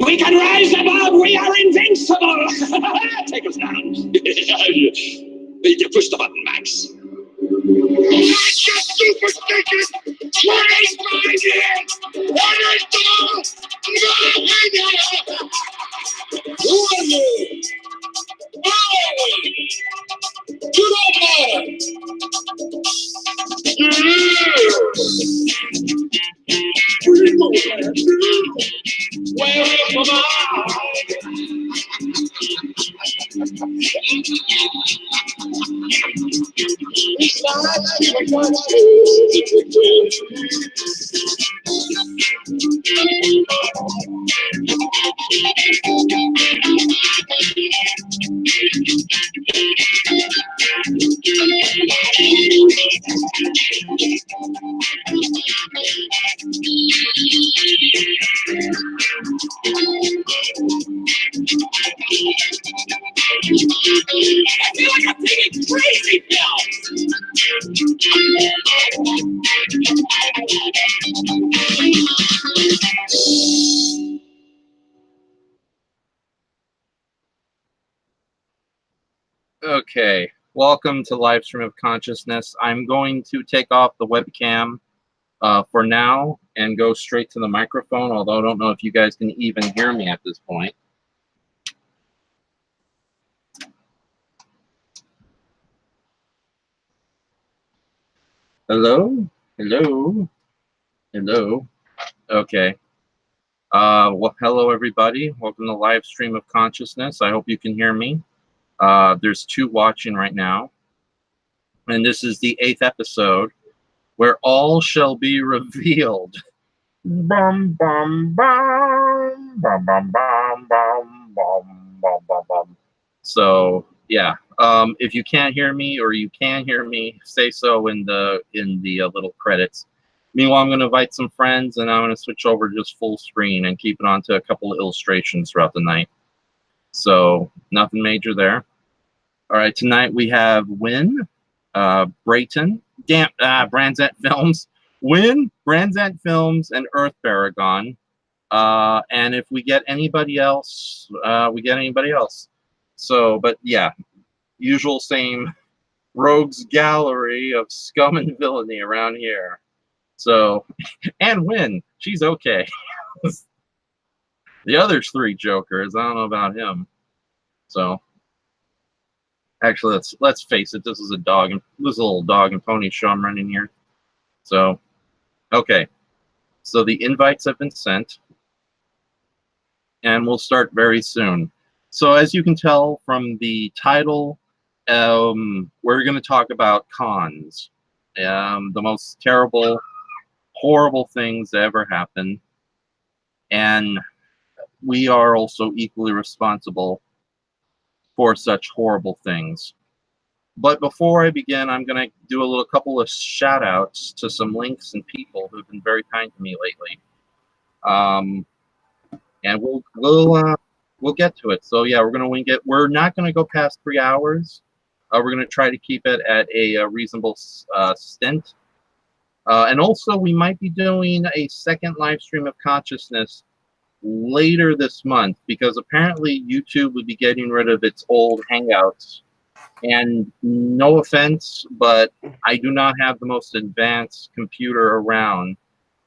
We can rise above. We are invincible. Take us down. You push the button, Max. You super stickers! What is magic? What is the who are you? Where is the I feel like I'm taking crazy pills. Okay, welcome to Livestream of Consciousness. I'm going to take off the webcam for now and go straight to the microphone, although I don't know if you guys can even hear me at this point. Hello? Hello? Hello? Okay. Well, hello, everybody. Welcome to Livestream of Consciousness. I hope you can hear me. There's 2 watching right now. And this is the 8th episode, where all shall be revealed. Bum, bum, bum, bum, bum, bum, bum, bum, bum, bum, bum. So, yeah. If you can't hear me, or you can hear me, say so in the little credits. Meanwhile, I'm going to invite some friends, and I'm going to switch over just full screen and keep it on to a couple of illustrations throughout the night. So, nothing major there. All right, tonight we have Wynn, Brayton, Brandzett Films, Wynn, Brandzett Films, and Earth Paragon. And if we get anybody else, we get anybody else. So, but yeah, usual same rogues gallery of scum and villainy around here. So, and Wynn, she's okay. The other 3 jokers, I don't know about him. So, actually, let's face it, this is a little dog and pony show I'm running here. So, okay. So the invites have been sent, and we'll start very soon. So as you can tell from the title, we're going to talk about cons, the most terrible, horrible things that ever happen, and we are also equally responsible for such horrible things. But before I begin, I'm going to do a couple of shout outs to some links and people who've been very kind to me lately. And we'll get to it. So yeah, we're not going to go past 3 hours. We're going to try to keep it at a reasonable stint. And also, we might be doing a second live stream of consciousness later this month, because apparently YouTube would be getting rid of its old Hangouts. And no offense, but I do not have the most advanced computer around.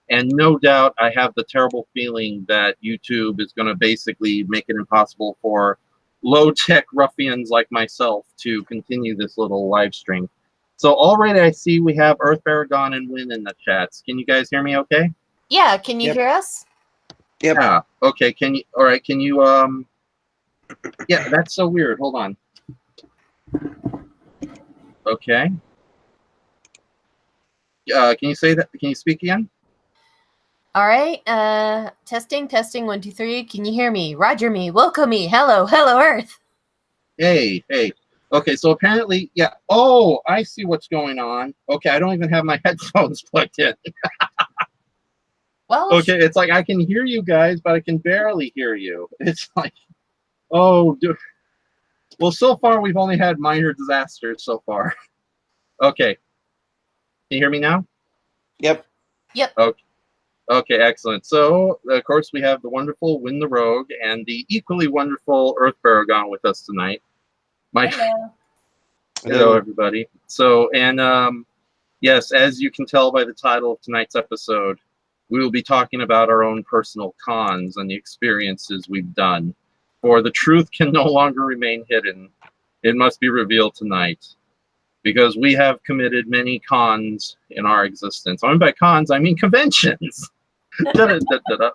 And no doubt I have the terrible feeling that YouTube is going to basically make it impossible for low-tech ruffians like myself to continue this little live stream. So already I see we have Earth Paragon and Wynn in the chats. Can you guys hear me okay? Yeah, can you hear us? Yep. Yeah, okay, all right, can you, yeah, that's so weird, hold on. Okay. Can you say that, can you speak again? All right, testing, 1, 2, 3. Can you hear me? Roger me, welcome me, hello, Earth. Hey. Okay, so apparently, yeah. Oh, I see what's going on. Okay, I don't even have my headphones plugged in. Well, okay, it's like I can hear you guys, but I can barely hear you. It's like, oh, dude. Well, so far we've only had minor disasters so far. Okay. Can you hear me now? Yep. Yep. Okay. Okay, excellent. So, of course, we have the wonderful Win the Rogue and the equally wonderful Earth Paragon with us tonight. Hello. Hello, everybody. So, and yes, as you can tell by the title of tonight's episode, we will be talking about our own personal cons and the experiences we've done. For the truth can no longer remain hidden. It must be revealed tonight. Because we have committed many cons in our existence. And by cons, I mean conventions. Da-da-da-da-da.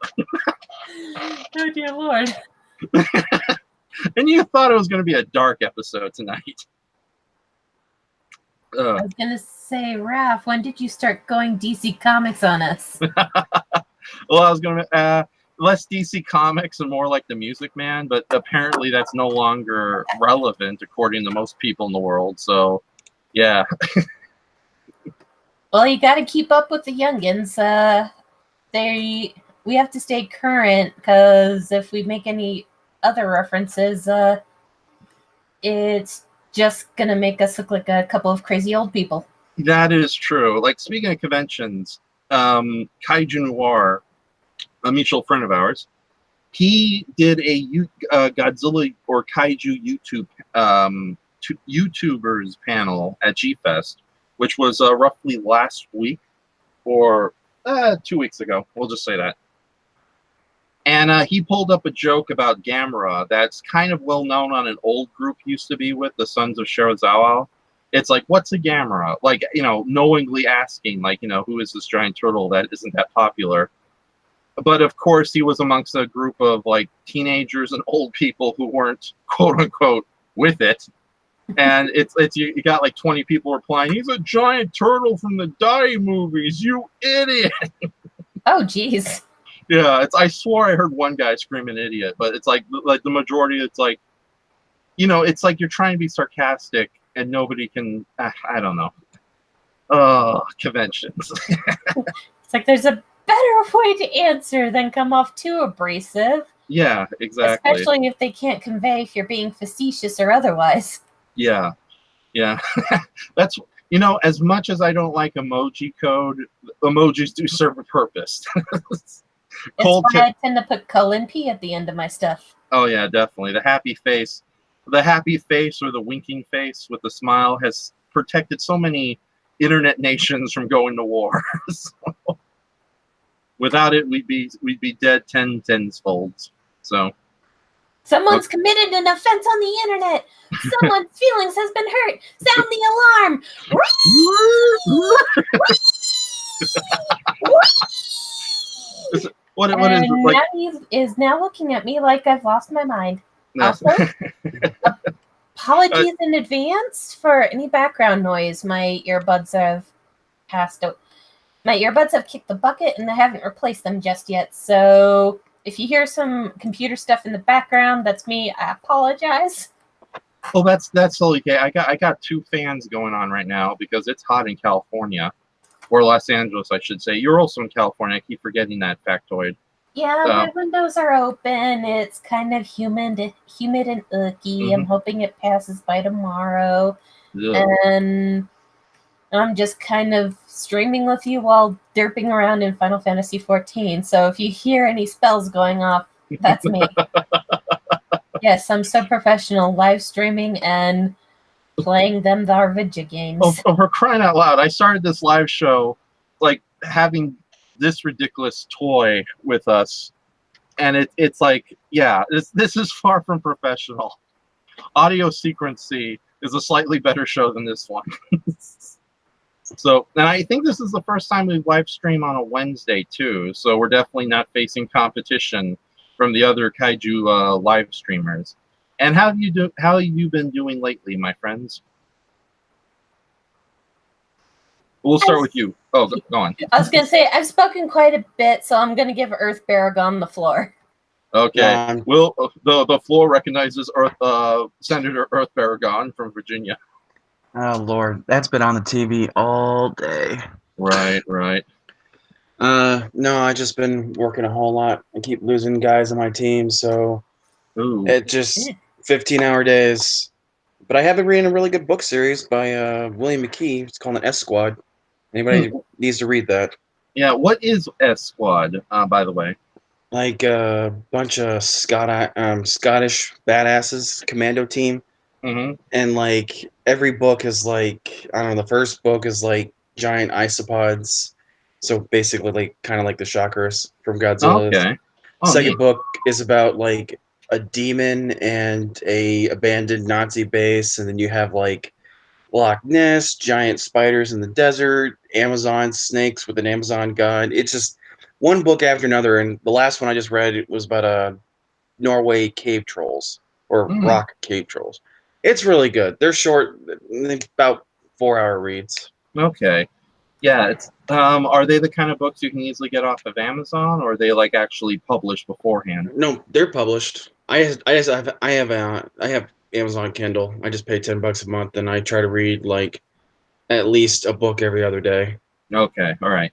Oh, dear Lord. And you thought it was going to be a dark episode tonight. I was going to say, Raph, when did you start going DC Comics on us? Well, I was going to less DC Comics and more like the Music Man, but apparently that's no longer relevant according to most people in the world. So, yeah. Well, you got to keep up with the youngins. We have to stay current because if we make any other references, it's just gonna make us look like a couple of crazy old people. That is true. Like, speaking of conventions, Kaiju Noir, a mutual friend of ours, he did a Godzilla or Kaiju YouTubers panel at G-Fest, which was roughly last week or 2 weeks ago. We'll just say that. And he pulled up a joke about Gamera that's kind of well known on an old group he used to be with, the Sons of Shirazawa. It's like, what's a Gamera? Like, knowingly asking, like, who is this giant turtle that isn't that popular? But of course, he was amongst a group of like teenagers and old people who weren't quote unquote with it. And it's you got like 20 people replying, "He's a giant turtle from the Dai movies, you idiot!" Oh, geez. Yeah, I swore I heard one guy scream an idiot, but it's like the majority. It's like, it's like you're trying to be sarcastic and nobody can. I don't know. Conventions. It's like there's a better way to answer than come off too abrasive. Yeah, exactly. Especially if they can't convey if you're being facetious or otherwise. Yeah. That's, as much as I don't like emoji code, emojis do serve a purpose. That's why I tend to put P at the end of my stuff. Oh yeah, definitely. The happy face or the winking face with the smile has protected so many internet nations from going to war. So, without it, we'd be dead 10 folds. So someone's committed an offense on the internet. Someone's feelings has been hurt. Sound the alarm. What is it, like? Now he is now looking at me like I've lost my mind. Also, apologies in advance for any background noise. My earbuds have passed out. My earbuds have kicked the bucket and I haven't replaced them just yet. So if you hear some computer stuff in the background, that's me. I apologize. Well, that's okay. I got 2 fans going on right now because it's hot in California. Or Los Angeles, I should say. You're also in California. I keep forgetting that factoid. Yeah, my windows are open. It's kind of humid and icky. Mm-hmm. I'm hoping it passes by tomorrow. Ugh. And I'm just kind of streaming with you while derping around in Final Fantasy XIV. So if you hear any spells going off, that's me. Yes, I'm so professional live streaming and playing them the Arvidja games. Oh, for crying out loud. I started this live show like having this ridiculous toy with us. And it's like, yeah, this is far from professional. Audio Secrecy is a slightly better show than this one. So, and I think this is the first time we live stream on a Wednesday too. So we're definitely not facing competition from the other Kaiju live streamers. And how have you been doing lately, my friends? We'll start with you. Oh, go on. I was going to say, I've spoken quite a bit, so I'm going to give Earth Baragon the floor. Okay. The floor recognizes Senator Earth Baragon from Virginia. Oh, Lord. That's been on the TV all day. Right. No, I just been working a whole lot. I keep losing guys on my team, so it just 15-hour days. But I have been reading a really good book series by William McKee. It's called The S Squad. Anybody needs to read that. Yeah, what is S Squad, by the way? Like a bunch of Scottish badasses, commando team. Mm-hmm. And like every book is like, I don't know, the first book is like giant isopods. So basically like kind of like the Shockers from Godzilla. Okay. Oh, Second neat. book is about like a demon and a abandoned Nazi base, and then you have like Loch Ness, giant spiders in the desert, Amazon snakes with an Amazon god. It's just one book after another, and the last one I just read was about Norway cave trolls or Mm, rock cave trolls. It's really good. They're short, about 4-hour reads. okay. Yeah, it's are they the kind of books you can easily get off of Amazon, or are they like actually published beforehand? No, they're published. I have Amazon Kindle. I just pay $10 a month, and I try to read like at least a book every other day. Okay, all right.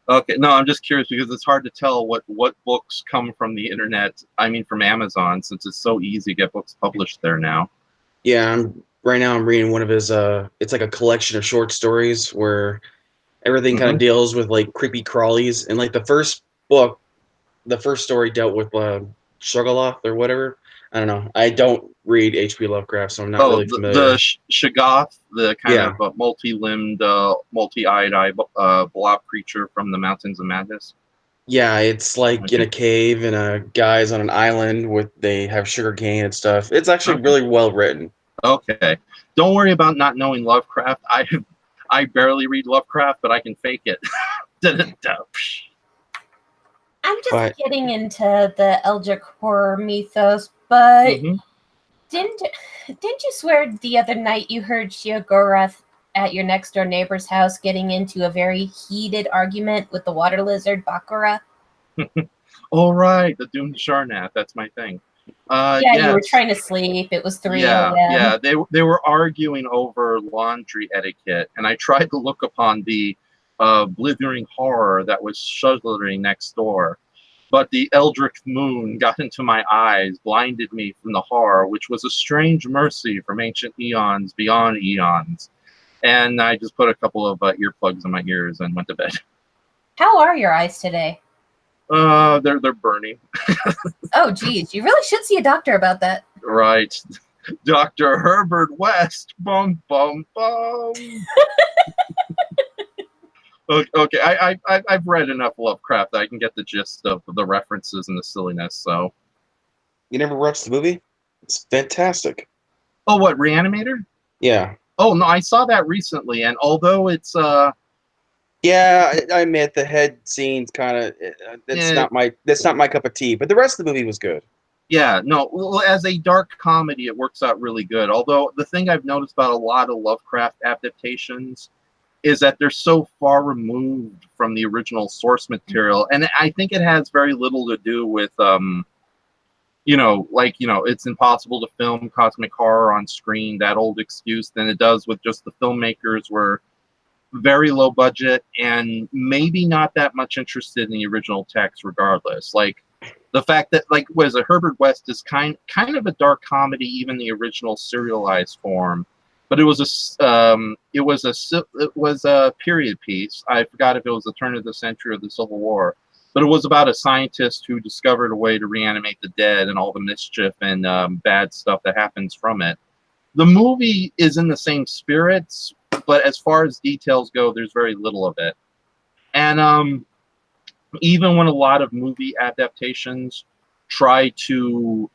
Okay, no, I'm just curious because it's hard to tell what books come from the internet. I mean, from Amazon, since it's so easy to get books published there now. Yeah, right now I'm reading one of his. It's like a collection of short stories where everything kind Mm-hmm. of deals with like creepy crawlies, and like the first book, the first story dealt with Shoggoth or whatever. I don't know. I don't read H.P. Lovecraft, so I'm not Oh, really the familiar. Shoggoth, the kind Yeah, of multi-limbed, multi-eyed blob creature from the Mountains of Madness. yeah. It's like in Okay. a cave, and a guy's on an island with they have sugar cane and stuff. It's actually Okay. really well written. Okay. Don't worry about not knowing Lovecraft. I barely read Lovecraft, but I can fake it. I'm just But getting into the Eldritch horror mythos, but Mm-hmm. didn't you swear the other night you heard Sheogorath at your next door neighbor's house getting into a very heated argument with the water lizard Bakura? All right, the Doomed Sharnath. That's my thing. Yeah, you were Yes. trying to sleep. It was 3 Yeah, a.m. yeah. They were arguing over laundry etiquette, and I tried to look upon the blithering horror that was shuddering next door. But the Eldritch moon got into my eyes, blinded me from the horror, which was a strange mercy from ancient eons beyond eons. And I just put a couple of earplugs in my ears and went to bed. How are your eyes today? They're burning. Oh, geez. You really should see a doctor about that. Right. Dr. Herbert West. Bum, bum, bum. Okay, I've read enough Lovecraft that I can get the gist of the references and the silliness, so. you never watched the movie? It's fantastic. Oh, what, Reanimator? Yeah. Oh, no, I saw that recently, and although it's, Yeah, I admit the head scene's kind of that's not my cup of tea. But the rest of the movie was good. yeah, no, well, as a dark comedy, it works out really good. Although the thing I've noticed about a lot of Lovecraft adaptations is that they're so far removed from the original source material, and I think it has very little to do with, it's impossible to film cosmic horror on screen, that old excuse, than it does with just the filmmakers were very low budget and maybe not that much interested in the original text regardless. Like the fact that Herbert West is kind of a dark comedy, even the original serialized form, but it was a period piece. I forgot if it was the turn of the century or the Civil War, but it was about a scientist who discovered a way to reanimate the dead and all the mischief and bad stuff that happens from it. The movie is in the same spirits, but as far as details go, there's very little of it. And even when a lot of movie adaptations try to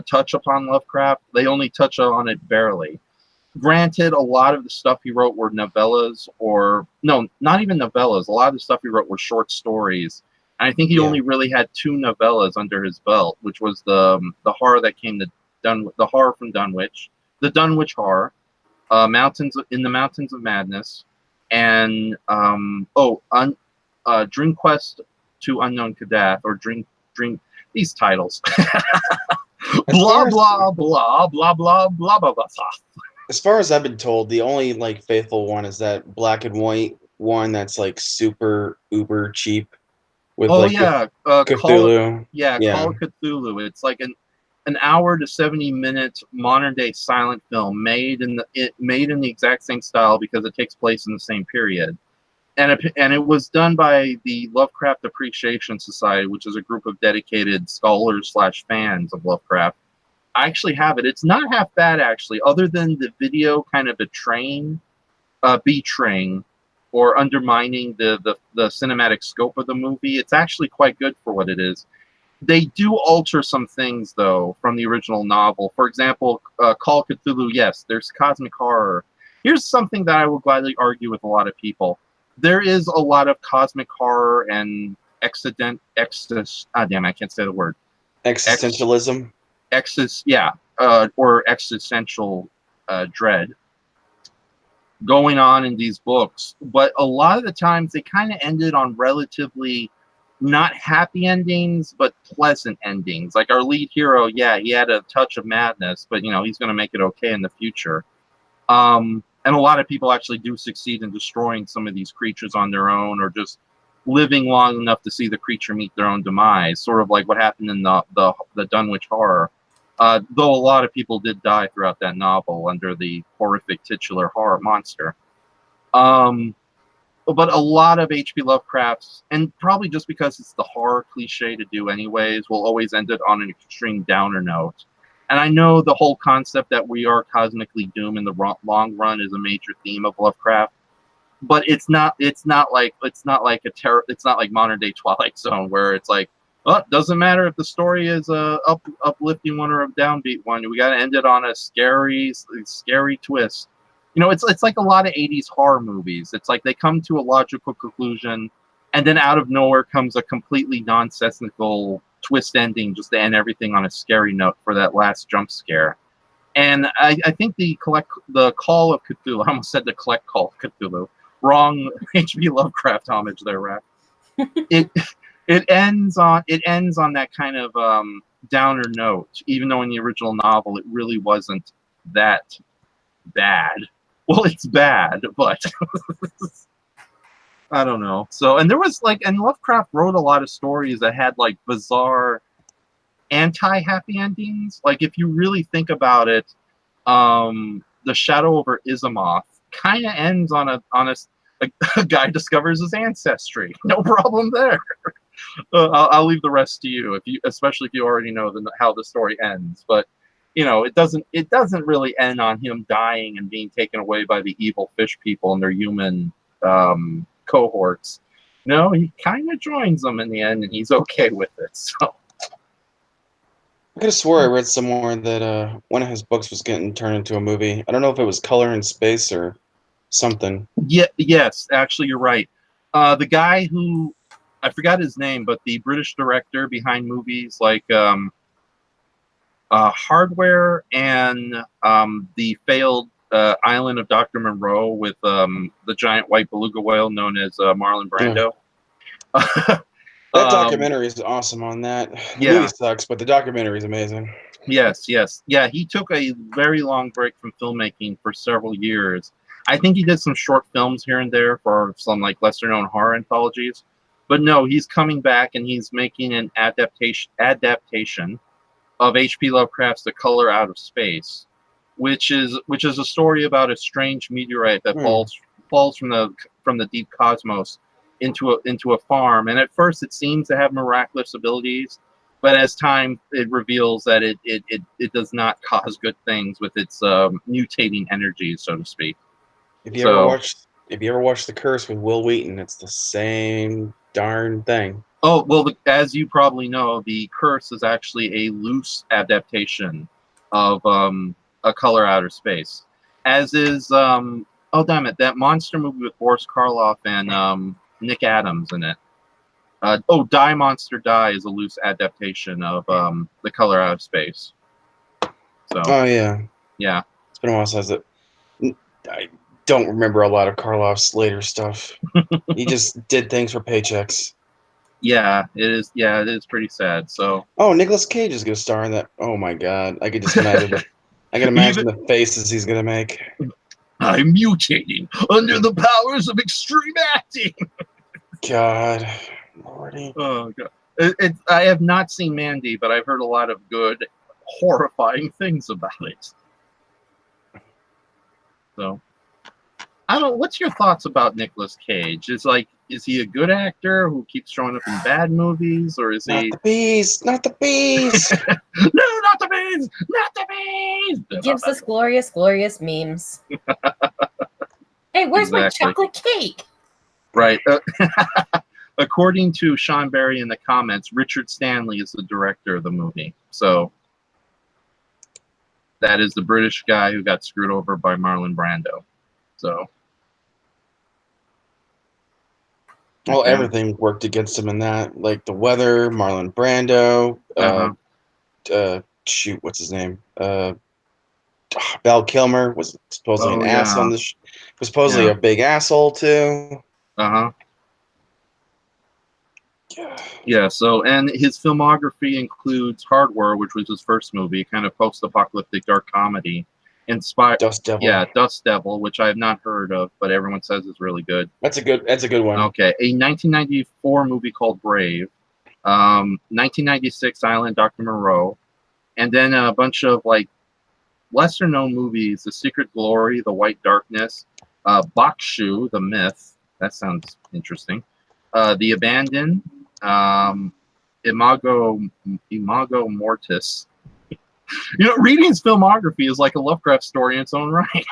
touch upon Lovecraft, they only touch on it barely. Granted, a lot of the stuff he wrote were novellas, or no, not even novellas. A lot of the stuff he wrote were short stories. And I think he only really had 2 novellas under his belt, which was the horror that came to the horror from Dunwich, the Dunwich Horror, Mountains in the Mountains of Madness, and Dream Quest to Unknown Kadath, or Dream these titles. blah blah blah blah blah blah blah blah. As far as I've been told, the only like faithful one is that black and white one that's like super uber cheap with Cthulhu. Call of Cthulhu. It's like an hour to 70-minute modern day silent film made in the exact same style because it takes place in the same period. and it was done by the Lovecraft Appreciation Society, which is a group of dedicated scholars / fans of Lovecraft. I actually have it. It's not half bad, actually, other than the video kind of betraying or undermining the cinematic scope of the movie. It's actually quite good for what it is. They do alter some things, though, from the original novel. For example, Call of Cthulhu, yes, there's cosmic horror. Here's something that I will gladly argue with a lot of people. There is a lot of cosmic horror and I can't say the word. Existentialism. Or existential dread going on in these books. But a lot of the times they kind of ended on relatively not happy endings, but pleasant endings. Like our lead hero, yeah, he had a touch of madness, but he's going to make it okay in the future. And a lot of people actually do succeed in destroying some of these creatures on their own, or just living long enough to see the creature meet their own demise, sort of like what happened in the Dunwich Horror. Though a lot of people did die throughout that novel under the horrific titular horror monster. But a lot of H.P. Lovecraft's, and probably just because it's the horror cliche to do anyways, will always end it on an extreme downer note. And I know the whole concept that we are cosmically doomed in the long run is a major theme of Lovecraft, but it's not like modern day Twilight Zone, where it's like, well, it doesn't matter if the story is a uplifting one or a downbeat one. We got to end it on a scary twist. It's like a lot of 80s horror movies. It's like they come to a logical conclusion, and then out of nowhere comes a completely nonsensical twist ending just to end everything on a scary note for that last jump scare. And I think the Call of Cthulhu, I almost said the Collect Call of Cthulhu. Wrong H.P. Lovecraft homage there, Raph. It ends on that kind of downer note, even though in the original novel it really wasn't that bad. Well, it's bad, but I don't know. So, and there was and Lovecraft wrote a lot of stories that had bizarre anti-happy endings. Like if you really think about it, The Shadow over Izamoth kind of ends on a guy discovers his ancestry. No problem there. I'll leave the rest to you, especially if you already know how the story ends. But it doesn't really end on him dying and being taken away by the evil fish people and their human cohorts. No, he kind of joins them in the end, and he's okay with it. So I could have swore I read somewhere that one of his books was getting turned into a movie. I don't know if it was Color in Space or something. Yes, actually, you're right. The guy who, I forgot his name, but the British director behind movies like Hardware and the failed Island of Dr. Monroe with the giant white beluga whale known as Marlon Brando. That documentary is awesome on that. The movie sucks, but the documentary is amazing. Yes. Yeah, he took a very long break from filmmaking for several years. I think he did some short films here and there for some lesser known horror anthologies. But no, he's coming back and he's making an adaptation of H.P. Lovecraft's The Color Out of Space, which is a story about a strange meteorite that falls from the deep cosmos into a farm. And at first it seems to have miraculous abilities, but as time it reveals that it does not cause good things with its mutating energies, so to speak. If you ever watched The Curse with Will Wheaton, it's the same darn thing. Oh, well, as you probably know, The Curse is actually a loose adaptation of A Color Outer Space. As is, oh, damn it, that monster movie with Boris Karloff and Nick Adams in it. Die Monster Die is a loose adaptation of The Color Out of Space. So. Oh, yeah. Yeah. It's been a while since I don't remember a lot of Karloff's later stuff. He just did things for paychecks. Yeah, it is. Yeah, it is pretty sad. So. Oh, Nicolas Cage is gonna star in that. Oh my God, I could just imagine. I can imagine the faces he's gonna make. I'm mutating under the powers of extreme acting. God, Lordy. Oh God. I have not seen Mandy, but I've heard a lot of good, horrifying things about it. So. I don't. What's your thoughts about Nicolas Cage? Is he a good actor who keeps showing up in bad movies, or is Not he? the bees, not the bees. No, not the bees, not the bees. He gives us glorious, glorious memes. Hey, where's my Exactly. chocolate cake? Right. According to Sean Barry in the comments, Richard Stanley is the director of the movie. So that is the British guy who got screwed over by Marlon Brando. So. Well, Okay. everything worked against him in that, like the weather, Marlon Brando, shoot, what's his name? Val Kilmer was supposedly Oh, an ass yeah. on the was supposedly Yeah. a big asshole too. Uh-huh. Yeah. Yeah, so, and his filmography includes Hardware, which was his first movie, kind of post-apocalyptic dark comedy. Dust Devil. Yeah, Dust Devil, which I have not heard of, but everyone says is really good. That's a good one. Okay, a 1994 movie called Brave, 1996 Island, Dr. Moreau, and then a bunch of, like, lesser-known movies, The Secret Glory, The White Darkness, Bakshu, The Myth, that sounds interesting, The Abandoned, Imago Mortis. Reading his filmography is like a Lovecraft story in its own right.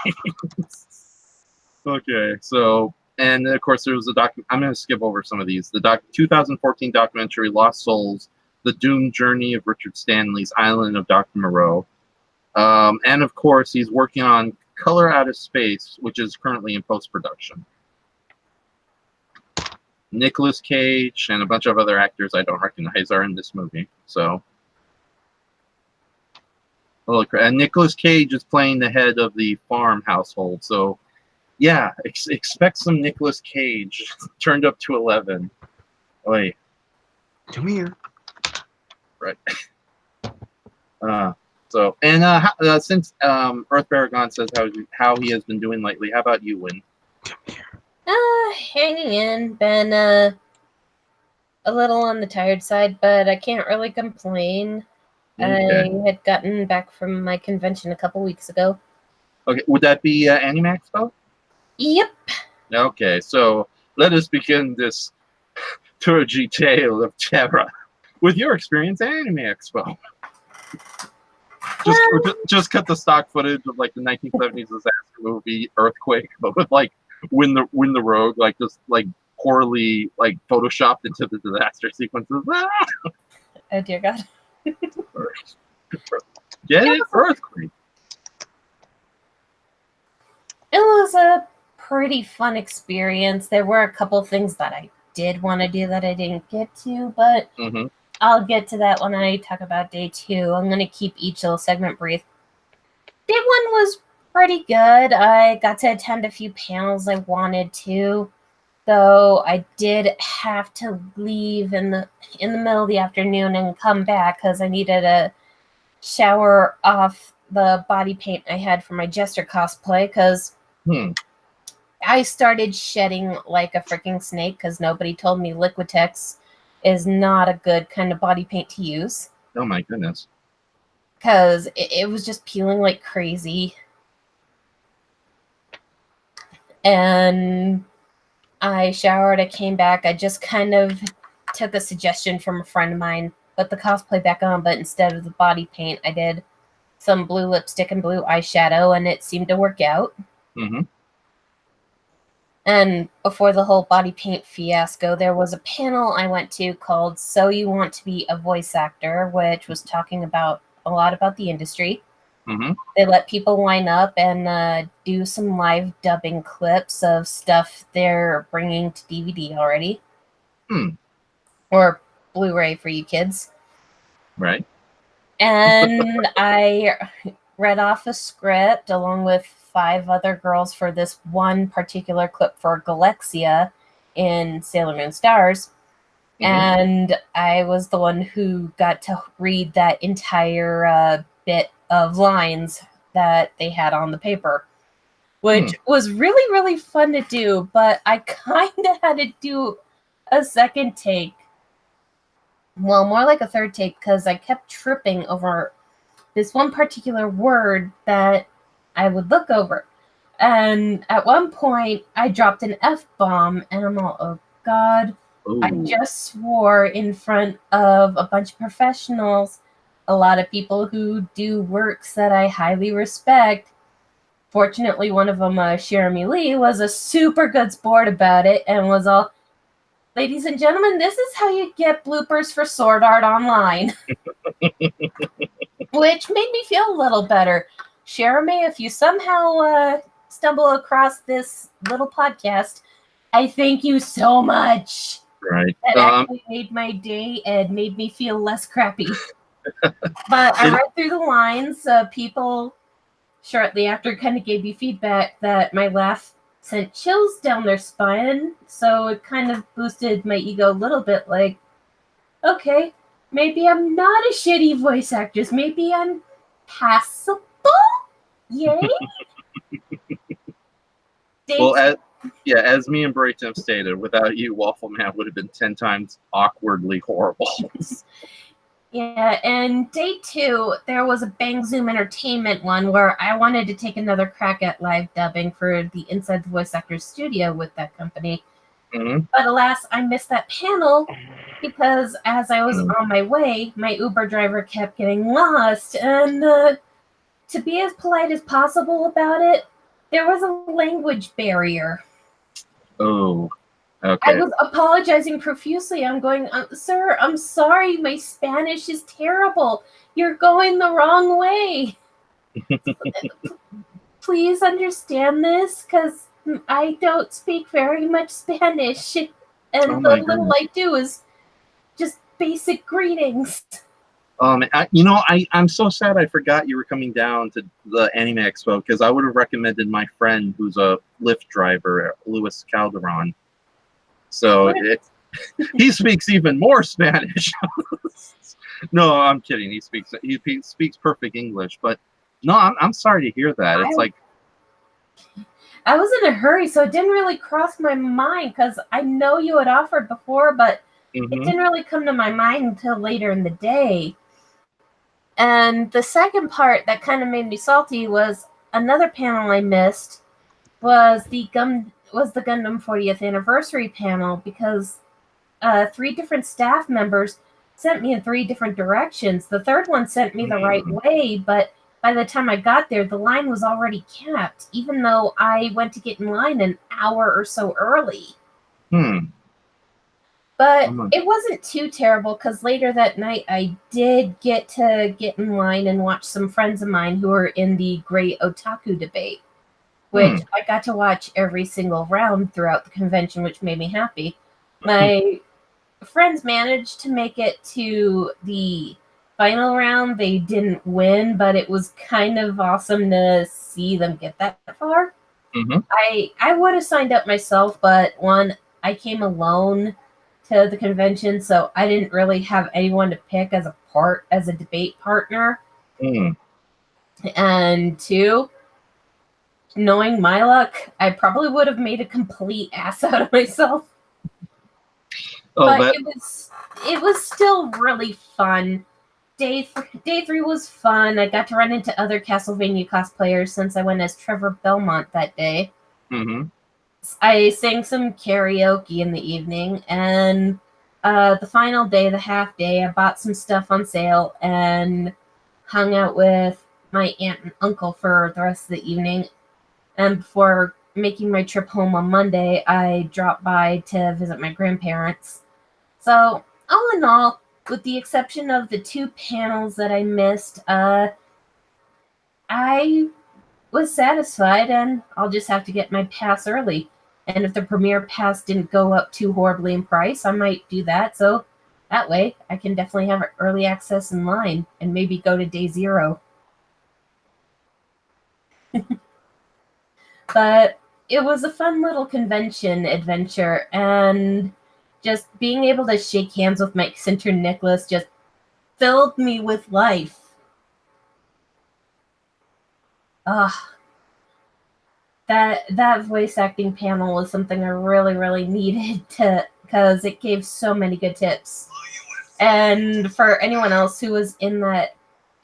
Okay, so, and of course there was I'm going to skip over some of these. The 2014 documentary Lost Souls, The Doomed Journey of Richard Stanley's Island of Dr. Moreau. And of course he's working on Color Out of Space, which is currently in post-production. Nicolas Cage and a bunch of other actors I don't recognize are in this movie. So, and Nicolas Cage is playing the head of the farm household. So, yeah, expect some Nicolas Cage turned up to 11. Wait, Come here. right. So, and since Earth Paragon says how he has been doing lately, how about you, Win? Hanging in. Been a little on the tired side, but I can't really complain. Okay. I had gotten back from my convention a couple weeks ago. Okay, would that be Anime Expo? Yep. Okay, so let us begin this turgid tale of terror with your experience at Anime Expo. Just cut the stock footage of like the 1970s disaster movie Earthquake, but with like Win the Rogue, like just like poorly like photoshopped into the disaster sequences. Oh dear God. Get it? Earthquake. It was a pretty fun experience. There were a couple things that I did want to do that I didn't get to, but I'll get to that when I talk about day 2. I'm going to keep each little segment brief. Day 1 was pretty good. I got to attend a few panels I wanted to, though I did have to leave in the middle of the afternoon and come back because I needed a shower off the body paint I had for my Jester cosplay because I started shedding like a freaking snake because nobody told me Liquitex is not a good kind of body paint to use. Oh my goodness. Because it was just peeling like crazy. And I showered, I came back, I just kind of took a suggestion from a friend of mine, put the cosplay back on, but instead of the body paint, I did some blue lipstick and blue eyeshadow, and it seemed to work out. And before the whole body paint fiasco, there was a panel I went to called So You Want to Be a Voice Actor, which was talking about a lot about the industry. They let people line up and do some live dubbing clips of stuff they're bringing to DVD already. Or Blu-ray for you kids. Right. And I read off a script along with 5 other girls for this one particular clip for Galexia in Sailor Moon Stars. And I was the one who got to read that entire bit of lines that they had on the paper, which was really, really fun to do, but I kind of had to do a second take. Well, more like a third take, because I kept tripping over this one particular word that I would look over. And at one point, I dropped an F-bomb, and I'm all, oh God, I Ooh. just swore in front of a bunch of professionals, a lot of people who do works that I highly respect. Fortunately, one of them, Jeremy Lee, was a super good sport about it and was all, ladies and gentlemen, this is how you get bloopers for Sword Art Online. Which made me feel a little better. Jeremy, if you somehow stumble across this little podcast, I thank you so much. Right. That actually made my day and made me feel less crappy. But I read through the lines. People shortly after kind of gave me feedback that my laugh sent chills down their spine. So it kind of boosted my ego a little bit. Like, okay, maybe I'm not a shitty voice actress. Maybe I'm passable. Yay! Well, as me and Brayton have stated, without you, Waffle Man would have been 10 times awkwardly horrible. Yeah, and day 2, there was a Bang Zoom Entertainment one where I wanted to take another crack at live dubbing for the Inside the Voice Actors studio with that company. Mm-hmm. But alas, I missed that panel because as I was on my way, my Uber driver kept getting lost. And to be as polite as possible about it, there was a language barrier. Oh, okay. I was apologizing profusely. I'm going, sir, I'm sorry. My Spanish is terrible. You're going the wrong way. Please understand this, because I don't speak very much Spanish. And the little I do is just basic greetings. I'm so sad I forgot you were coming down to the Anime Expo, because I would have recommended my friend who's a Lyft driver, Luis Calderon. So he speaks even more Spanish. No, I'm kidding. He speaks perfect English. But no, I'm sorry to hear that. It's I was in a hurry, so it didn't really cross my mind, because I know you had offered before, but it didn't really come to my mind until later in the day. And the second part that kind of made me salty was another panel I missed was the Gundam 40th anniversary panel, because 3 different staff members sent me in 3 different directions. The third one sent me the right way, but by the time I got there, the line was already capped, even though I went to get in line an hour or so early. But it wasn't too terrible, because later that night I did get to get in line and watch some friends of mine who were in the Great Otaku Debate, which I got to watch every single round throughout the convention, which made me happy. My friends managed to make it to the final round. They didn't win, but it was kind of awesome to see them get that far. I would have signed up myself, but one, I came alone to the convention, so I didn't really have anyone to pick as a debate partner. And 2, knowing my luck, I probably would have made a complete ass out of myself. But it was still really fun. Day 3 was fun. I got to run into other Castlevania cosplayers since I went as Trevor Belmont that day. I sang some karaoke in the evening, and the final day, the half day, I bought some stuff on sale and hung out with my aunt and uncle for the rest of the evening. And before making my trip home on Monday, I dropped by to visit my grandparents. So, all in all, with the exception of the 2 panels that I missed, I was satisfied, and I'll just have to get my pass early. And if the premiere pass didn't go up too horribly in price, I might do that. So that way, I can definitely have early access in line and maybe go to day 0. But it was a fun little convention adventure, and just being able to shake hands with Mike Sinter-Nicholas just filled me with life. That voice acting panel was something I really, really needed because it gave so many good tips. And for anyone else who was in that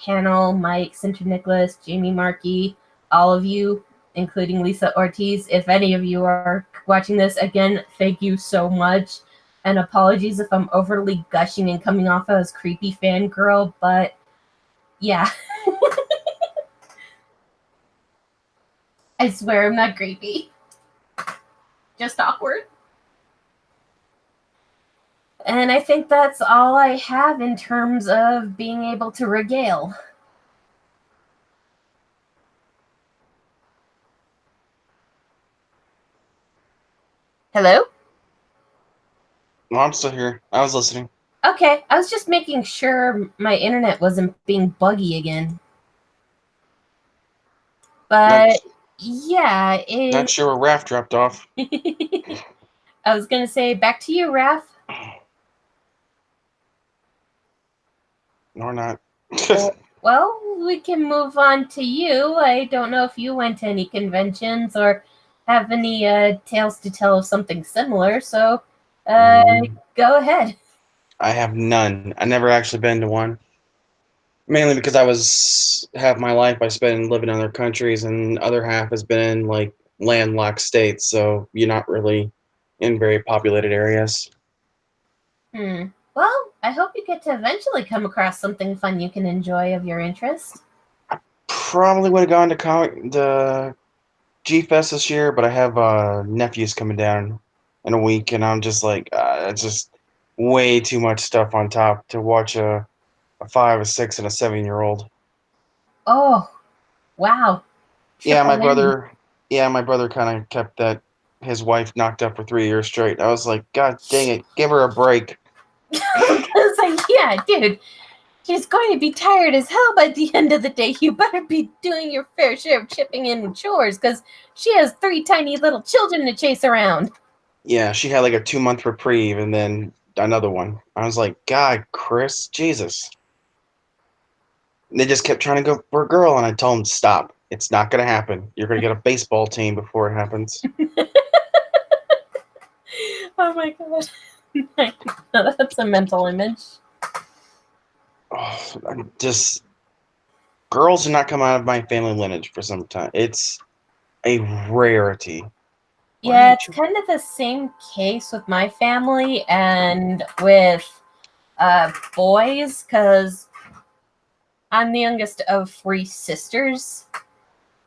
panel, Mike Sinter-Nicholas, Jamie Markey, all of you, including Lisa Ortiz. If any of you are watching this, again, thank you so much. And apologies if I'm overly gushing and coming off as creepy fangirl, but yeah. I swear I'm not creepy. Just awkward. And I think that's all I have in terms of being able to regale. Hello? No, I'm still here. I was listening. Okay, I was just making sure my internet wasn't being buggy again. But yeah, Not sure where Raph dropped off. I was gonna say back to you, Raph. Nor not. Well, we can move on to you. I don't know if you went to any conventions or have any tales to tell of something similar, so go ahead. I have none. I never actually been to one. Mainly because I was half my life I spent living in other countries, and other half has been like landlocked states. So you're not really in very populated areas. Well, I hope you get to eventually come across something fun you can enjoy of your interest. Probably would have gone to the G Fest this year, but I have nephews coming down in a week, and I'm just like, it's just way too much stuff on top to watch a 5, a 6, and a 7-year-old. Oh, wow. Yeah, my Triple whammy. brother. Yeah, my brother kind of kept his wife knocked up for 3 years straight. I was like, God dang it, give her a break. It's like, yeah, dude, she's going to be tired as hell by the end of the day. You better be doing your fair share of chipping in with chores, because she has 3 tiny little children to chase around. Yeah, she had like a 2-month reprieve and then another one. I was like, God, Chris, Jesus. And they just kept trying to go for a girl, and I told them, stop. It's not going to happen. You're going to get a baseball team before it happens. Oh my god. That's a mental image. Oh, just girls do not come out of my family lineage for some time. It's a rarity. Yeah, it's kind of the same case with my family and with boys, because I'm the youngest of 3 sisters,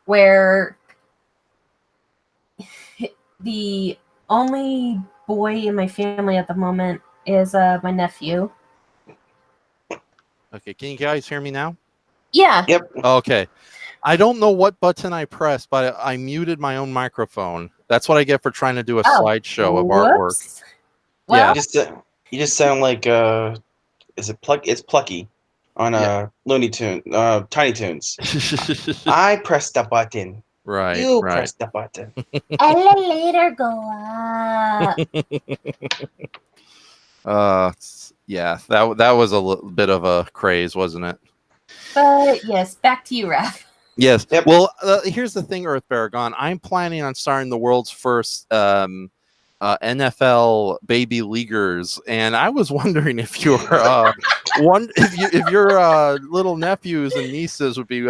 where the only boy in my family at the moment is my nephew. Okay, can you guys hear me now? Yeah. Yep. Okay. I don't know what button I pressed, but I muted my own microphone. That's what I get for trying to do a slideshow of artwork. Well, Yeah. You just sound like is it Plucky? It's Plucky on Looney Tunes, Tiny Toons. I pressed the button. Right. You right. pressed the button. elevator go up. Yeah, that was a little bit of a craze, wasn't it? But yes, back to you, Raph. Yes. Yep. Well, here's the thing, Earth Baragon. I'm planning on starting the world's first NFL baby leaguers, and I was wondering if your if your little nephews and nieces would be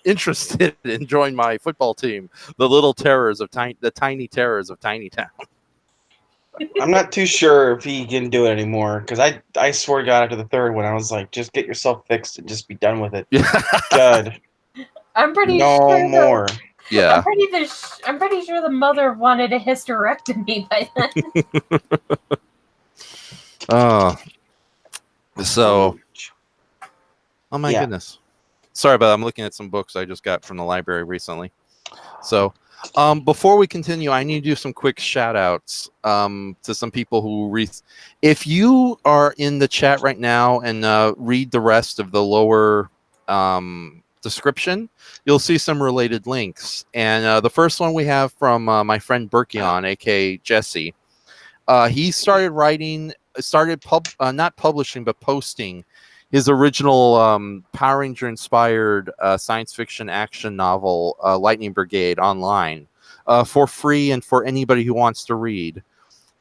interested in joining my football team, the Little Terrors of the Tiny Terrors of Tiny Town. I'm not too sure if he can do it anymore, because I swear to God, after the third one, I was like, just get yourself fixed and just be done with it. God. I'm pretty no sure more. Yeah. I'm pretty sure the mother wanted a hysterectomy by then. Oh my goodness. Sorry about that. I'm looking at some books I just got from the library recently. So before we continue, I need to do some quick shout outs to some people who if you are in the chat right now and read the rest of the lower description, you'll see some related links. And the first one we have from my friend Berkion, aka Jesse. He started not publishing, but posting his original Power Ranger inspired science fiction action novel, Lightning Brigade, online for free and for anybody who wants to read.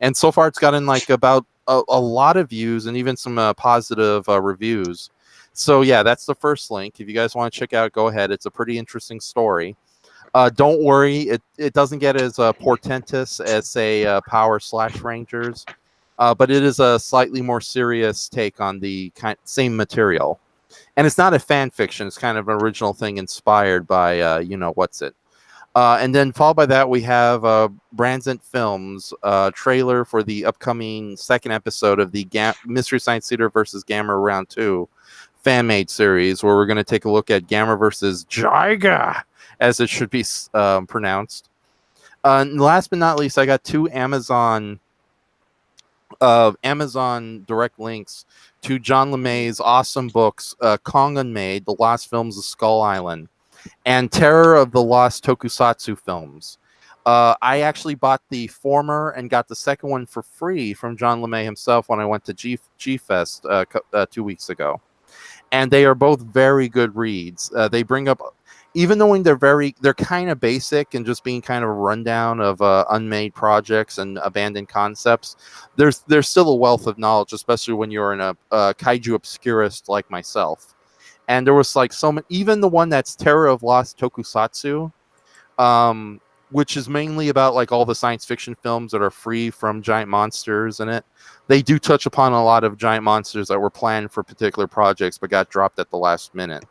And so far it's gotten like about a lot of views and even some positive reviews. So yeah, that's the first link. If you guys want to check out, go ahead. It's a pretty interesting story. Don't worry, it doesn't get as portentous as say Power / Rangers, but it is a slightly more serious take on the same material. And it's not a fan fiction; it's kind of an original thing inspired by what's it. And then followed by that, we have Branzant Films trailer for the upcoming second episode of the Mystery Science Theater versus Gamma Round 2 fan-made series, where we're going to take a look at Gamma versus Jiga, as it should be pronounced. And last but not least, I got two Amazon direct links to John LeMay's awesome books, Kong Unmade, The Lost Films of Skull Island, and Terror of the Lost Tokusatsu Films. I actually bought the former and got the second one for free from John LeMay himself when I went to G-Fest 2 weeks ago. And they are both very good reads. They bring up, even though they're kind of basic and just being kind of a rundown of unmade projects and abandoned concepts, there's still a wealth of knowledge, especially when you're in a kaiju obscurist like myself. And there was like so many, even the one that's Terror of Lost Tokusatsu, which is mainly about like all the science fiction films that are free from giant monsters in it. They do touch upon a lot of giant monsters that were planned for particular projects but got dropped at the last minute.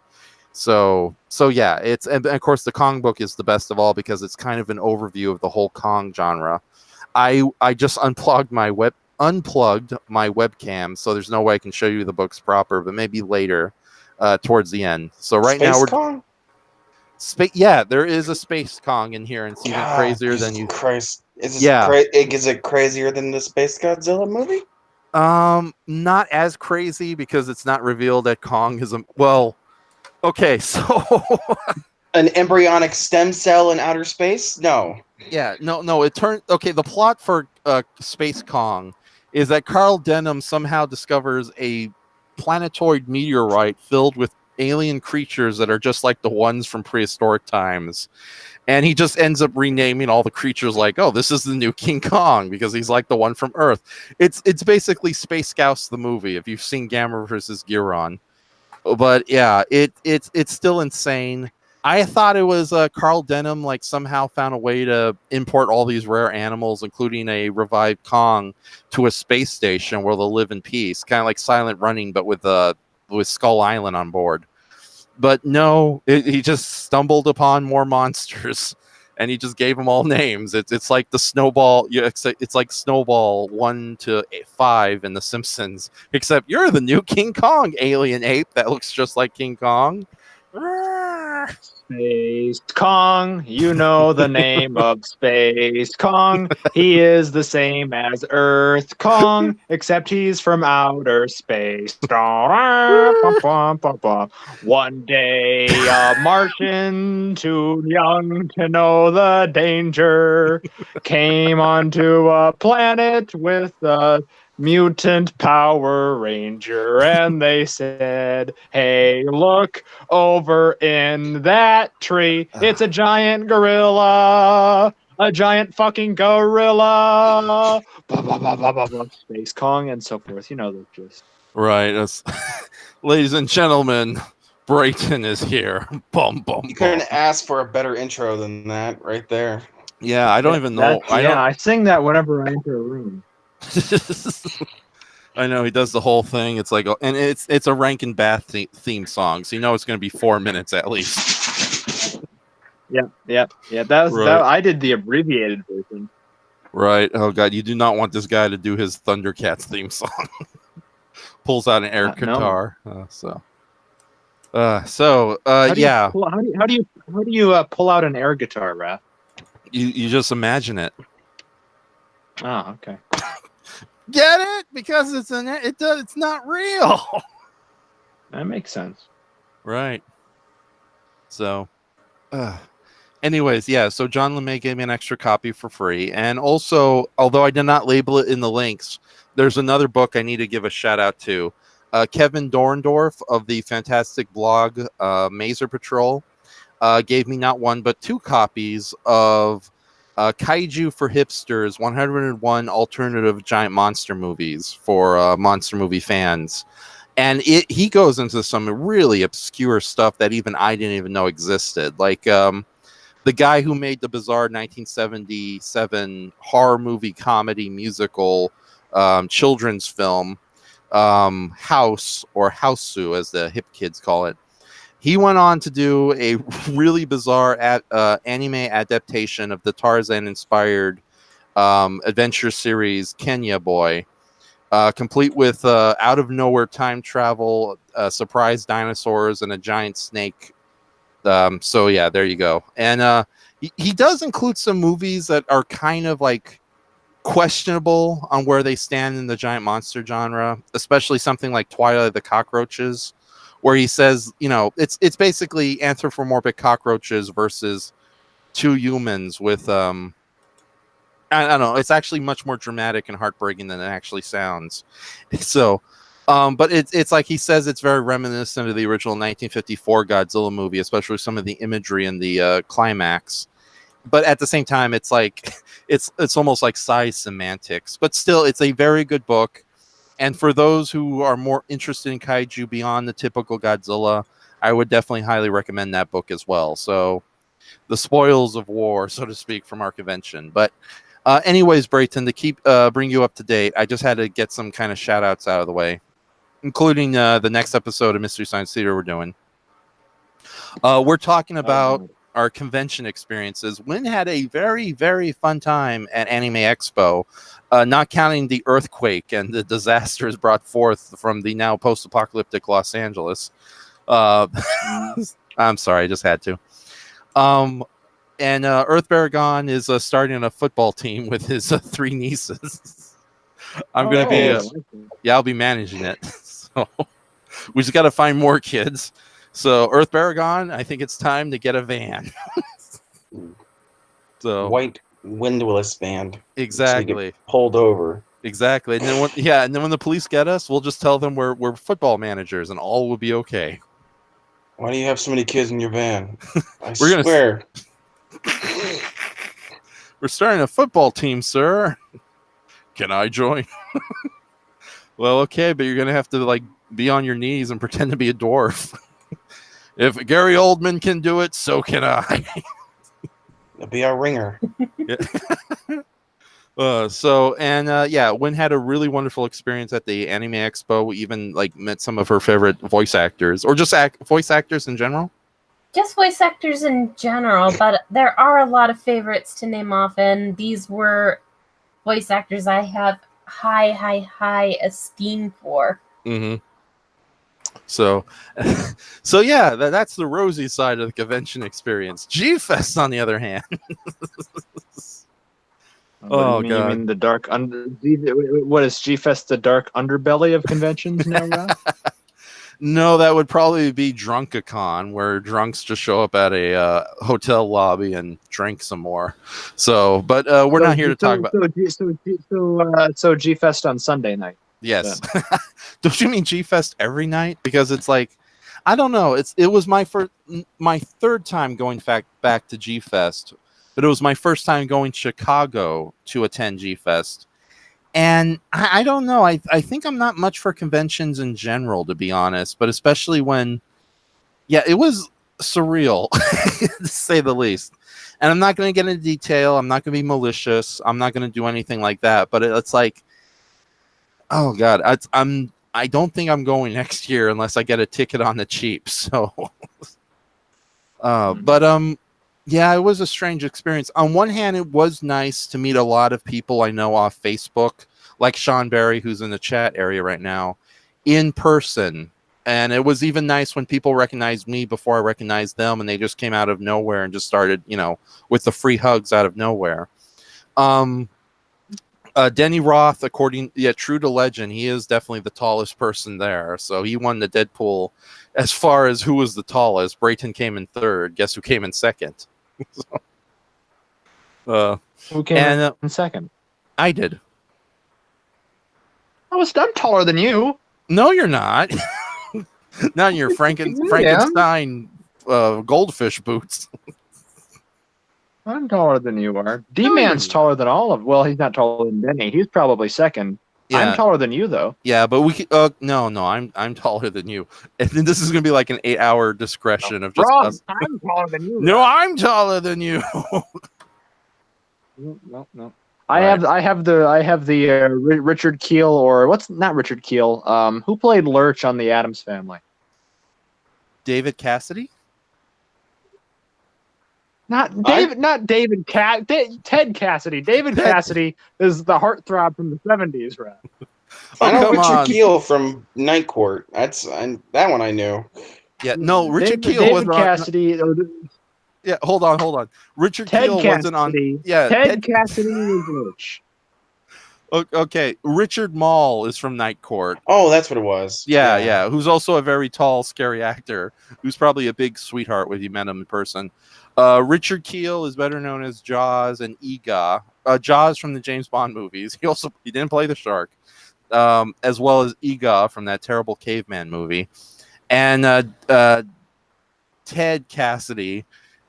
So yeah, and of course the Kong book is the best of all because it's kind of an overview of the whole Kong genre. I just unplugged my webcam, so there's no way I can show you the books proper, but maybe later towards the end. So right Space now we're Kong? Yeah, there is a Space Kong in here, and it's even crazier than you. Christ. Is it crazier than the Space Godzilla movie? Not as crazy because it's not revealed that Kong is okay, so an embryonic stem cell in outer space? No. Yeah, no. The plot for Space Kong is that Carl Denham somehow discovers a planetoid meteorite filled with alien creatures that are just like the ones from prehistoric times. And he just ends up renaming all the creatures like, oh, this is the new King Kong because he's like the one from Earth. It's basically Space Scouse the movie, if you've seen Gamma versus Giron. But yeah, it's still insane. I thought it was Carl Denham like somehow found a way to import all these rare animals, including a revived Kong, to a space station where they'll live in peace, kind of like Silent Running, but with Skull Island on board. But no, he just stumbled upon more monsters, and he just gave them all names. It's like the Snowball. It's like Snowball 1 to 5 in The Simpsons, except you're the new King Kong alien ape that looks just like King Kong. Space Kong, you know the name of Space Kong. He is the same as Earth Kong, except he's from outer space. One day, a Martian, too young to know the danger, came onto a planet with a mutant Power Ranger, and they said, hey, look over in that tree, it's a giant gorilla, a giant fucking gorilla, Space Kong, and so forth. You know the gist. Right. Ladies and gentlemen, Brayton is here. Bum, bum, you couldn't ask for a better intro than that right there. Yeah, I don't even know. I sing that whenever I enter a room. I know he does the whole thing. It's like, and it's a Rankin Bath theme song, so you know it's going to be 4 minutes at least. Yeah. That was I did the abbreviated version. Right. Oh god, you do not want this guy to do his Thundercats theme song. Pulls out an air guitar. No. Yeah. How do you pull out an air guitar, Raph? You just imagine it. Oh, okay. Get it? Because it's not real. That makes sense. Right. So, anyways, yeah. So John LeMay gave me an extra copy for free, and also, although I did not label it in the links, there's another book I need to give a shout out to. Kevin Dorndorf of the fantastic blog Mazer Patrol gave me not one but 2 copies of Kaiju for Hipsters, 101 alternative giant monster movies for monster movie fans. And he goes into some really obscure stuff that even I didn't even know existed. Like, the guy who made the bizarre 1977 horror movie comedy musical children's film House, or Houseu as the hip kids call it. He went on to do a really bizarre anime adaptation of the Tarzan-inspired adventure series Kenya Boy, complete with out-of-nowhere time travel, surprise dinosaurs, and a giant snake. So yeah, there you go. And he does include some movies that are kind of like questionable on where they stand in the giant monster genre, especially something like Twilight of the Cockroaches, where he says, you know, it's basically anthropomorphic cockroaches versus two humans with I don't know, it's actually much more dramatic and heartbreaking than it actually sounds. So but it's like he says it's very reminiscent of the original 1954 Godzilla movie, especially some of the imagery and the climax. But at the same time, it's like it's almost like size semantics. But still, it's a very good book. And for those who are more interested in kaiju beyond the typical Godzilla, I would definitely highly recommend that book as well. So, the spoils of war, so to speak, from our convention. But anyways, Brayton, to keep bring you up to date, I just had to get some kind of shout outs out of the way, including the next episode of Mystery Science Theater we're doing. We're talking about our convention experiences. Wynn had a very, very fun time at Anime Expo, not counting the earthquake and the disasters brought forth from the now post-apocalyptic Los Angeles. I'm sorry, I just had to. And Earth Baragon is starting a football team with his 3 nieces. I'm going to be, I'll be managing it. So we just got to find more kids. So Earth Baragon, I think it's time to get a van. So white windowless van. Exactly. So you get pulled over. Exactly. And then when the police get us, we'll just tell them we're football managers, and all will be okay. Why do you have so many kids in your van? I We're swear. We're starting a football team, sir. Can I join? Well, okay, but you're gonna have to like be on your knees and pretend to be a dwarf. If Gary Oldman can do it, so can I. It'll be our ringer. Yeah. Wynn had a really wonderful experience at the Anime Expo. We even like met some of her favorite voice actors, or just voice actors in general. Just voice actors in general, but there are a lot of favorites to name off, and these were voice actors I have high esteem for. Mm-hmm. So yeah, that's the rosy side of the convention experience. G-Fest, on the other hand. Oh, God. You mean the dark what is G-Fest, the dark underbelly of conventions now, Rob? No, that would probably be Drunkacon, where drunks just show up at a hotel lobby and drink some more. So, but we're not here to talk about. So G-Fest on Sunday night. Yes. Don't you mean G-Fest every night? Because it's like, I don't know. It was my third time going back to G-Fest, but it was my first time going to Chicago to attend G-Fest. And I don't know. I think I'm not much for conventions in general, to be honest, but especially when, it was surreal, to say the least. And I'm not going to get into detail. I'm not going to be malicious. I'm not going to do anything like that. But it's like, oh God, I don't think I'm going next year unless I get a ticket on the cheap. So, it was a strange experience. On one hand, it was nice to meet a lot of people I know off Facebook, like Sean Barry, who's in the chat area right now, in person. And it was even nice when people recognized me before I recognized them, and they just came out of nowhere and just started, with the free hugs out of nowhere. Denny Roth, true to legend, he is definitely the tallest person there. So he won the Deadpool as far as who was the tallest. Brayton came in third. Guess who came in second? Who came in second? I did. I'm taller than you. No, you're not. Not in your Frankenstein goldfish boots. I'm taller than you are. D-Man's taller than all of. Well, he's not taller than Denny. He's probably second. Yeah. I'm taller than you, though. Yeah, but we could, no, I'm taller than you. And then this is gonna be like an 8-hour discretion of just Wrong. us. I'm taller than you. No, I'm taller than you. No. I have the Richard Keel, or what's not Richard Keel? Who played Lurch on the Addams Family? David Cassidy? Not David Ted Cassidy. David Cassidy is the heartthrob from the 70s, right? I know come Richard on. Keel from Night Court. That one I knew. Yeah, no, Richard Keel was David Cassidy. Yeah, hold on. Richard Ted Keel wasn't on. Cassidy. Yeah, Ted Cassidy was Lurch. Okay, Richard Mall is from Night Court. Oh, that's what it was. Yeah, who's also a very tall, scary actor, who's probably a big sweetheart when you met him in person. Richard Keel is better known as Jaws and Ega. Jaws from the James Bond movies. He didn't play the shark, as well as Ega from that terrible caveman movie. And Ted Cassidy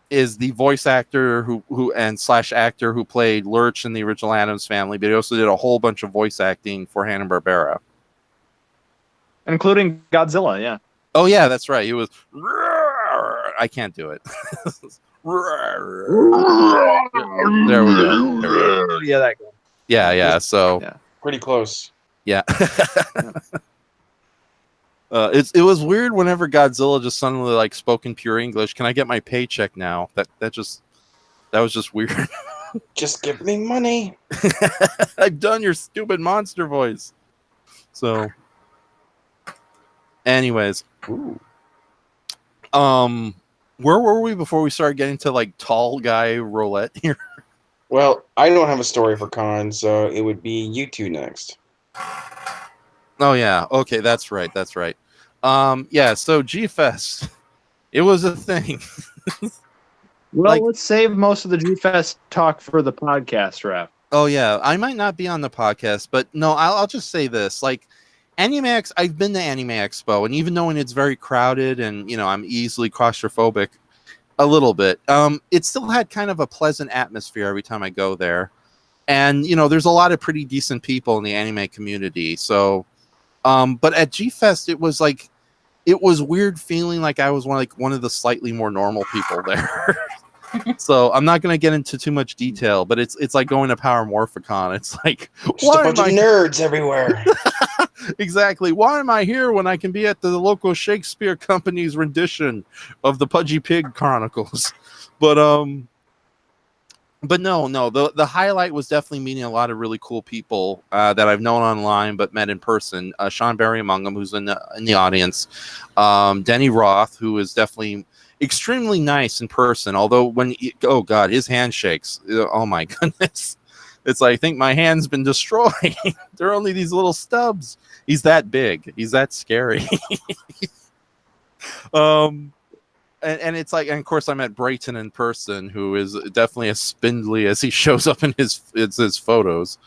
is the voice actor who actor who played Lurch in the original Addams Family, but he also did a whole bunch of voice acting for Hanna-Barbera, including Godzilla. Yeah. Oh yeah, that's right. He was. I can't do it. There we go. Yeah, that guy. Yeah. So Yeah. Pretty close. yeah. It was weird whenever Godzilla just suddenly like spoke in pure English. Can I get my paycheck now? That was just weird. Just give me money. I've done your stupid monster voice. So, anyways, where were we before we started getting to like tall guy roulette here? Well, I don't have a story for Con, so it would be you two next. Oh yeah, okay, that's right. Yeah, so G-Fest, it was a thing. Well, let's save most of the G-Fest talk for the podcast, Raph. Oh yeah, I might not be on the podcast, but no, I'll just say this: like, Animax, I've been to Anime Expo, and even though when it's very crowded and I'm easily claustrophobic a little bit, it still had kind of a pleasant atmosphere every time I go there, and there's a lot of pretty decent people in the anime community. So, but at G-Fest, it was weird feeling like I was one of the slightly more normal people there. So I'm not going to get into too much detail, but it's like going to Power Morphicon. It's like, just a bunch of nerds everywhere. Exactly. Why am I here when I can be at the local Shakespeare Company's rendition of the Pudgy Pig Chronicles? But no. The highlight was definitely meeting a lot of really cool people that I've known online but met in person. Sean Berry among them, who's in the audience. Denny Roth, who is definitely extremely nice in person. Although oh god, his handshakes. Oh my goodness. It's like, I think my hand's been destroyed. There are only these little stubs. He's that big. He's that scary. And it's like, and of course I met Brayton in person, who is definitely as spindly as he shows up in his photos.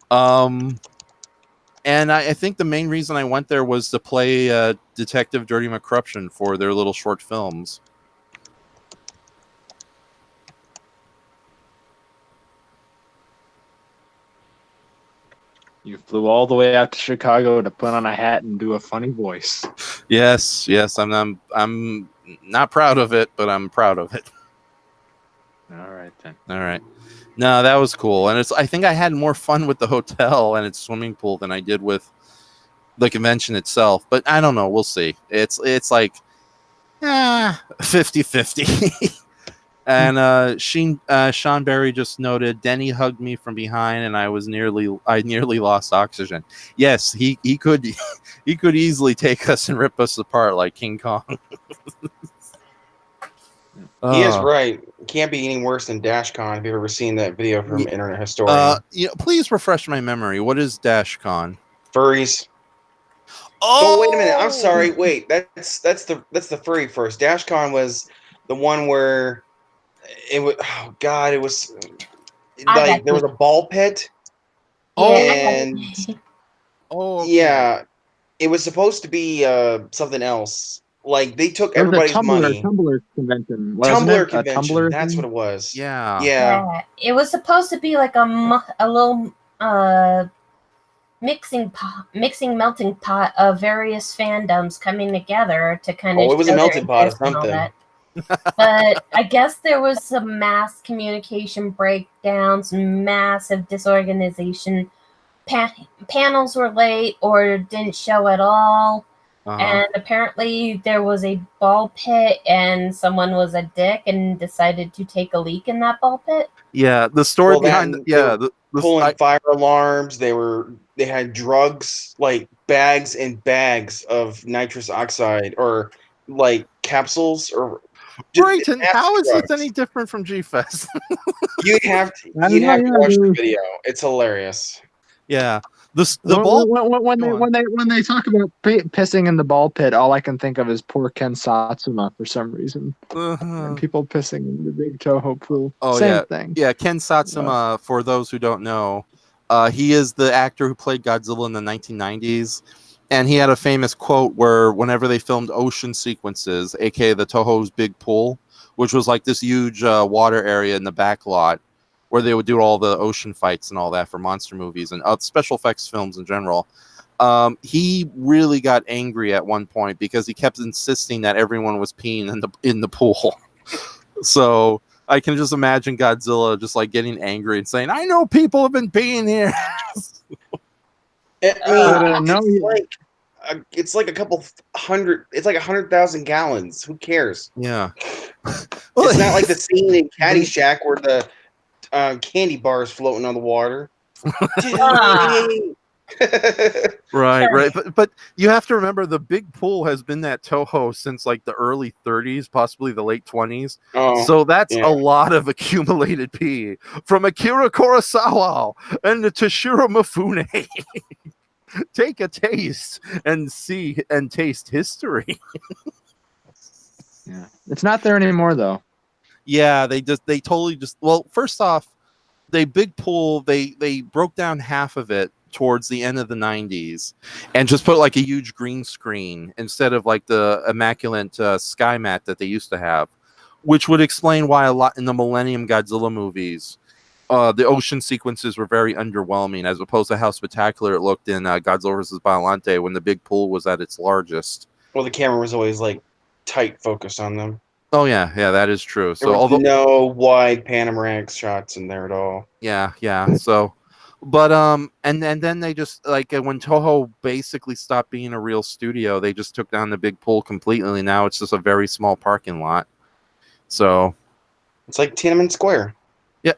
And I think the main reason I went there was to play Detective Dirty McCruption for their little short films. You flew all the way out to Chicago to put on a hat and do a funny voice. Yes. I'm not proud of it, but I'm proud of it. All right then. All right. No, that was cool, and I think I had more fun with the hotel and its swimming pool than I did with the convention itself. But I don't know. We'll see. It's like 50-50. And Sean Berry just noted, Denny hugged me from behind, and I nearly lost oxygen. Yes, he could easily take us and rip us apart like King Kong. He is right. Can't be any worse than DashCon. Have you ever seen that video from Internet Historian? Please refresh my memory. What is DashCon? Furries. Oh, wait a minute. I'm sorry. Wait, that's the furry first. DashCon was the one where it was. Oh God, it was like there was a ball pit. Oh, and okay. Yeah, it was supposed to be something else. Like they took everybody's money. Tumblr convention. Tumblr convention. That's what it was. Yeah. It was supposed to be like a little mixing melting pot of various fandoms coming together to kind of Oh, it was a show their melting pot of interest and all something. that. But I guess there was some mass communication breakdowns, massive disorganization. Panels were late or didn't show at all. And apparently there was a ball pit and someone was a dick and decided to take a leak in that ball pit. Yeah, the story Well, behind that- the Pulling fire alarms. They had drugs, like bags and bags of nitrous oxide, or like capsules, or Brayton, how is drugs. this any different from G-Fest? You'd have to I don't know, watch the dude. video. It's hilarious. Yeah, the ball. When they talk about pissing in the ball pit, all I can think of is poor Ken Satsuma for some reason. And people pissing in the big Toho pool. Oh, Same yeah. thing. Yeah, Ken Satsuma, for those who don't know, he is the actor who played Godzilla in the 1990s. And he had a famous quote where whenever they filmed ocean sequences, aka the Toho's big pool, which was like this huge water area in the back lot where they would do all the ocean fights and all that for monster movies and special effects films in general. He really got angry at one point because he kept insisting that everyone was peeing in the pool. So I can just imagine Godzilla just like getting angry and saying, "I know people have been peeing here." It's like a couple hundred. It's like 100,000 gallons. Who cares? Yeah. It's not like the scene in Caddyshack where the candy bar is floating on the water. Right. But you have to remember the big pool has been at Toho since like the early 30s, possibly the late 20s. Oh, so that's yeah. a lot of accumulated pee from Akira Kurosawa and Toshiro Mifune. Take a taste and see and taste history. Yeah, it's not there anymore though. Yeah, they totally just, well, first off, they broke down half of it towards the end of the 90s and just put like a huge green screen instead of like the immaculate sky mat that they used to have, which would explain why a lot in the Millennium Godzilla movies the ocean sequences were very underwhelming as opposed to how spectacular it looked in Godzilla vs. Biollante when the big pool was at its largest. Well, the camera was always like tight focus on them. Oh yeah, that is true. There was no wide panoramic shots in there at all. Yeah. So, but and then they just like when Toho basically stopped being a real studio, they just took down the big pool completely. Now it's just a very small parking lot. So it's like Tiananmen Square. Yeah.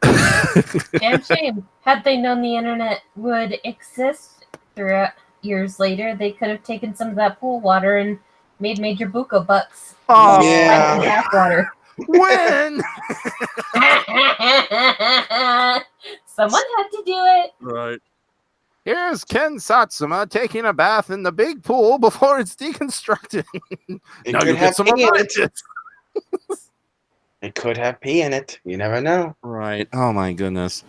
Damn shame. Had they known the internet would exist throughout years later, they could have taken some of that pool water and made major buko bucks. Oh yeah. Tap water. When? Someone had to do it. Right. Here's Ken Satsuma taking a bath in the big pool before it's deconstructed. It now could you have get some pee in of it. It could have pee in it. You never know. Right. Oh my goodness.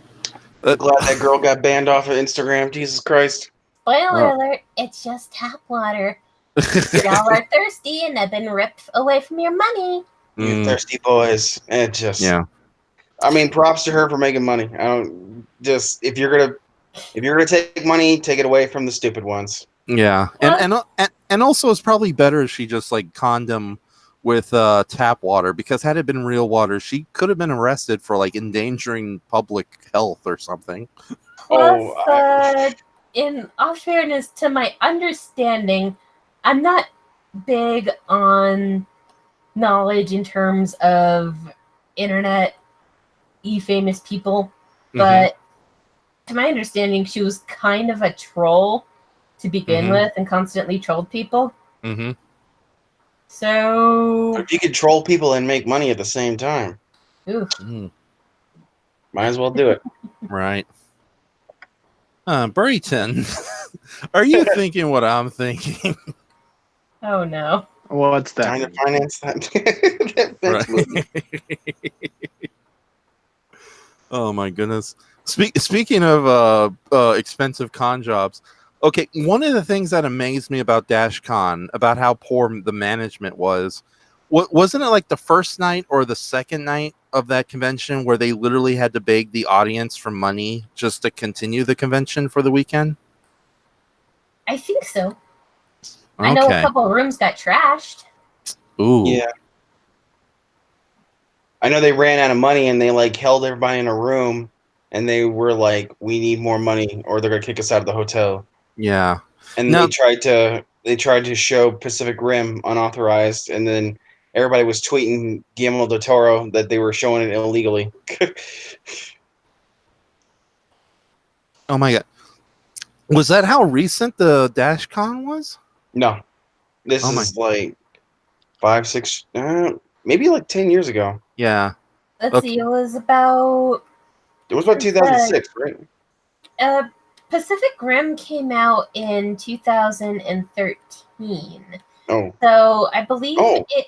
I'm glad that girl got banned off of Instagram. Jesus Christ. Spoiler alert, it's just tap water. Y'all are thirsty and have been ripped away from your money. You thirsty boys. It just, yeah. I mean, props to her for making money. I don't just if you're gonna take money, take it away from the stupid ones. Yeah, and also it's probably better if she just like condom with tap water, because had it been real water, she could have been arrested for like endangering public health or something. Plus, in all fairness, to my understanding, I'm not big on knowledge in terms of internet famous people, but to my understanding, she was kind of a troll to begin with and constantly trolled people. So if you could troll people and make money at the same time, might as well do it. Right. Burryton, are you thinking what I'm thinking? Oh no. What's that? Trying to finance that movie. Oh my goodness. Speaking of expensive con jobs, okay, one of the things that amazed me about DashCon, about how poor the management was, wasn't it like the first night or the second night of that convention where they literally had to beg the audience for money just to continue the convention for the weekend? I think so. I know a couple of rooms got trashed. Ooh. Yeah. I know they ran out of money and they like held everybody in a room and they were like, "We need more money, or they're gonna kick us out of the hotel." Yeah. And Now- they tried to show Pacific Rim unauthorized, and then everybody was tweeting Guillermo del Toro that they were showing it illegally. Oh my god. Was that how recent the DashCon was? No, this Oh my- is like 5, 6, maybe like 10 years ago. Yeah. Let's Okay. see, it was about It was about 2006, right? Pacific Rim came out in 2013. Oh, So I believe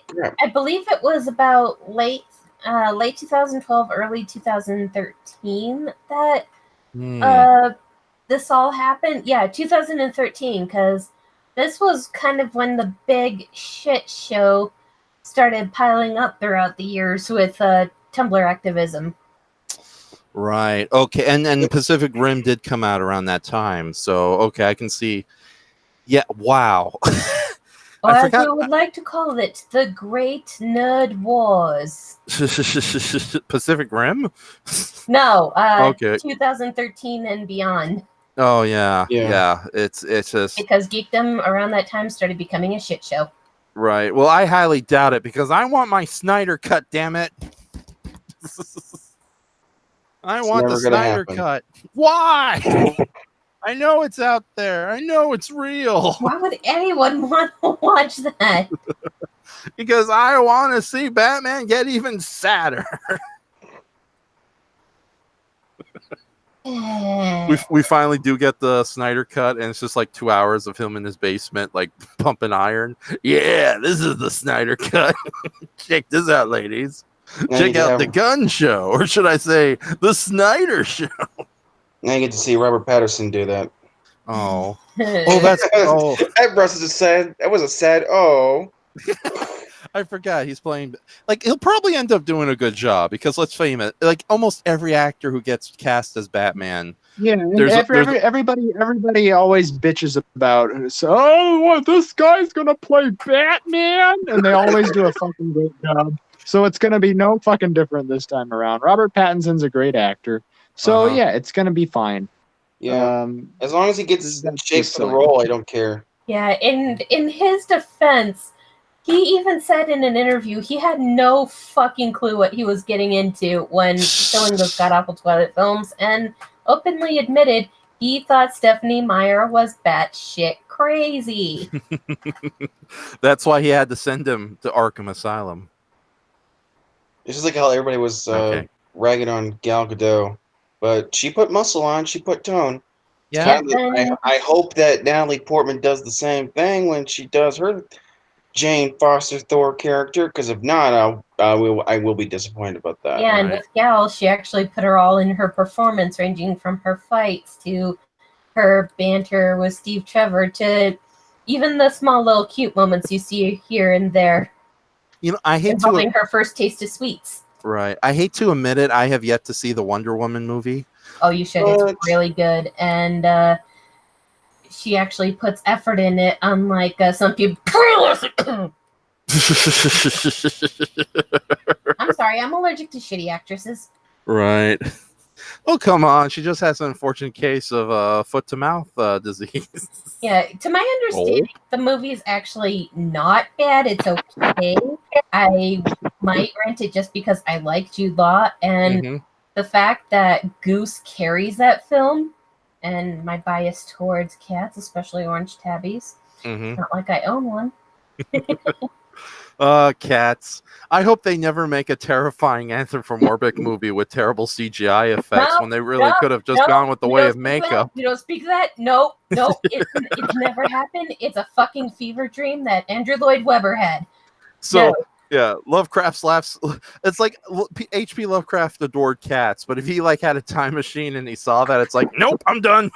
crap. I believe it was about late 2012, early 2013 that Hmm. this all happened. Yeah, 2013, because this was kind of when the big shit show started piling up throughout the years with Tumblr activism. Right. Okay. And Pacific Rim did come out around that time. So okay, I can see. Yeah. Wow. Or I as forgot. we would like to call it, the Great Nerd Wars. Pacific Rim. No, Okay. 2013 and beyond. Oh yeah. Yeah. Yeah. It's just Because geekdom around that time started becoming a shit show. right. Well, I highly doubt it because I want my Snyder cut. Damn it. I It's want the never gonna Snyder happen. cut. Why? I know it's out there. I know it's real. Why would anyone want to watch that? Because I want to see Batman get even sadder. We finally do get the Snyder cut, and it's just like 2 hours of him in his basement, like pumping iron. Yeah, this is the Snyder cut. Check this out, ladies. Now Check you out have- the gun show, or should I say, the Snyder show? Now you get to see Robert Patterson do that. Oh, oh, that's oh. That was a sad. That was a sad. Oh, I forgot he's playing. Like he'll probably end up doing a good job because let's face it, like almost every actor who gets cast as Batman. Yeah, and There's a- everybody always bitches about so, oh, what, this guy's gonna play Batman, and they always do a fucking great job. So it's gonna be no fucking different this time around. Robert Pattinson's a great actor, so Uh-huh. yeah, it's gonna be fine. yeah. As long as he gets in That's shape just for the silly. role, I don't care. Yeah, in his defense, he even said in an interview he had no fucking clue what he was getting into when filming those god awful Twilight films, and openly admitted he thought Stephanie Meyer was batshit crazy. That's why he had to send him to Arkham Asylum. It's just like how everybody was Okay. ragging on Gal Gadot, but she put muscle on, she put tone. Yeah. I hope that Natalie Portman does the same thing when she does her Jane Foster Thor character, because if not, I will be disappointed about that. Yeah, and Right. with Gal, she actually put her all in her performance, ranging from her fights to her banter with Steve Trevor to even the small little cute moments you see here and there, You know, I hate to involving her first taste of sweets. right. I hate to admit it. I have yet to see the Wonder Woman movie. Oh, you should. What? It's really good. And she actually puts effort in it, unlike some people. I'm sorry, I'm allergic to shitty actresses. Right. Oh, come on. She just has an unfortunate case of foot to mouth disease. Yeah, to my understanding, the movie is actually not bad. It's okay. I might rent it just because I like Jude Law, and Mhm. the fact that Goose carries that film, and my bias towards cats, especially orange tabbies. Mhm. Not like I own one. Cats. I hope they never make a terrifying anthropomorphic movie with terrible CGI effects No, when they really no, could have just no, gone with the you way don't of speak that. makeup. You don't speak that? Nope. It's never happened. It's a fucking fever dream that Andrew Lloyd Webber had. So, No. yeah, Lovecraft laughs. It's like H.P. Lovecraft adored cats, but if he like had a time machine and he saw that, it's like, nope, I'm done.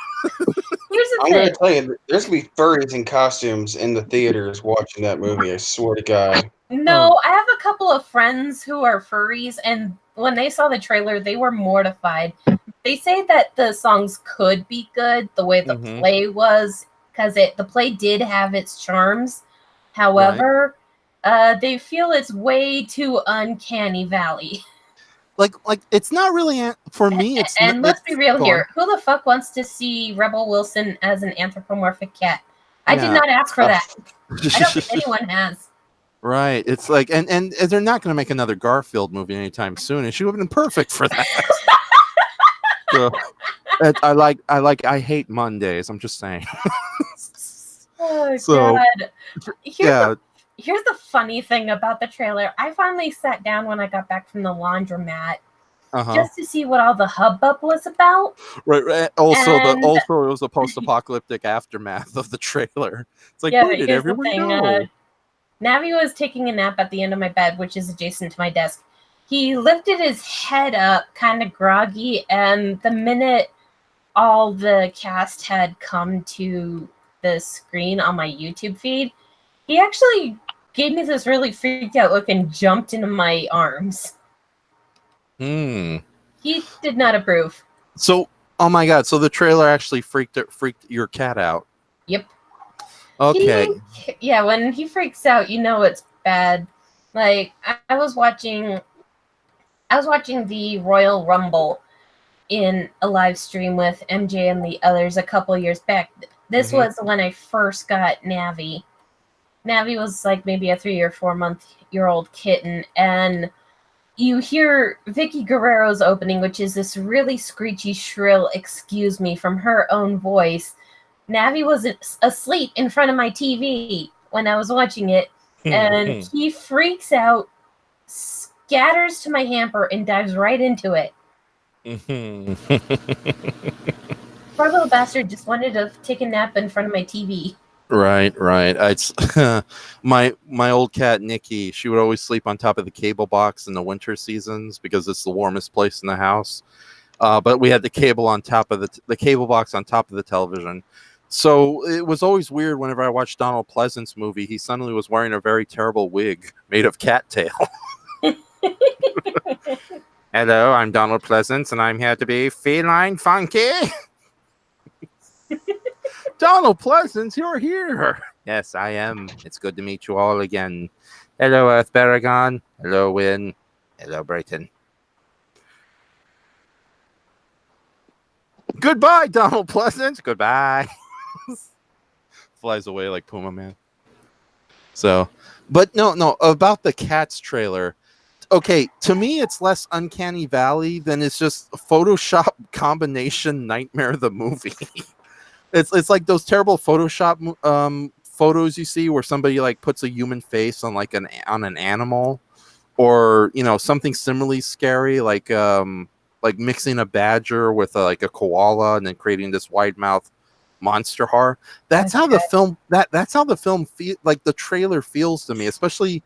Here's the I'm thing. gonna tell you, there's gonna be furries in costumes in the theaters watching that movie. I swear to God. No, I have a couple of friends who are furries, and when they saw the trailer, they were mortified. They say that the songs could be good, the way the Mhm. play was because the play did have its charms. However, they feel it's way too uncanny valley. Like it's not really for me. It's and let's be real go here. on. Who the fuck wants to see Rebel Wilson as an anthropomorphic cat? I did Yeah. not ask for that. I don't think anyone has. Right. It's like, and they're not going to make another Garfield movie anytime soon, and she would have been perfect for that. So, I hate Mondays. I'm just saying. Oh, So, God. yeah. Here's the funny thing about the trailer. I finally sat down when I got back from the laundromat just to see what all the hubbub was about. Right. Also, And- it was a post-apocalyptic aftermath of the trailer. It's like, Yeah, where did here's the everyone thing, go? Navi was taking a nap at the end of my bed, which is adjacent to my desk. He lifted his head up, kind of groggy, and the minute all the cast had come to the screen on my YouTube feed, he actually gave me this really freaked out look and jumped into my arms. He did not approve. So, oh my God! So the trailer actually freaked your cat out. Yep. Okay. Yeah, when he freaks out, you know it's bad. Like I was watching the Royal Rumble in a live stream with MJ and the others a couple years back. This was when I first got Navi. Navi was like maybe a 3 or 4 month-old kitten, and you hear Vicky Guerrero's opening, which is this really screechy, shrill "excuse me" from her own voice. Navi was asleep in front of my TV when I was watching it, and he freaks out, scatters to my hamper, and dives right into it. Poor little bastard just wanted to take a nap in front of my TV. Right. It's my old cat Nikki. She would always sleep on top of the cable box in the winter seasons because it's the warmest place in the house. But we had the cable on top of the cable box on top of the television. So it was always weird whenever I watched Donald Pleasance movie. He suddenly was wearing a very terrible wig made of cattail. Hello, I'm Donald Pleasance, and I'm here to be feline funky. Donald Pleasance, you're here. Yes, I am. It's good to meet you all again. Hello, Earth Baragon. Hello, Win. Hello, Brighton. Goodbye, Donald Pleasance. Goodbye. Flies away like Puma Man. So, but no, about the Cats trailer. Okay, to me, it's less Uncanny Valley than it's just Photoshop combination Nightmare the movie. It's like those terrible Photoshop photos you see where somebody like puts a human face on like an animal, or something similarly scary like mixing a badger with like a koala and then creating this wide mouth monster horror. That's how the film that's how the film feel like the trailer feels to me, especially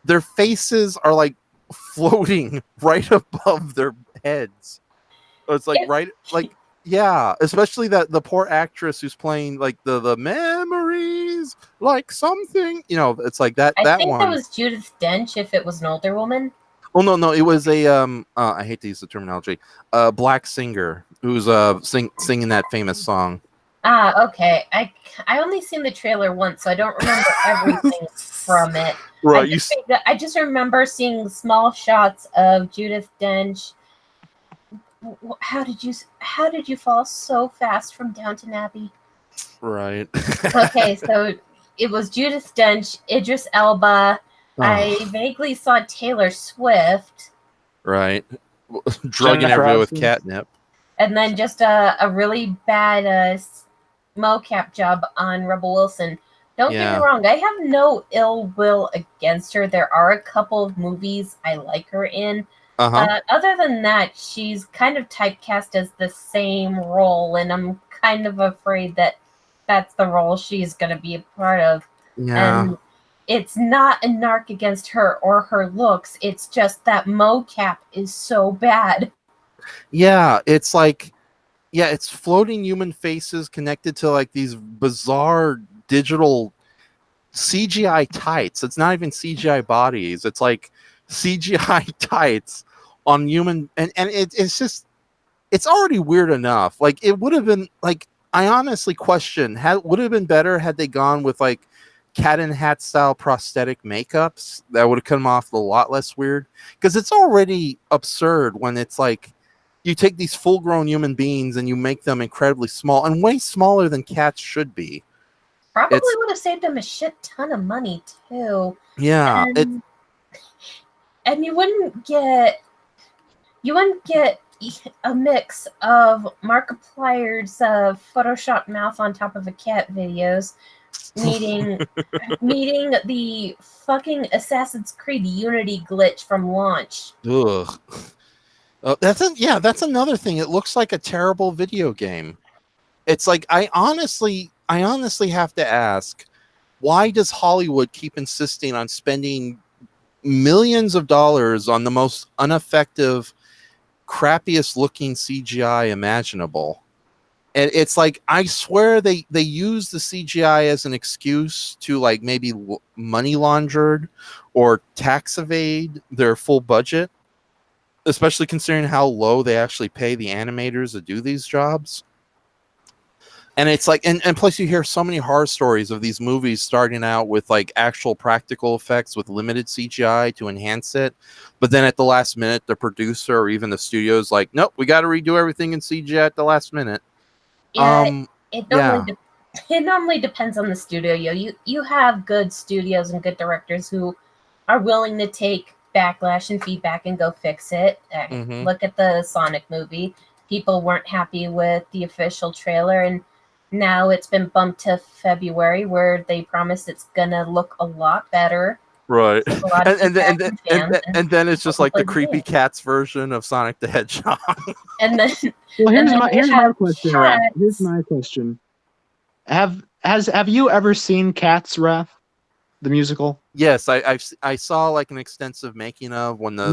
their faces are like floating right above their heads. It's like yeah, especially that the poor actress who's playing like the memories like something, it's like that I think one. that was Judith Dench if it was an older woman. Oh no, it was a I hate to use the terminology, black singer who's singing that famous song. Okay. I only seen the trailer once, so I don't remember everything from it. Right. I just remember seeing small shots of Judith Dench. How did you fall so fast from Downton Abbey? Right. Okay, so it was Judith Dench, Idris Elba. I vaguely saw Taylor Swift. Right. Drugging everybody with catnip. And then just a really bad mocap job on Rebel Wilson. Don't get me wrong, I have no ill will against her. There are a couple of movies I like her in. Other than that, she's kind of typecast as the same role, and I'm kind of afraid that that's the role she's going to be a part of. Yeah. And it's not a narc against her or her looks. It's just that mocap is so bad. Yeah, it's like, it's floating human faces connected to like these bizarre digital CGI tights. It's not even CGI bodies. It's like CGI tights on human, and it's just, it's already weird enough. Like it would have been like I honestly question, would it have been better had they gone with like Cat in Hat style prosthetic makeups? That would have come off a lot less weird, because it's already absurd when it's like you take these full grown human beings and you make them incredibly small and way smaller than cats should be. Probably would have saved them a shit ton of money too. Yeah, and you wouldn't get a mix of Markiplier's Photoshop mouth on top of a cat videos, meeting the fucking Assassin's Creed Unity glitch from launch. Ugh. That's another thing. It looks like a terrible video game. It's like I honestly have to ask, why does Hollywood keep insisting on spending millions of dollars on the most ineffective, crappiest looking CGI imaginable? And it's like, I swear they use the CGI as an excuse to like maybe money laundered or tax evade their full budget, especially considering how low they actually pay the animators to do these jobs. And it's like, and plus you hear so many horror stories of these movies starting out with like actual practical effects with limited CGI to enhance it. But then at the last minute, the producer or even the studio's like, nope, we got to redo everything in CGI at the last minute. Yeah, it normally depends on the studio. You have good studios and good directors who are willing to take backlash and feedback and go fix it. Look at the Sonic movie. People weren't happy with the official trailer, and now it's been bumped to February, where they promise it's gonna look a lot better. Right. And then it's just like the creepy cats version of Sonic the Hedgehog. And then here's my question, Raph. Here's my question. Have you ever seen Cats, Raph? The musical? Yes, I saw like an extensive making of when the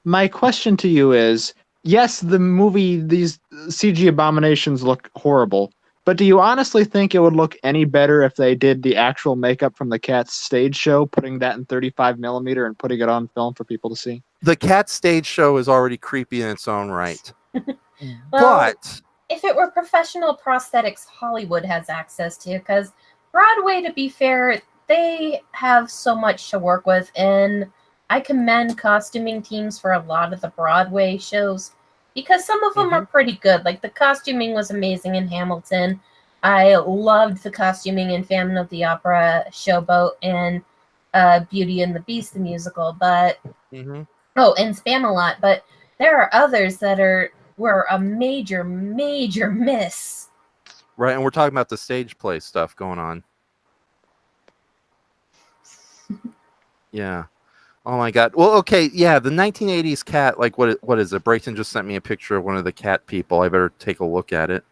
My question to you is, yes, the movie, these CG abominations look horrible, but do you honestly think it would look any better if they did the actual makeup from the Cats stage show, putting that in 35 millimeter and putting it on film for people to see? The Cats stage show is already creepy in its own right. But if it were professional prosthetics, Hollywood has access to, because Broadway, to be fair, they have so much to work with, and I commend costuming teams for a lot of the Broadway shows, because some of them are pretty good. Like the costuming was amazing in Hamilton. I loved the costuming in Phantom of the Opera, Showboat, and Beauty and the Beast, the musical. But and Spamalot. But there are others that were a major miss. Right, and we're talking about the stage play stuff going on. Yeah. Oh my God. Well, okay, yeah, the 1980s cat. Like, what is it? Brayton just sent me a picture of one of the cat people. I better take a look at it.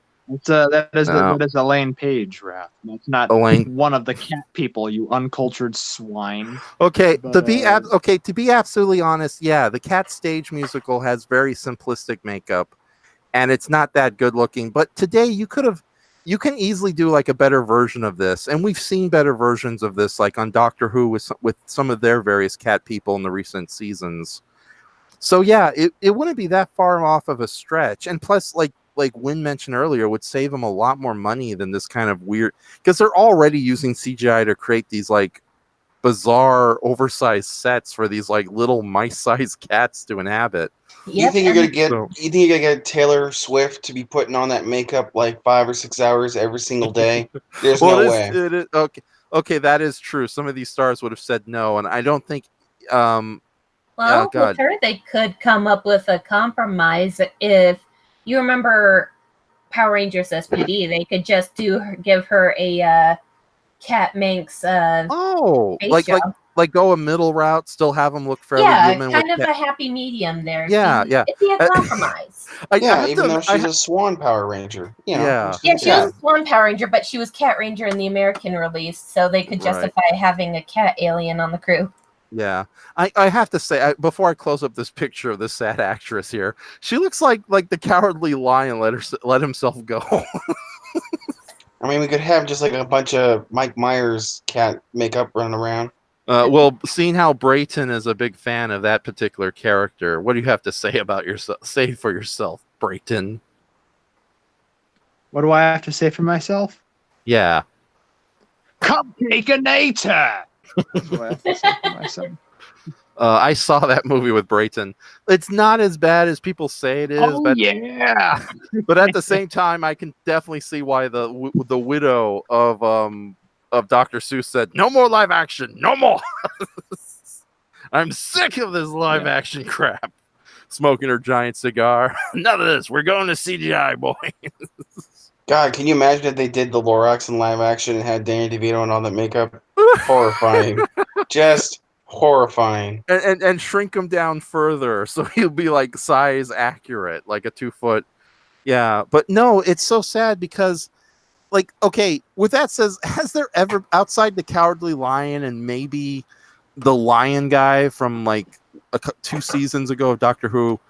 That is Elaine Page, Raph. That's not Elaine. One of the cat people. You uncultured swine. Okay, to be absolutely honest, yeah, the Cat stage musical has very simplistic makeup, and it's not that good looking. But today, you can easily do like a better version of this, and we've seen better versions of this, like on Doctor Who with some of their various cat people in the recent seasons. So yeah, it wouldn't be that far off of a stretch, and plus, like Wynn mentioned earlier, would save them a lot more money than this kind of weird, because they're already using CGI to create these like bizarre, oversized sets for these like little mice-sized cats to inhabit. You think you're gonna get Taylor Swift to be putting on that makeup like 5 or 6 hours every single day? There's no way. Okay, that is true. Some of these stars would have said no, and I don't think. With her, they could come up with a compromise. If you remember Power Rangers SPD, they could just give her a Cat Manx. Like go a middle route, still have them look fairly human. Yeah, kind of a happy medium there. Yeah. It'd be a compromise. Even though she's a Swan Power Ranger. She was a Swan Power Ranger, but she was Cat Ranger in the American release, so they could justify having a cat alien on the crew. Yeah, I have to say, before I close up this picture of this sad actress here, she looks like the Cowardly Lion let himself go. I mean, we could have just like a bunch of Mike Myers cat makeup running around. Well, seeing how Brayton is a big fan of that particular character, what do you have to say about yourself? Say for yourself, Brayton. What do I have to say for myself? Yeah. Cupcakeinator! That's what I have to say for myself. I saw that movie with Brayton. It's not as bad as people say it is, Oh, yeah. but at the same time, I can definitely see why the widow of Dr. Seuss said, "No more live action, no more." I'm sick of this live action crap. Smoking her giant cigar. None of this. We're going to CGI, boy. God, can you imagine if they did the Lorax in live action and had Danny DeVito and all that makeup? Horrifying. Just horrifying. And shrink him down further so he'll be like size accurate, like a 2 foot. Yeah, but no, it's so sad because, like, okay, with that says, has there ever, outside the Cowardly Lion and maybe the lion guy from like 2 seasons ago of Doctor Who,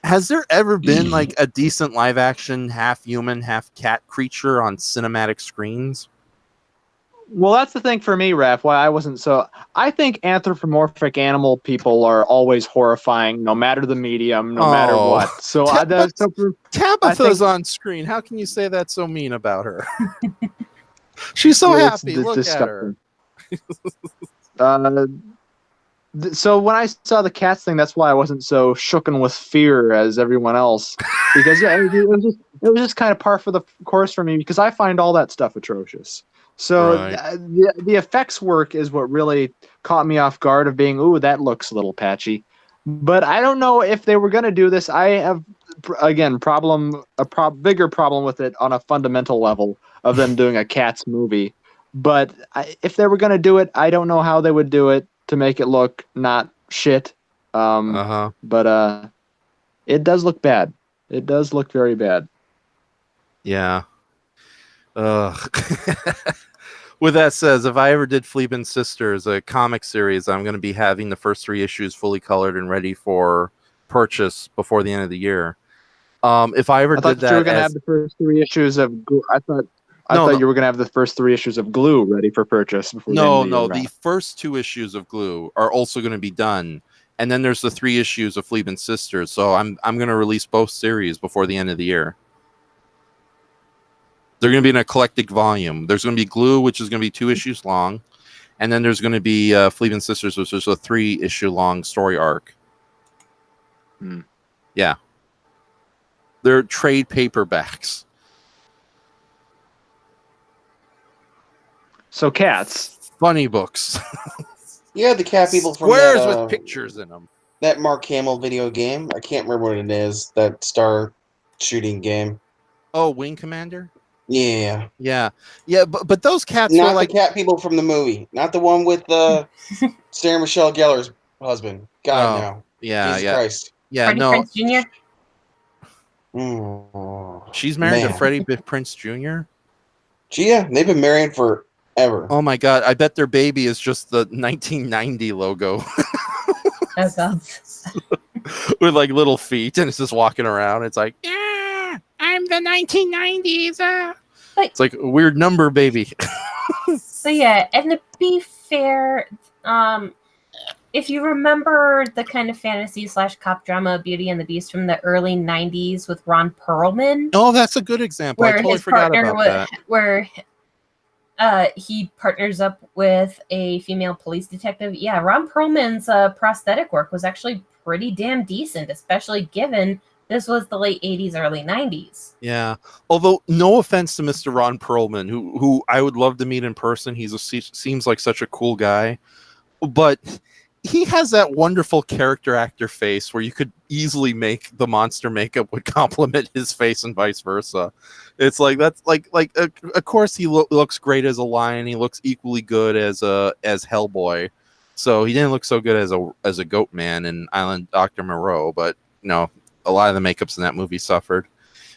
has there ever been like a decent live action half human half cat creature on cinematic screens? Well, that's the thing for me, Raph, why I wasn't so... I think anthropomorphic animal people are always horrifying, no matter the medium, no matter what. So, Tabitha's on screen. How can you say that so mean about her? She's so happy. Look at her. So when I saw the cats thing, that's why I wasn't so shooken with fear as everyone else. Because it was just kind of par for the course for me, because I find all that stuff atrocious. So the effects work is what really caught me off guard of being, ooh, that looks a little patchy. But I don't know if they were going to do this. I have, again, bigger problem with it on a fundamental level of them doing a Cats movie. But if they were going to do it, I don't know how they would do it to make it look not shit. But it does look bad. It does look very bad. Yeah. With that says, if I ever did Fleabin Sisters, a comic series, I'm going to be having the first 3 issues fully colored and ready for purchase before the end of the year. If I ever did that, you were going to have the first 3 issues of. I thought you were going to have the first 3 issues of Glue ready for purchase. Before the first 2 issues of Glue are also going to be done, and then there's the 3 issues of Fleabin Sisters. So I'm going to release both series before the end of the year. They're going to be in a eclectic volume. There's going to be Glue, which is going to be 2 issues long, and then there's going to be Fleabin Sisters, which is a 3-issue long story arc. Yeah, they're trade paperbacks. So Cats. Funny books. Yeah, the cat people from Squares that, with pictures in them. That Mark Hamill video game. I can't remember what it is. That star shooting game. Oh, Wing Commander? Yeah. Yeah. But those cats not were like the cat people from the movie. Not the one with Sarah Michelle Gellar's husband. God, no. Yeah, Jesus Christ. Yeah, Freddie Prinze Jr.? She's married to Freddie Prinze Jr.? Yeah, they've been married forever. Oh my God, I bet their baby is just the 1990 logo. Oh God. With like little feet, and it's just walking around. It's like, yeah, I'm the 1990s. It's like a weird number, baby. So yeah, and to be fair, if you remember the kind of fantasy / cop drama Beauty and the Beast from the early 90s with Ron Perlman. Oh, that's a good example. I totally forgot about that. Where he partners up with a female police detective. Yeah, Ron Perlman's prosthetic work was actually pretty damn decent, especially given this was the late 80s, early 90s. Yeah. Although, no offense to Mr. Ron Perlman, who I would love to meet in person. Seems like such a cool guy. But he has that wonderful character actor face where you could easily make the monster makeup would complement his face and vice versa. It's like, that's like of course he looks great as a lion. He looks equally good as Hellboy. So he didn't look so good as a goat man in Island Dr. Moreau, but a lot of the makeups in that movie suffered.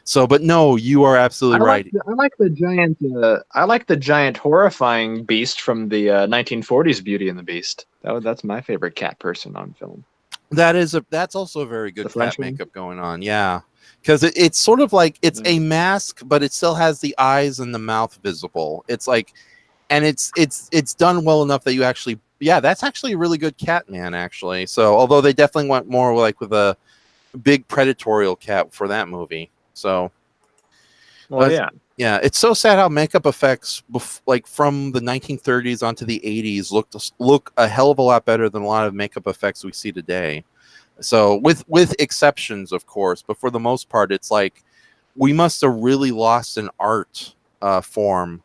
So, but no, you are absolutely right. I like the giant horrifying beast from the 1940s Beauty and the Beast. That's my favorite cat person on film. That's also a very good cat makeup going on. Yeah, because it's sort of like it's a mask, but it still has the eyes and the mouth visible. It's like, and it's done well enough that you actually, that's actually a really good cat man actually. So, although they definitely went more like with a big predatorial cat for that movie. So, Yeah, it's so sad how makeup effects, like from the 1930s onto the 80s, look a hell of a lot better than a lot of makeup effects we see today. So, with exceptions, of course, but for the most part, it's like we must have really lost an art form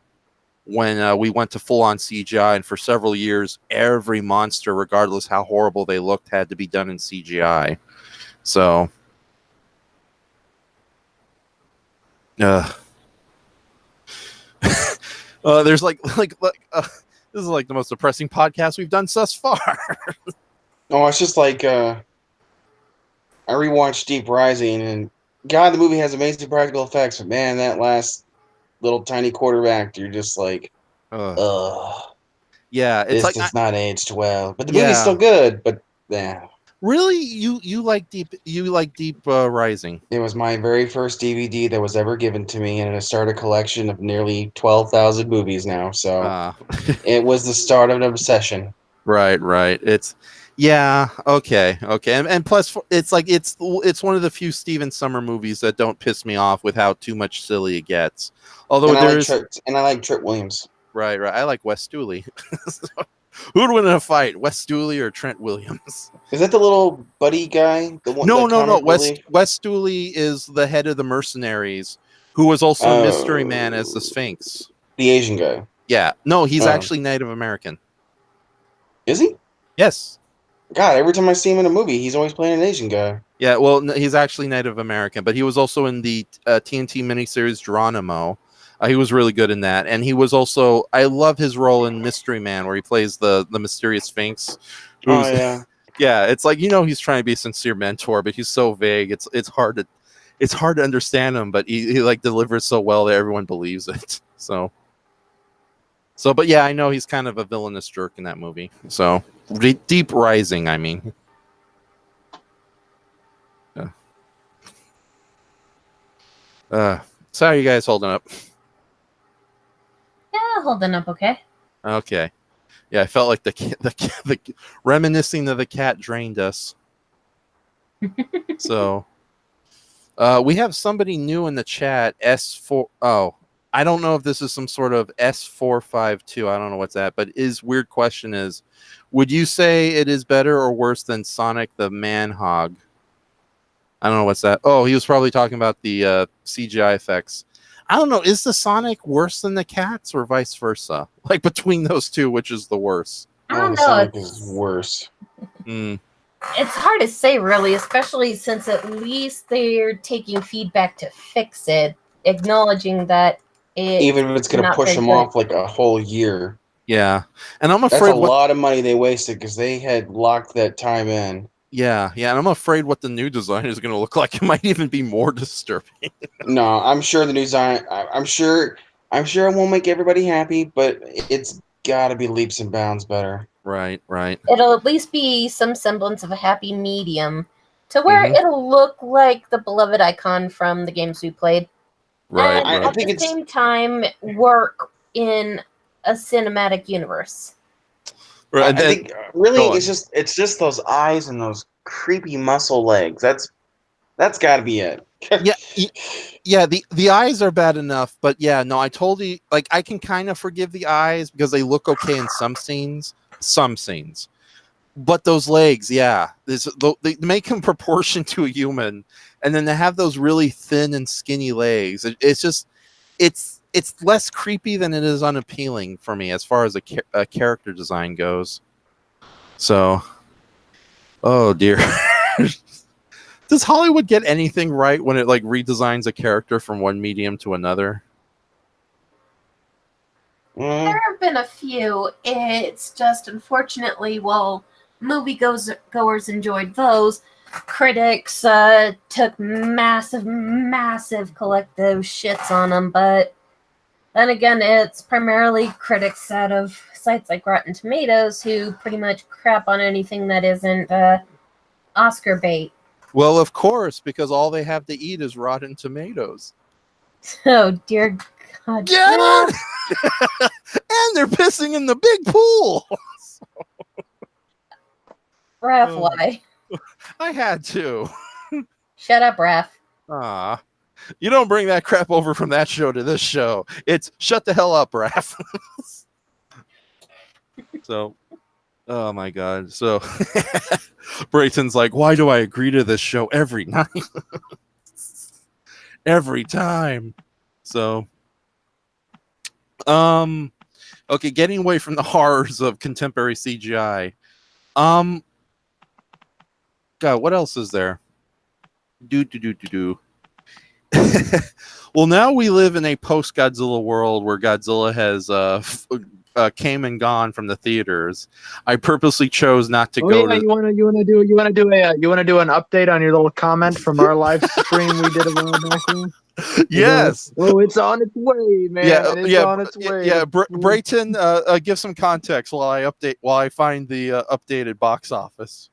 when we went to full-on CGI, and for several years, every monster, regardless how horrible they looked, had to be done in CGI. So, there's this is like the most depressing podcast we've done thus far. Oh, it's just like I rewatched Deep Rising, and God, the movie has amazing practical effects, but man, that last little tiny quarterback, you're just like, ugh, Yeah, it's this like does not aged well. But the Yeah. movie's still good, but yeah. Really, you like Deep Rising? It was my very first DVD that was ever given to me, and it started a collection of nearly 12,000 movies now. So it was the start of an obsession. Right. It's okay, and plus it's like it's one of the few Steven Summer movies that don't piss me off with how too much silly it gets. Although I like Trent Williams. Right. I like Wes Dooley. Who'd win in a fight, Wes Dooley or Trent Williams? Is that the little buddy guy? No. Wes Dooley is the head of the mercenaries, who was also Mystery Man as the Sphinx. The Asian guy. Yeah. No, he's actually Native American. Is he? Yes. God, every time I see him in a movie, he's always playing an Asian guy. Yeah, well, he's actually Native American, but he was also in the TNT miniseries Geronimo. He was really good in that, and he was also. I love his role in Mystery Man, where he plays the mysterious Sphinx. Oh yeah, yeah. It's like he's trying to be a sincere mentor, but he's so vague. It's hard to understand him, but he like delivers so well that everyone believes it. So, but yeah, I know he's kind of a villainous jerk in that movie. So, Deep Rising, I mean. So how are you guys holding up? Yeah, holding up okay. Okay. Yeah, I felt like the reminiscing of the cat drained us. So, we have somebody new in the chat. S4. Oh, I don't know if this is some sort of S452. I don't know what's that, but his weird question is: would you say it is better or worse than Sonic the Manhog? I don't know what's that. Oh, he was probably talking about the CGI effects. I don't know. Is the Sonic worse than the cats or vice versa? Like between those two, which is the worse? I don't know. Sonic is worse. It's hard to say, really, especially since at least they're taking feedback to fix it, acknowledging that even if it's going to push them off like a whole year. Yeah, and I'm afraid that's a lot of money they wasted because they had locked that time in. Yeah, and I'm afraid what the new design is going to look like. It might even be more disturbing. No, I'm sure the new design. I'm sure it won't make everybody happy, but it's got to be leaps and bounds better. Right. It'll at least be some semblance of a happy medium to where it'll look like the beloved icon from the games we played. Right. And at the same time, work in a cinematic universe. Right, I think really it's just those eyes and those creepy muscle legs. That's got to be it. Yeah. The eyes are bad enough, but yeah, no, I told you, like, I can kind of forgive the eyes because they look okay in some scenes, but those legs, yeah, they make them proportion to a human, and then they have those really thin and skinny legs. It's less creepy than it is unappealing for me as far as a character design goes. So, oh dear. Does Hollywood get anything right when it like redesigns a character from one medium to another? There have been a few. It's just unfortunately, while moviegoers enjoyed those, critics took massive collective shits on them. But then again, it's primarily critics out of sites like Rotten Tomatoes who pretty much crap on anything that isn't Oscar bait. Well, of course, because all they have to eat is Rotten Tomatoes. Oh, dear God. Get it! And they're pissing in the big pool. Raph, why? I had to. Shut up, Raph. Ah. You don't bring that crap over from that show to this show. It's shut the hell up, Raph. So, oh my God. So, Brayton's like, why do I agree to this show every night? Every time. So, okay, getting away from the horrors of contemporary CGI. God, what else is there? Well, now we live in a post-Godzilla world where Godzilla has came and gone from the theaters. I purposely chose not to go to. You want to do an update on your little comment from our live stream we did a while back here? Yes. Oh, it's on its way, man. It's on its way. Yeah, Brayton, give some context while I find the updated box office.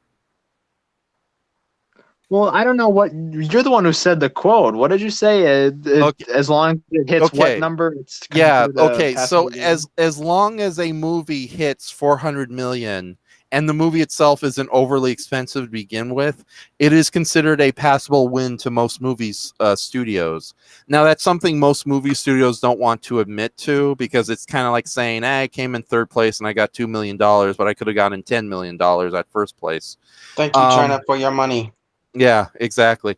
Well, I don't know what you're the one who said the quote. What did you say? Okay. As long as it hits what number? It's okay. So as long as a movie hits 400 million and the movie itself isn't overly expensive to begin with, it is considered a passable win to most movies studios. Now, that's something most movie studios don't want to admit to, because it's kind of like saying, I came in third place and I got $2 million, but I could have gotten $10 million at first place. Thank you, China, for your money. Yeah, exactly.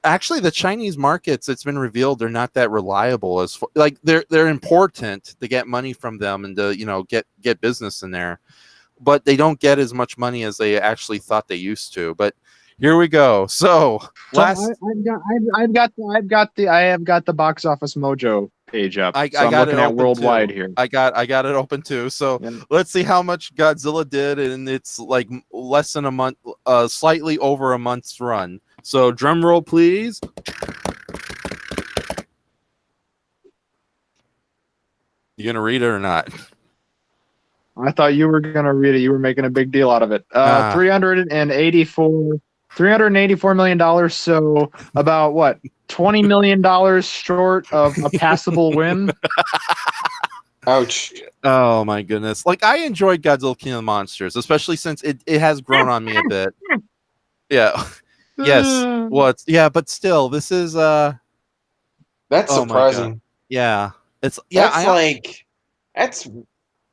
Actually, the Chinese markets, it's been revealed, they're not that reliable. Like they're important to get money from them and to get business in there, but they don't get as much money as they actually thought they used to. But here we go. So I've got the Box Office Mojo page up. I'm looking at worldwide here. I got it open too. So let's see how much Godzilla did, and it's like less than a month, slightly over a month's run. So drum roll, please. You gonna read it or not? I thought you were gonna read it. You were making a big deal out of it. $384 million. So about what? $20 million short of a passable win. Ouch. Oh my goodness. Like, I enjoyed Godzilla King of the Monsters, especially since it has grown on me a bit. Yeah. Yes. Well, but still, this is that's surprising. Yeah. It's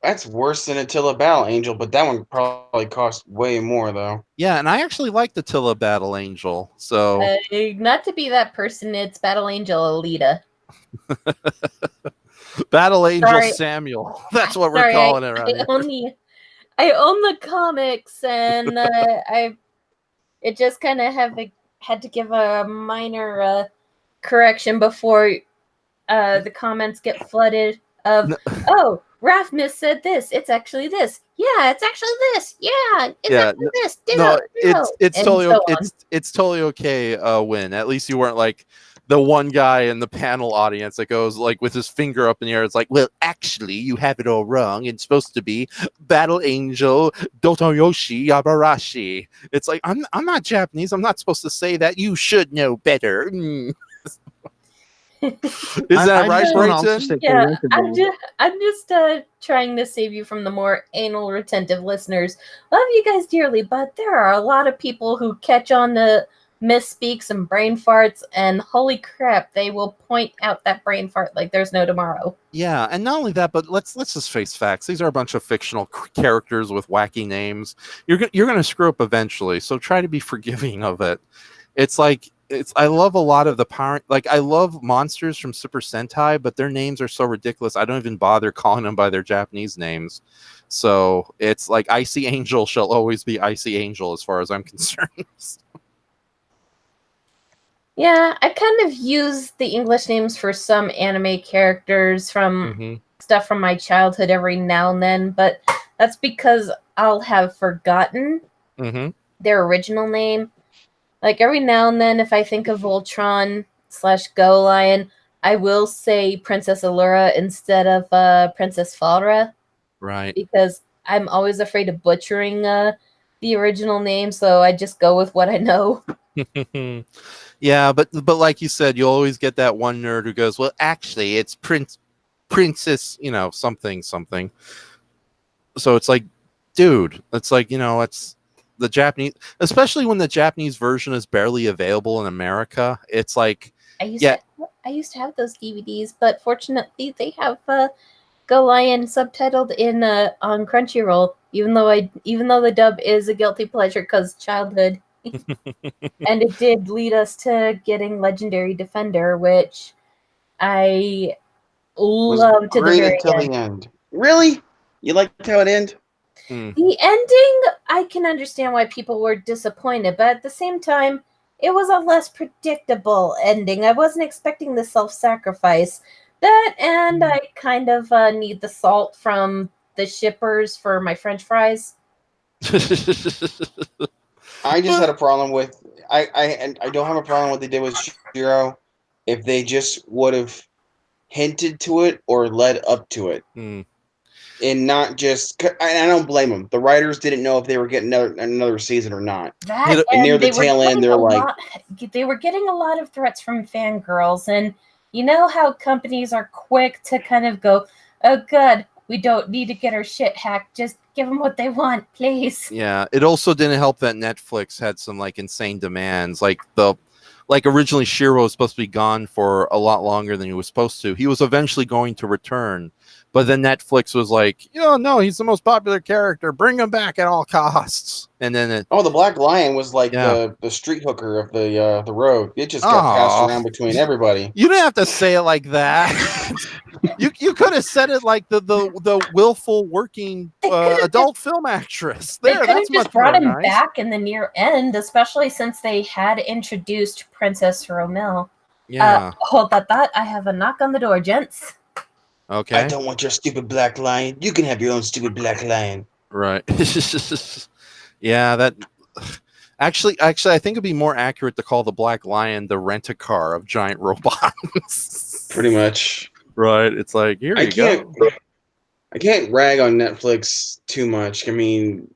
that's worse than Attila Battle Angel, but that one probably cost way more though. Yeah, and I actually like the Attila Battle Angel. So not to be that person, it's Battle Angel Alita. Battle Angel Samuel. That's what we're calling it right now. I own the comics, and it just kind of had to give a minor correction before the comments get flooded of Raphmus said this. It's actually this. Yeah, it's actually this. Yeah, it's actually this. It's totally okay. Win. At least you weren't like the one guy in the panel audience that goes like with his finger up in the air. It's like, well, actually, you have it all wrong. It's supposed to be Battle Angel Dotoyoshi Yabarashi. It's like, I'm not Japanese. I'm not supposed to say that. You should know better. Is that right, Brayton? Yeah, I'm just trying to save you from the more anal retentive listeners. Love you guys dearly, but there are a lot of people who catch on to misspeaks and brain farts, and holy crap, they will point out that brain fart like there's no tomorrow. Yeah, and not only that, but let's just face facts. These are a bunch of fictional characters with wacky names. You're going to screw up eventually, so try to be forgiving of it. It's like, I love a lot of the power. Like, I love monsters from Super Sentai, but their names are so ridiculous. I don't even bother calling them by their Japanese names. So it's like Icy Angel shall always be Icy Angel as far as I'm concerned. Yeah, I kind of use the English names for some anime characters from stuff from my childhood every now and then, but that's because I'll have forgotten their original name. Like, every now and then, if I think of Voltron/Go Lion, I will say Princess Allura instead of Princess Falra. Right. Because I'm always afraid of butchering the original name, so I just go with what I know. Yeah, but like you said, you'll always get that one nerd who goes, well, actually, it's Princess, something. So it's like, dude, it's like, it's the Japanese, especially when the Japanese version is barely available in America. It's like, I used to I used to have those DVDs, but fortunately they have Go Lion subtitled in on Crunchyroll. Even though the dub is a guilty pleasure because childhood, and it did lead us to getting Legendary Defender, which I Was loved to the great very until end. the end. Really? You liked how it ended? The ending, I can understand why people were disappointed, but at the same time, it was a less predictable ending. I wasn't expecting the self-sacrifice. That, and I kind of need the salt from the shippers for my French fries. I just had a problem with I don't have a problem with what they did with Shiro if they just would have hinted to it or led up to it. And not just. I don't blame them. The writers didn't know if they were getting another season or not. That, and near the they were tail end, getting they're like, they were getting a lot of threats from fangirls, and you know how companies are quick to kind of go, "Oh, good, we don't need to get our shit hacked. Just give them what they want, please." Yeah, it also didn't help that Netflix had some like insane demands. Like originally Shiro was supposed to be gone for a lot longer than he was supposed to. He was eventually going to return, but then Netflix was like, no, he's the most popular character. Bring him back at all costs. And then the Black Lion was like the street hooker of the road. It just got passed around between everybody. You didn't have to say it like that. you could have said it like the willful working adult film actress. They could have just brought him back in the near end, especially since they had introduced Princess Romil. Yeah. Hold that thought. I have a knock on the door, gents. Okay. I don't want your stupid Black Lion. You can have your own stupid Black Lion. Right. Yeah, that actually I think it'd be more accurate to call the Black Lion the rent-a-car of giant robots. Pretty much. Right. It's like, here you go. I can't rag on Netflix too much. I mean,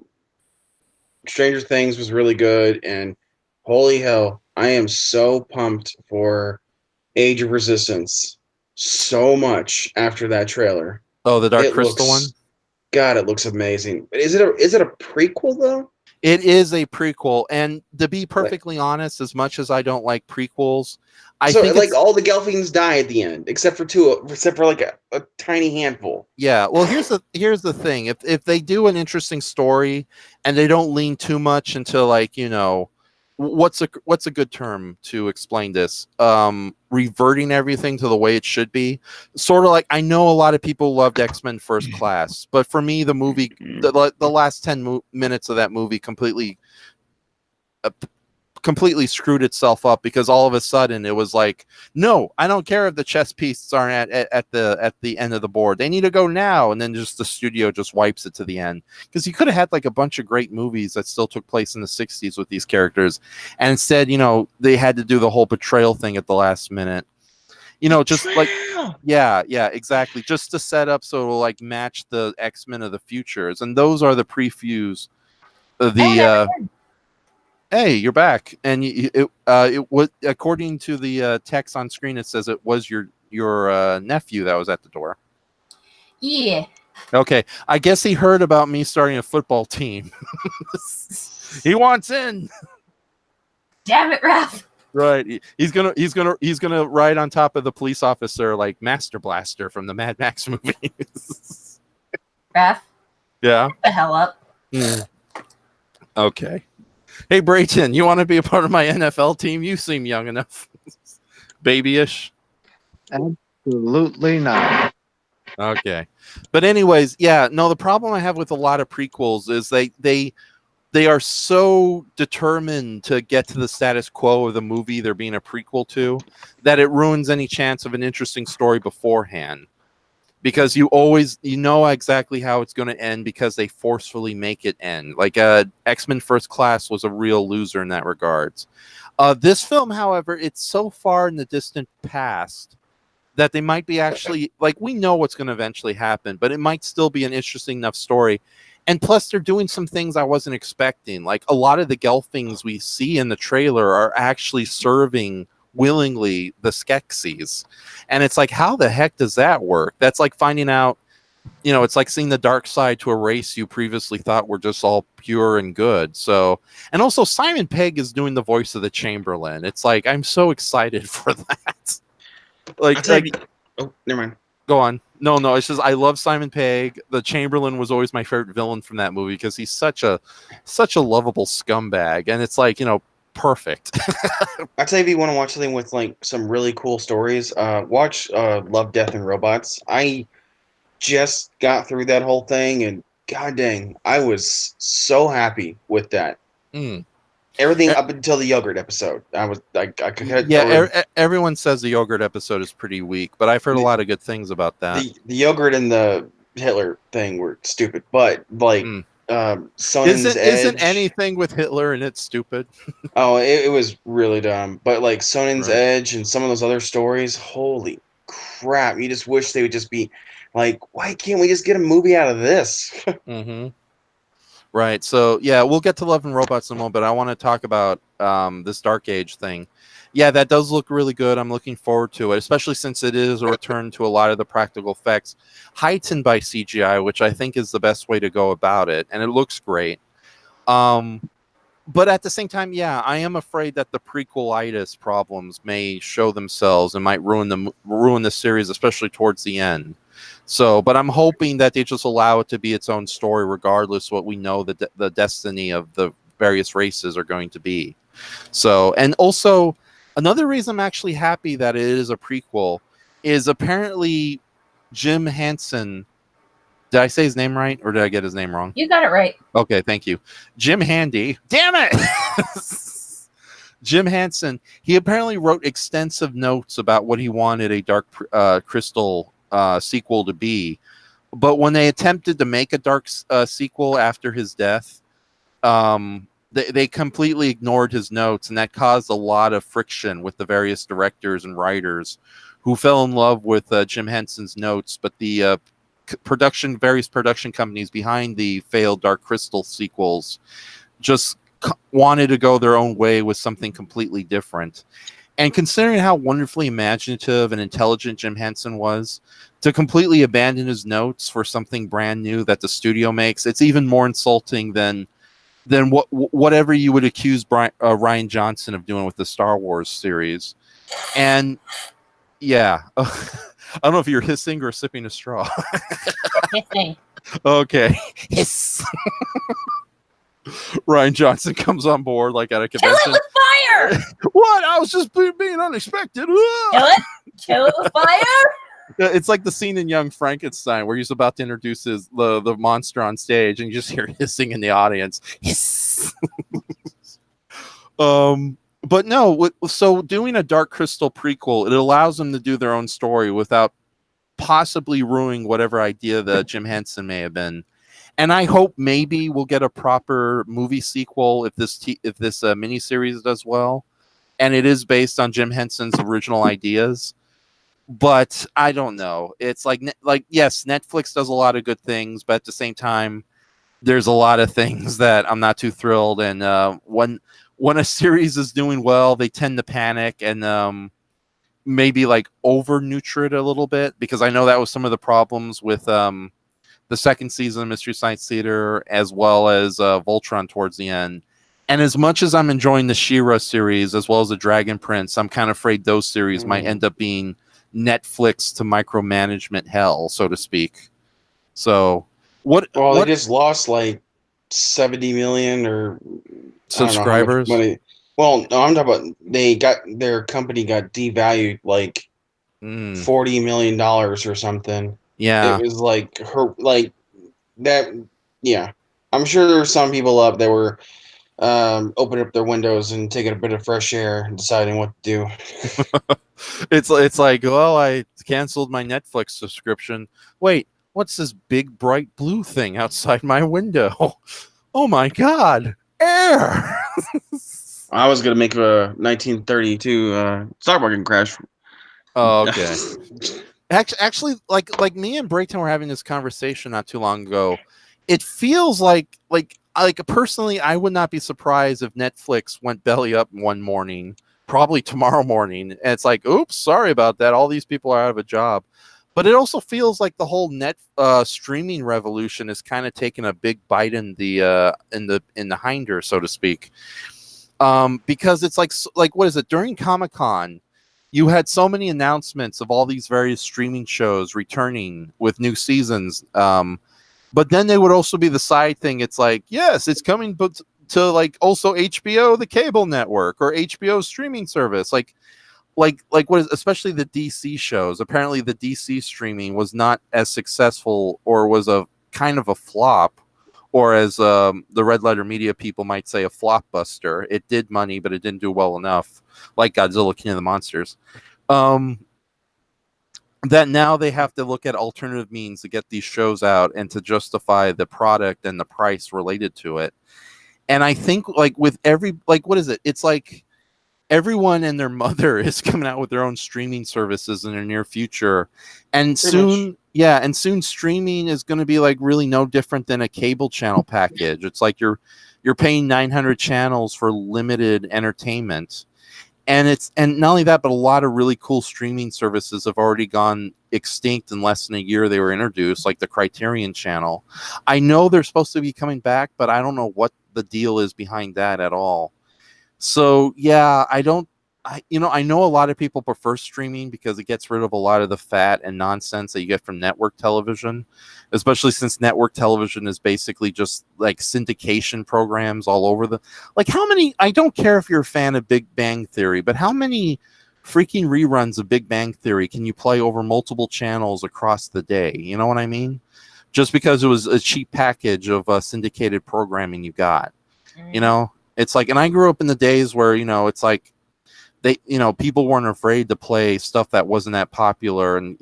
Stranger Things was really good, and holy hell, I am so pumped for Age of Resistance. So much after that trailer. Oh, the Dark Crystal one? God, it looks amazing. But is it a prequel though? It is a prequel, and to be perfectly honest, as much as I don't like prequels, I think like all the Gelflings die at the end, except for like a tiny handful. Yeah, well, here's the thing: if they do an interesting story and they don't lean too much into like what's a good term to explain this? Reverting everything to the way it should be. Sort of like, I know a lot of people loved X-Men First Class, but for me, the movie, the last 10 minutes of that movie completely screwed itself up, because all of a sudden it was like, no, I don't care if the chess pieces aren't at the end of the board. They need to go now. And then just the studio just wipes it to the end, because you could have had like a bunch of great movies that still took place in the 60s with these characters. And instead, they had to do the whole betrayal thing at the last minute. Just like, yeah, exactly. Just to set up so it'll like match the X-Men of the futures. And those are the previews of the, hey, you're back. And it was, according to the text on screen, it says it was your nephew that was at the door. Yeah. Okay, I guess he heard about me starting a football team. He wants in. Damn it, Raph. Right. He's gonna ride on top of the police officer like Master Blaster from the Mad Max movies. Raph. Yeah. Get the hell up. Okay. Hey, Brayton, you want to be a part of my NFL team? You seem young enough. Babyish. Absolutely not. Okay. But anyways, yeah, no, the problem I have with a lot of prequels is they are so determined to get to the status quo of the movie they're being a prequel to that it ruins any chance of an interesting story beforehand. Because you know exactly how it's going to end because they forcefully make it end. Like X-Men First Class was a real loser in that regards. This film, however, it's so far in the distant past that they might be actually, like, we know what's going to eventually happen, but it might still be an interesting enough story. And plus, they're doing some things I wasn't expecting. Like, a lot of the Gelflings we see in the trailer are actually serving willingly the Skeksis. And it's like, how the heck does that work? That's like finding out, it's like seeing the dark side to a race you previously thought were just all pure and good. So, and also Simon Pegg is doing the voice of the Chamberlain. It's like, I'm so excited for that. I'd say oh, never mind. Go on. No. It's just I love Simon Pegg. The Chamberlain was always my favorite villain from that movie because he's such a lovable scumbag, and it's like perfect. I'd say if you want to watch something with like some really cool stories, watch Love, Death, and Robots. I just got through that whole thing, and god dang, I was so happy with that. Everything up until the yogurt episode. I could. Yeah, everyone says the yogurt episode is pretty weak, but I've heard a lot of good things about that. The yogurt and the Hitler thing were stupid, but like Sonen's Edge, isn't anything with Hitler and it's stupid? Oh, it was really dumb. But like Sonen's Edge and some of those other stories, holy crap! You just wish they would just be like, why can't we just get a movie out of this? Right. So yeah, we'll get to Love and Robots in a moment, but I want to talk about this Dark Age thing. Yeah, that does look really good. I'm looking forward to it, especially since it is a return to a lot of the practical effects heightened by CGI, which I think is the best way to go about it, and it looks great. But at the same time, yeah, I am afraid that the prequel-itis problems may show themselves and might ruin the series, especially towards the end. So, but I'm hoping that they just allow it to be its own story, regardless what we know the destiny of the various races are going to be. So, and also another reason I'm actually happy that it is a prequel is apparently Jim Henson. Did I say his name right, or did I get his name wrong? You got it right. Okay, thank you. Jim Handy. Damn it! Jim Henson. He apparently wrote extensive notes about what he wanted a Dark Crystal sequel to be, but when they attempted to make a Dark sequel after his death, they completely ignored his notes, and that caused a lot of friction with the various directors and writers who fell in love with Jim Henson's notes, but the various production companies behind the failed Dark Crystal sequels just wanted to go their own way with something completely different. And considering how wonderfully imaginative and intelligent Jim Henson was, to completely abandon his notes for something brand new that the studio makes, it's even more insulting than whatever you would accuse Rian Johnson of doing with the Star Wars series. And yeah, I don't know if you're hissing or sipping a straw. Hissing. Okay. Hiss. Rian Johnson comes on board like at a convention. Kill it with fire! What? I was just being unexpected. Kill it with fire? It's like the scene in Young Frankenstein where he's about to introduce the monster on stage, and you just hear hissing in the audience. Hiss. But no, so doing a Dark Crystal prequel, it allows them to do their own story without possibly ruining whatever idea that Jim Henson may have been. And I hope maybe we'll get a proper movie sequel if this miniseries does well, and it is based on Jim Henson's original ideas. But I don't know. It's like yes, Netflix does a lot of good things, but at the same time, there's a lot of things that I'm not too thrilled. And when a series is doing well, they tend to panic and maybe like over nurture it a little bit, because I know that was some of the problems with the second season of Mystery Science Theater, as well as Voltron towards the end. And as much as I'm enjoying the She-Ra series, as well as the Dragon Prince, I'm kind of afraid those series might end up being Netflix to micromanagement hell, so to speak. So they just lost like 70 million or subscribers. Well, no, I'm talking about their company got devalued like $40 million or something. Yeah, it was like that. Yeah, I'm sure there were some people up that were opening up their windows and taking a bit of fresh air and deciding what to do. It's like, well, I canceled my Netflix subscription. Wait, what's this big bright blue thing outside my window? Oh my God, air! I was gonna make a 1932 stock market crash. Oh, okay. Actually, like me and Brayton were having this conversation not too long ago. It feels like personally, I would not be surprised if Netflix went belly up one morning, probably tomorrow morning, and it's like, oops, sorry about that. All these people are out of a job. But it also feels like the whole streaming revolution is kind of taking a big bite in the hinder, so to speak. Because it's like what is it, during Comic-Con, you had so many announcements of all these various streaming shows returning with new seasons. But then they would also be the side thing. It's like, yes, it's coming, but to like also HBO, the cable network, or HBO streaming service. Like what is, especially the DC shows. Apparently the DC streaming was not as successful, or was a kind of a flop, or as the Red Letter Media people might say, a flopbuster. It did money, but it didn't do well enough, like Godzilla King of the Monsters. That now they have to look at alternative means to get these shows out and to justify the product and the price related to it. And I think like with every, like, what is it? It's like everyone and their mother is coming out with their own streaming services in the near future. And soon streaming is going to be like really no different than a cable channel package. It's like you're paying 900 channels for limited entertainment. And not only that, but a lot of really cool streaming services have already gone extinct in less than a year they were introduced, like the Criterion Channel. I know they're supposed to be coming back, but I don't know what the deal is behind that at all. So yeah, I know a lot of people prefer streaming because it gets rid of a lot of the fat and nonsense that you get from network television, especially since network television is basically just like syndication programs all over like how many, I don't care if you're a fan of Big Bang Theory, but how many freaking reruns of Big Bang Theory can you play over multiple channels across the day? You know what I mean? Just because it was a cheap package of syndicated programming you got, you know? It's like, and I grew up in the days where, it's like people weren't afraid to play stuff that wasn't that popular, and,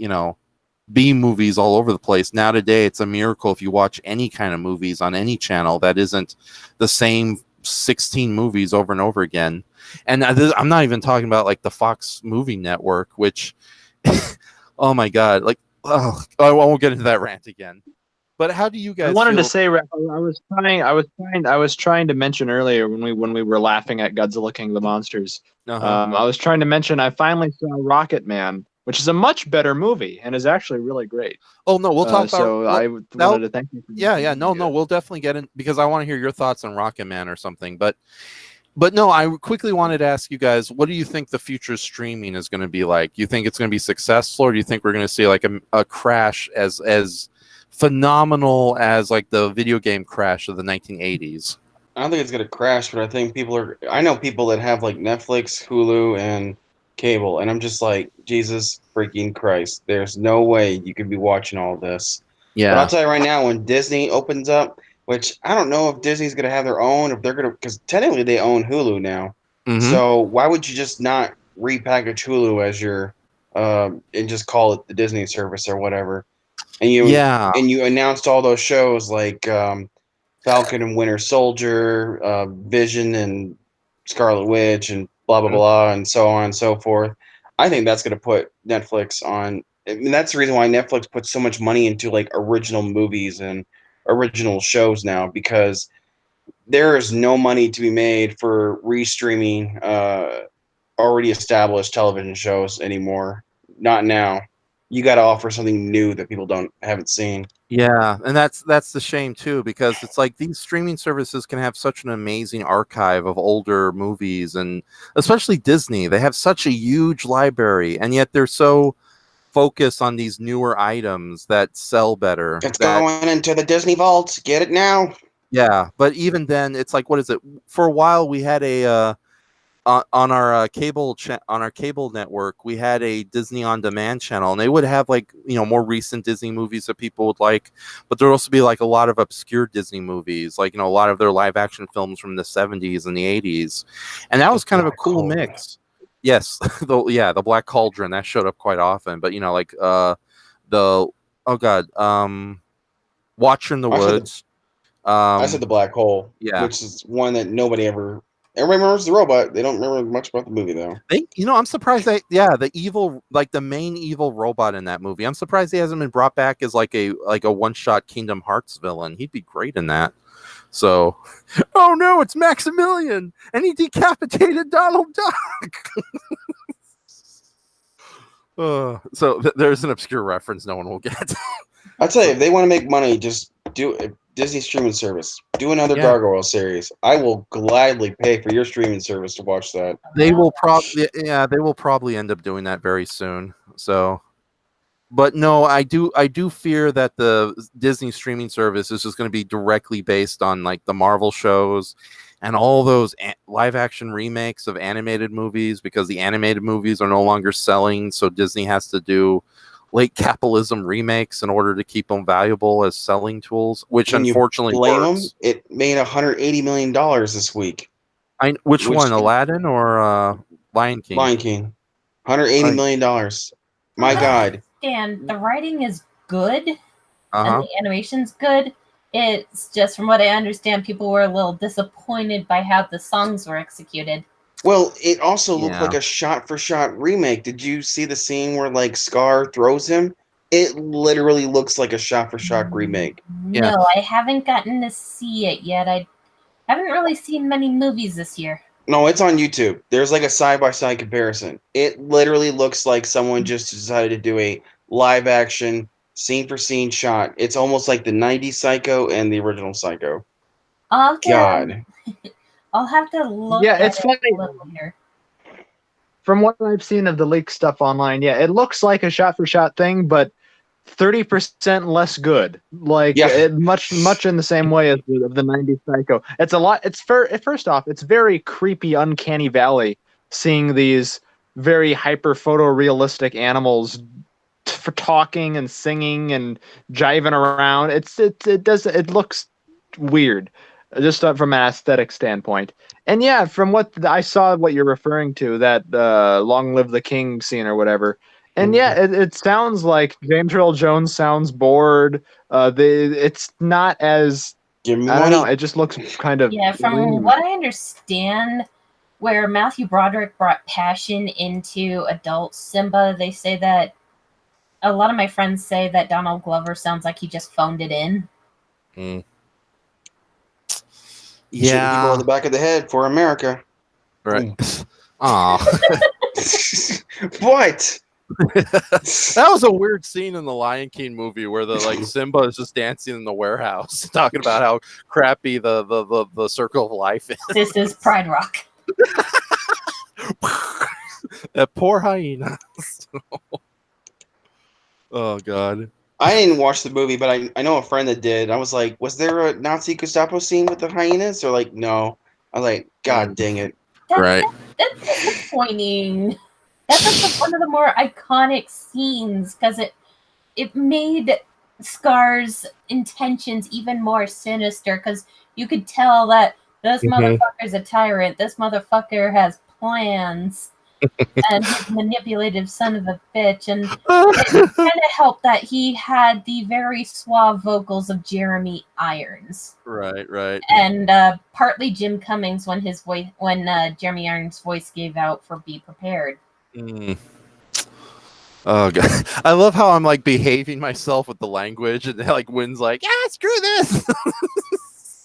B movies all over the place. Now today, it's a miracle if you watch any kind of movies on any channel that isn't the same 16 movies over and over again. And I'm not even talking about like the Fox Movie Network, which, oh my God, like, oh, I won't get into that rant again. But how do you guys? I wanted to say, I was trying to mention earlier when we were laughing at Godzilla King of the Monsters. I was trying to mention I finally saw Rocket Man, which is a much better movie and is actually really great. Oh no, we'll talk about. So I wanted to thank you. No, we'll definitely get in because I want to hear your thoughts on Rocket Man or something. But no, I quickly wanted to ask you guys, what do you think the future streaming is going to be like? You think it's going to be successful, or do you think we're going to see like a crash as phenomenal as like the video game crash of the 1980s? I don't think it's gonna crash, but I think I know people that have like Netflix, Hulu, and cable, and I'm just like, Jesus freaking Christ, there's no way you could be watching all this. Yeah. But I'll tell you right now, when Disney opens up, which I don't know if Disney's gonna have their own, if they're gonna, because technically they own Hulu now. Mm-hmm. So why would you just not repackage Hulu as your and just call it the Disney service or whatever? And you announced all those shows like Falcon and Winter Soldier, Vision and Scarlet Witch, and blah blah blah, and so on and so forth. I think that's going to put Netflix on. I mean, that's the reason why Netflix puts so much money into like original movies and original shows now, because there is no money to be made for restreaming already established television shows anymore. Not now. You got to offer something new that people haven't seen. Yeah, and that's the shame too, because it's like these streaming services can have such an amazing archive of older movies, and especially Disney, they have such a huge library, and yet they're so focused on these newer items that sell better. It's going into the Disney vault. Get it now. Yeah, but even then, it's like, what is it? For a while, we had a on our cable network, we had a Disney On Demand channel, and they would have like more recent Disney movies that people would like, but there would also be like a lot of obscure Disney movies, like a lot of their live action films from the 70s and the 80s, and that was kind of a cool mix. Yes, the Black Cauldron, that showed up quite often, but Watcher in the Woods. I said the Black Hole, which is one that nobody ever. Everybody remembers the robot. They don't remember much about the movie, though. I'm surprised the evil, like the main evil robot in that movie, I'm surprised he hasn't been brought back as like a one-shot Kingdom Hearts villain. He'd be great in that. So, oh no, it's Maximilian, and he decapitated Donald Duck. So there's an obscure reference no one will get. I'll tell you, if they want to make money, just do it. Disney streaming service. Do another Yeah. Gargoyle series. I will gladly pay for your streaming service to watch that. They will probably end up doing that very soon. So, but no, I do fear that the Disney streaming service is just going to be directly based on like the Marvel shows and all those live action remakes of animated movies, because the animated movies are no longer selling, so Disney has to do late capitalism remakes in order to keep them valuable as selling tools, which Can you unfortunately blame them? works. It made $180 million this week. Which one, Aladdin or Lion King? Lion King. $180 million. My God. And the writing is good, Uh-huh. and the animation's good. It's just, from what I understand, people were a little disappointed by how the songs were executed. Well, it also looked Yeah. like a shot-for-shot remake. Did you see the scene where like Scar throws him? It literally looks like a shot-for-shot remake. Yeah. No, I haven't gotten to see it yet. I haven't really seen many movies this year. No, it's on YouTube. There's like a side-by-side comparison. It literally looks like someone just decided to do a live-action, scene-for-scene shot. It's almost like the 90s Psycho and the original Psycho. God. I'll have to look Yeah, at it's it funny. a little here. From what I've seen of the leaked stuff online, yeah, it looks like a shot-for-shot thing, but 30% less good. Like Yeah. much in the same way as the 90s Psycho. It's a lot. First off, it's very creepy, uncanny valley seeing these very hyper photorealistic animals for talking and singing and jiving around. It looks weird, just from an aesthetic standpoint. And yeah, from what I saw, what you're referring to, that "Long Live the King" scene or whatever. And yeah, it sounds like James Earl Jones sounds bored. It's not as, Give me I don't know. money. It just looks kind of From what I understand, where Matthew Broderick brought passion into adult Simba, they say that a lot of my friends say that Donald Glover sounds like he just phoned it in. Shooting people in the back of the head for America. Right. Aw. What? That was a weird scene in the Lion King movie where the Simba is just dancing in the warehouse, talking about how crappy the circle of life is. This is Pride Rock. That poor hyena. Oh God. I didn't watch the movie, but I know a friend that did. I was like, was there a Nazi Gestapo scene with the hyenas? They're like, no. I was like, God dang it. Right. That's disappointing. That's like one of the more iconic scenes because it made Scar's intentions even more sinister because you could tell that this motherfucker's a tyrant. This motherfucker has plans. And he's a manipulative son of a bitch. And it kind of helped that he had the very suave vocals of Jeremy Irons. Right. And partly Jim Cummings when Jeremy Irons' voice gave out for "Be Prepared." Oh God. I love how I'm like behaving myself with the language, and like Wynn's like, yeah, screw this.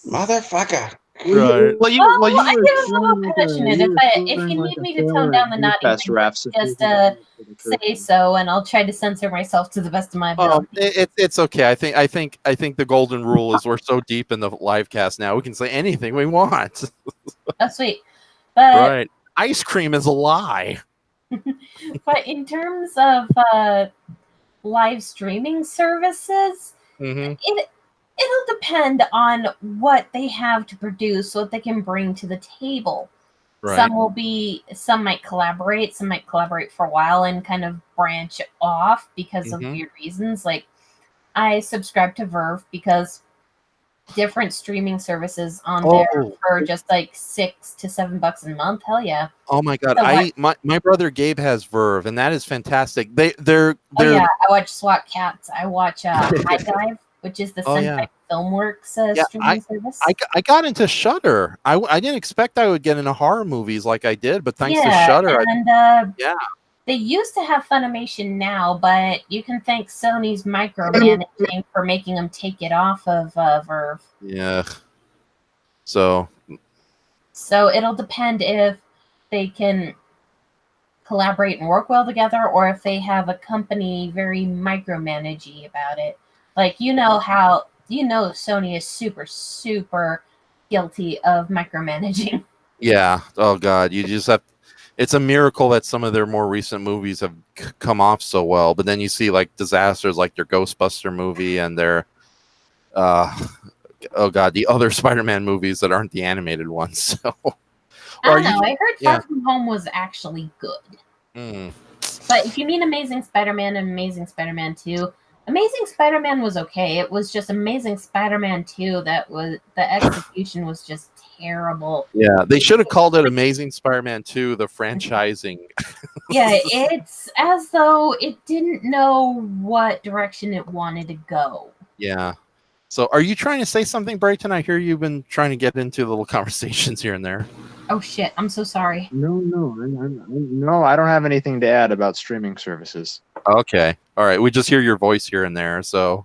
Motherfucker. Right. Well, you I were get a little passionate. If you need me to tone down the naughty, just say so, and I'll try to censor myself to the best of my ability. It's okay. I think the golden rule is we're so deep in the live cast now we can say anything we want. Oh, sweet. But Right. Ice cream is a lie. but in terms of live streaming services, it'll depend on what they have to produce, what they can bring to the table. Right. Some might collaborate, some might collaborate for a while and kind of branch off because of weird reasons. Like, I subscribe to Verve because different streaming services on there for just like $6 to $7 a month. Hell yeah. Oh my God. So my brother Gabe has Verve, and that is fantastic. I watch SWAT Cats. I watch High Dive, which is the Sentai Filmworks streaming service. I got into Shudder. I didn't expect I would get into horror movies like I did, but thanks to Shudder. And they used to have Funimation now, but you can thank Sony's micromanaging for making them take it off of Verve. Yeah. So it'll depend if they can collaborate and work well together, or if they have a company very micromanagey about it. Like, you know how Sony is super, super guilty of micromanaging. Yeah. Oh God, you just have. It's a miracle that some of their more recent movies have come off so well, but then you see like disasters like their Ghostbuster movie and their oh God, the other Spider-Man movies that aren't the animated ones. So I don't know. I heard yeah. Far From Home was actually good. Mm. But if you mean Amazing Spider-Man and Amazing Spider-Man 2, Amazing Spider-Man was okay. It was just Amazing Spider-Man 2 that was the execution was just terrible. Yeah, they should have called it Amazing Spider-Man 2, the franchising. Yeah, it's as though it didn't know what direction it wanted to go. Yeah. So are you trying to say something, Brayton? I hear you've been trying to get into little conversations here and there. Oh shit, I'm so sorry. No, I don't have anything to add about streaming services. Okay. All right. We just hear your voice here and there. So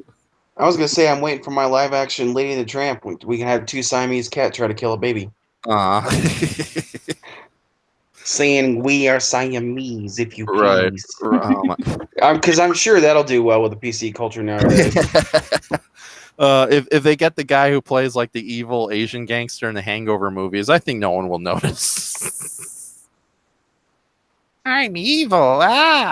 I was gonna say I'm waiting for my live action Lady and the Tramp. We can have two Siamese cats try to kill a baby. Saying we are Siamese, if you please. Right. Because I'm sure that'll do well with the PC culture nowadays. If they get the guy who plays like the evil Asian gangster in the Hangover movies, I think no one will notice. I'm evil. And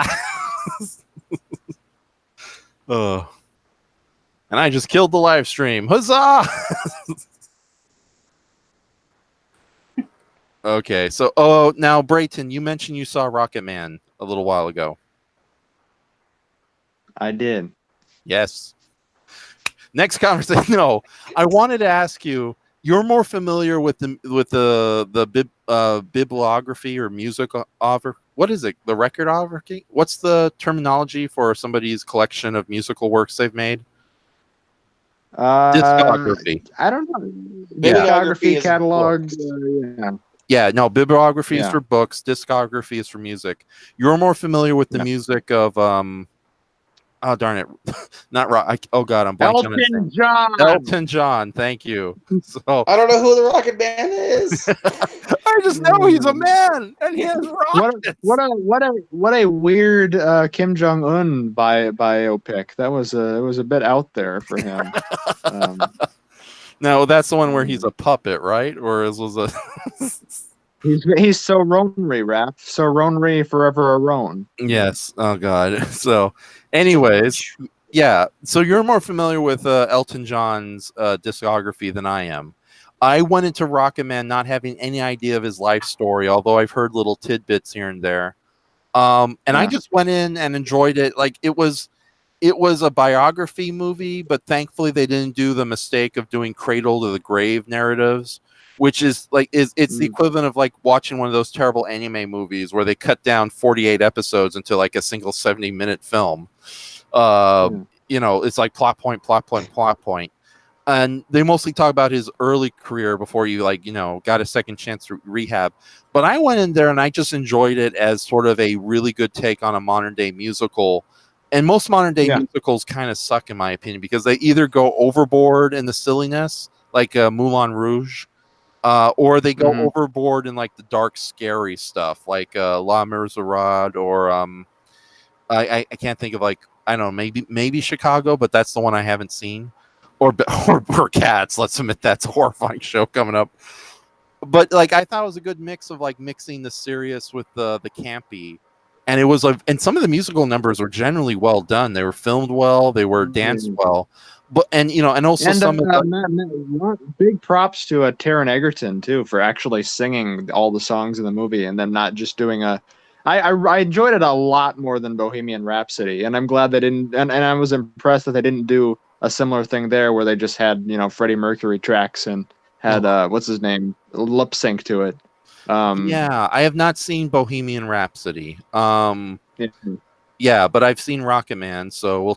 I just killed the live stream. Huzzah! Okay, so now Brayton, you mentioned you saw Rocket Man a little while ago. I did. Yes. Next conversation. No, I wanted to ask you. You're more familiar with the bibliography or music over. What is it? The recordography? What's the terminology for somebody's collection of musical works they've made? Discography. I don't know. Bibliography Discography, is catalog. books. Yeah, no, bibliography is Yeah. for books, discography is for music. You're more familiar with the music of oh darn it. Not rock. Oh god, I'm blanking on his name. Elton John. Elton John, thank you. So I don't know who the Rocket Man is. I just know he's a man and he has rockets. What a weird Kim Jong Un biopic. That was a bit out there for him. No, that's the one where he's a puppet, right? Or was a He's so Ronry, Raph. So Ronry forever a Ron. Yes. Oh god. So anyways, yeah. So you're more familiar with Elton John's discography than I am. I went into Rocket Man not having any idea of his life story, although I've heard little tidbits here and there. I just went in and enjoyed it. Like it was a biography movie, but thankfully they didn't do the mistake of doing cradle to the grave narratives, which is like it's the equivalent of like watching one of those terrible anime movies where they cut down 48 episodes into like a single 70-minute film. You know, it's like plot point. And they mostly talk about his early career before you got a second chance to rehab. But I went in there and I just enjoyed it as sort of a really good take on a modern day musical. And most modern day musicals kind of suck, in my opinion, because they either go overboard in the silliness, like Moulin Rouge, or they go overboard in like the dark, scary stuff, like La Miserade, or I can't think of I don't know, maybe Chicago, but that's the one I haven't seen. Or Cats. Let's admit that's a horrifying show coming up. But I thought it was a good mix of mixing the serious with the campy. And it was and some of the musical numbers were generally well done. They were filmed well. They were danced well. But and also some of the big props to Taron Egerton too for actually singing all the songs in the movie and then not just doing I enjoyed it a lot more than Bohemian Rhapsody, and I'm glad they didn't. And I was impressed that they didn't do a similar thing there where they just had Freddie Mercury tracks and had what's his name lip sync to it. Yeah, I have not seen Bohemian Rhapsody. Yeah, but I've seen Rocket Man. So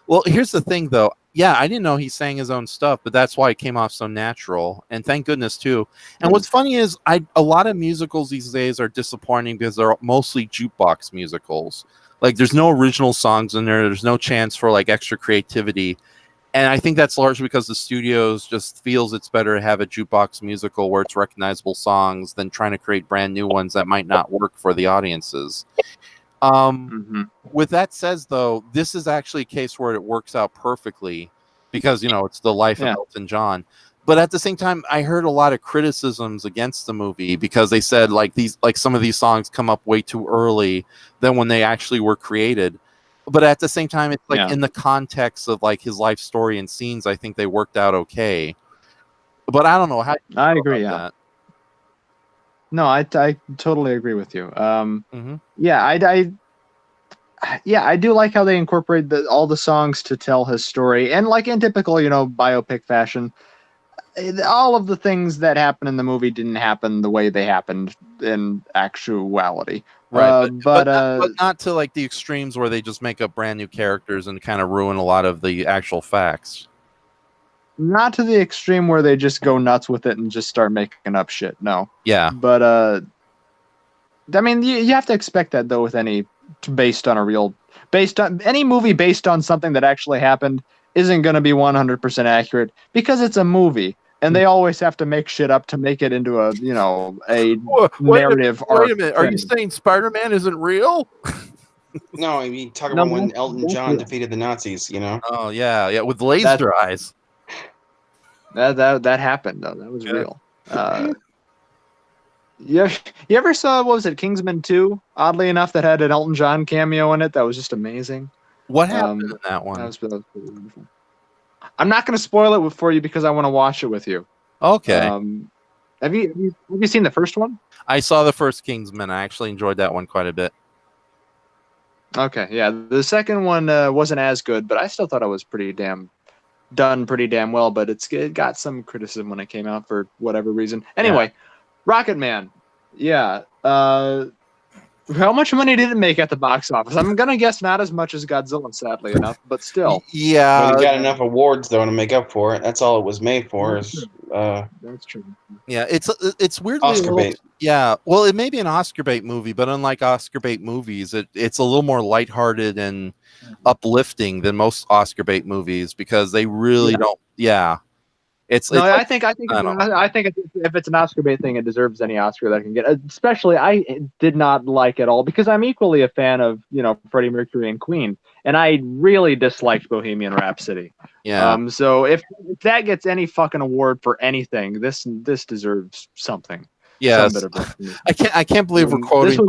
well, here's the thing though. Yeah, I didn't know he sang his own stuff, but that's why it came off so natural. And thank goodness too. And what's funny is a lot of musicals these days are disappointing because they're mostly jukebox musicals. Like there's no original songs in there. There's no chance for extra creativity. And I think that's largely because the studios just feels it's better to have a jukebox musical where it's recognizable songs than trying to create brand new ones that might not work for the audiences. With that said, though, this is actually a case where it works out perfectly because it's the life of Elton John. But at the same time, I heard a lot of criticisms against the movie because they said like some of these songs come up way too early than when they actually were created. But at the same time, it's like in the context of like his life story and scenes, I think they worked out okay. But I don't know how. I agree. Yeah. That. No, I totally agree with you. Yeah, I do like how they incorporate all the songs to tell his story, and like in typical biopic fashion, all of the things that happen in the movie didn't happen the way they happened in actuality. Right, but not to like the extremes where they just make up brand new characters and kind of ruin a lot of the actual facts. Not to the extreme where they just go nuts with it and just start making up shit. No. Yeah. But I mean, you have to expect that though with any based on any movie based on something that actually happened isn't going to be 100% accurate because it's a movie. And they always have to make shit up to make it into a narrative arc. Wait a minute. Are you saying Spider-Man isn't real? No, I mean, talking about when Elton John defeated the Nazis, Oh, yeah, with laser eyes. That happened, though. That was real. You ever saw, what was it, Kingsman 2? Oddly enough, that had an Elton John cameo in it. That was just amazing. What happened in that one? That was pretty wonderful. I'm not going to spoil it for you because I want to watch it with you. Okay. Have you seen the first one? I saw the first Kingsman. I actually enjoyed that one quite a bit. Okay, yeah. The second one wasn't as good, but I still thought it was pretty damn well. But it got some criticism when it came out for whatever reason. Anyway, Rocket Man. Yeah. How much money did it make at the box office? I'm gonna guess not as much as Godzilla, sadly enough, but still. Yeah, but it got enough awards though to make up for it. That's all it was made for. That's true. Yeah, it's weirdly Oscar bait. Yeah, well, it may be an Oscar bait movie, but unlike Oscar bait movies, it's a little more lighthearted and uplifting than most Oscar bait movies because they really don't. Yeah. I think if it's an Oscar bait thing, it deserves any Oscar that it can get. Especially, I did not like it all because I'm equally a fan of Freddie Mercury and Queen, and I really disliked Bohemian Rhapsody. Yeah. So if that gets any fucking award for anything, this deserves something. Yeah. I can't believe we're quoting.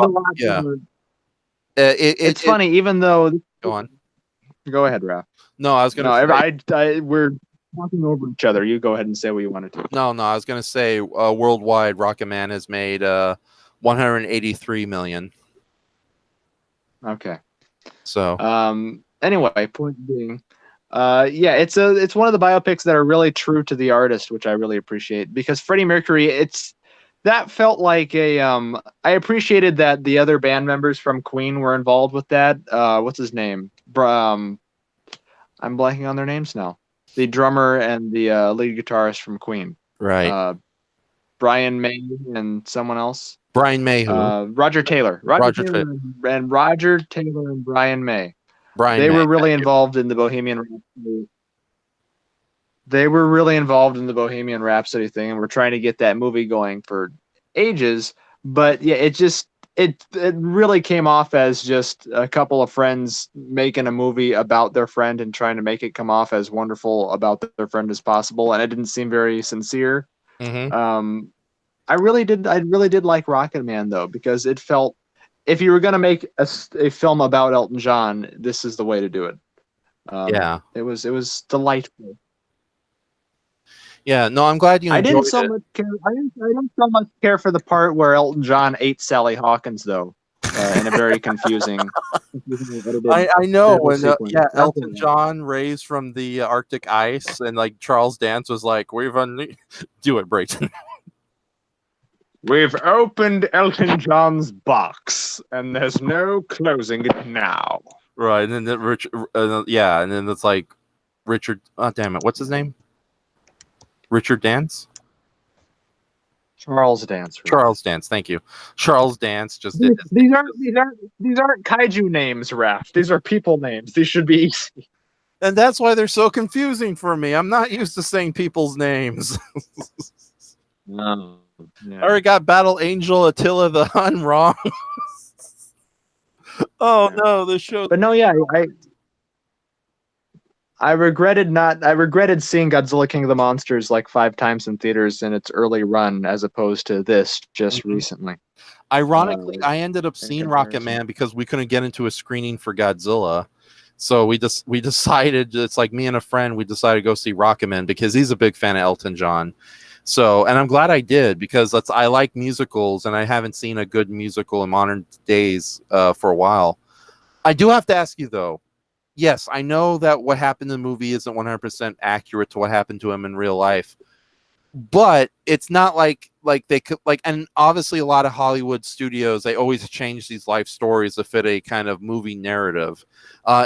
It's funny, even though. Go on. Go ahead, Raph. No, I was gonna. We're talking over each other. You go ahead and say what you wanted to. No, I was going to say worldwide, Rocket Man has made 183 million. Okay. So. Anyway, point being, it's one of the biopics that are really true to the artist, which I really appreciate because Freddie Mercury, that felt like I appreciated that the other band members from Queen were involved with that. What's his name? I'm blanking on their names now. The drummer and the lead guitarist from Queen. Right. Brian May and someone else. Brian May, who? Roger Taylor. Roger Taylor and Brian May. They were really involved in the Bohemian Rhapsody. They were really involved in the Bohemian Rhapsody thing, and we're trying to get that movie going for ages. But yeah, it really came off as just a couple of friends making a movie about their friend and trying to make it come off as wonderful about their friend as possible, and it didn't seem very sincere. Mm-hmm. I really did like Rocket Man though, because it felt, if you were going to make a film about Elton John, this is the way to do it. It was delightful. Yeah, no, I'm glad you enjoyed it. I didn't so much care for the part where Elton John ate Sally Hawkins, though, in a very confusing. I know when Elton John raised from the Arctic ice, and like Charles Dance was like, "Do it, Brayton." We've opened Elton John's box, and there's no closing it now. Right, and then and then it's like Richard. Oh, damn it! What's his name? Richard Dance? Charles Dance. Right? Charles Dance, thank you. Charles Dance just did. These aren't kaiju names, Raph. These are people names. These should be easy. And that's why they're so confusing for me. I'm not used to saying people's names. No. Yeah. I already got Battle Angel Attila the Hun wrong. Oh no, the show. But no, yeah, I regretted seeing Godzilla King of the Monsters like 5 times in theaters in its early run, as opposed to this just recently. Ironically, I ended up seeing Rocket comparison. Man because we couldn't get into a screening for Godzilla. So we decided, it's like me and a friend, we decided to go see Rocket Man because he's a big fan of Elton John. So, and I'm glad I did because I like musicals and I haven't seen a good musical in modern days for a while. I do have to ask you though. Yes, I know that what happened in the movie isn't 100% accurate to what happened to him in real life. But it's not like they could and obviously a lot of Hollywood studios, they always change these life stories to fit a kind of movie narrative.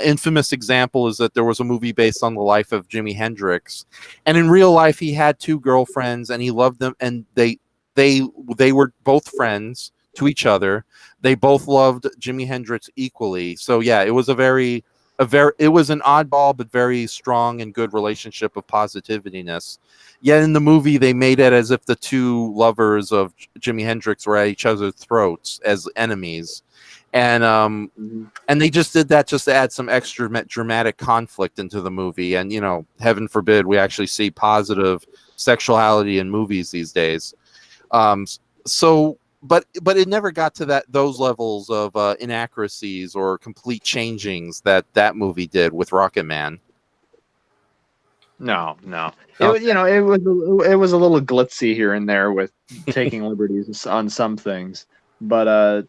Infamous example is that there was a movie based on the life of Jimi Hendrix, and in real life he had 2 girlfriends and he loved them, and they were both friends to each other. They both loved Jimi Hendrix equally. So yeah, it was it was an oddball but very strong and good relationship of positivityness. Yet in the movie, they made it as if the 2 lovers of Jimi Hendrix were at each other's throats as enemies, and they just did that just to add some extra dramatic conflict into the movie. And heaven forbid we actually see positive sexuality in movies these days. But it never got to those levels of inaccuracies or complete changings that movie did with Rocket Man. No. It was a little glitzy here and there with taking liberties on some things, but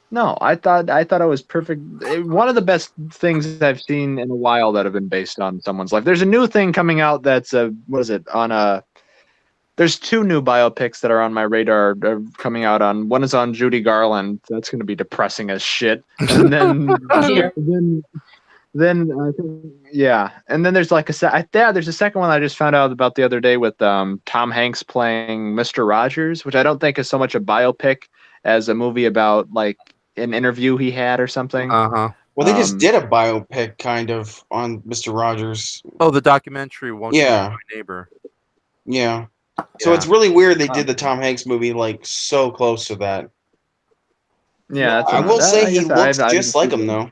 no, I thought it was perfect. One of the best things I've seen in a while that have been based on someone's life. There's a new thing coming out that's there's 2 new biopics that are on my radar coming out. One is on Judy Garland. That's going to be depressing as shit. And then then I think, yeah, and then there's like there's a second one I just found out about the other day with Tom Hanks playing Mr. Rogers, which I don't think is so much a biopic as a movie about like an interview he had or something. Well, they just did a biopic kind of on Mr. Rogers. Oh, the documentary Won't You Be My Neighbor. Yeah. So it's really weird they did the Tom Hanks movie like so close to that. Yeah, I will say he looks just like him though.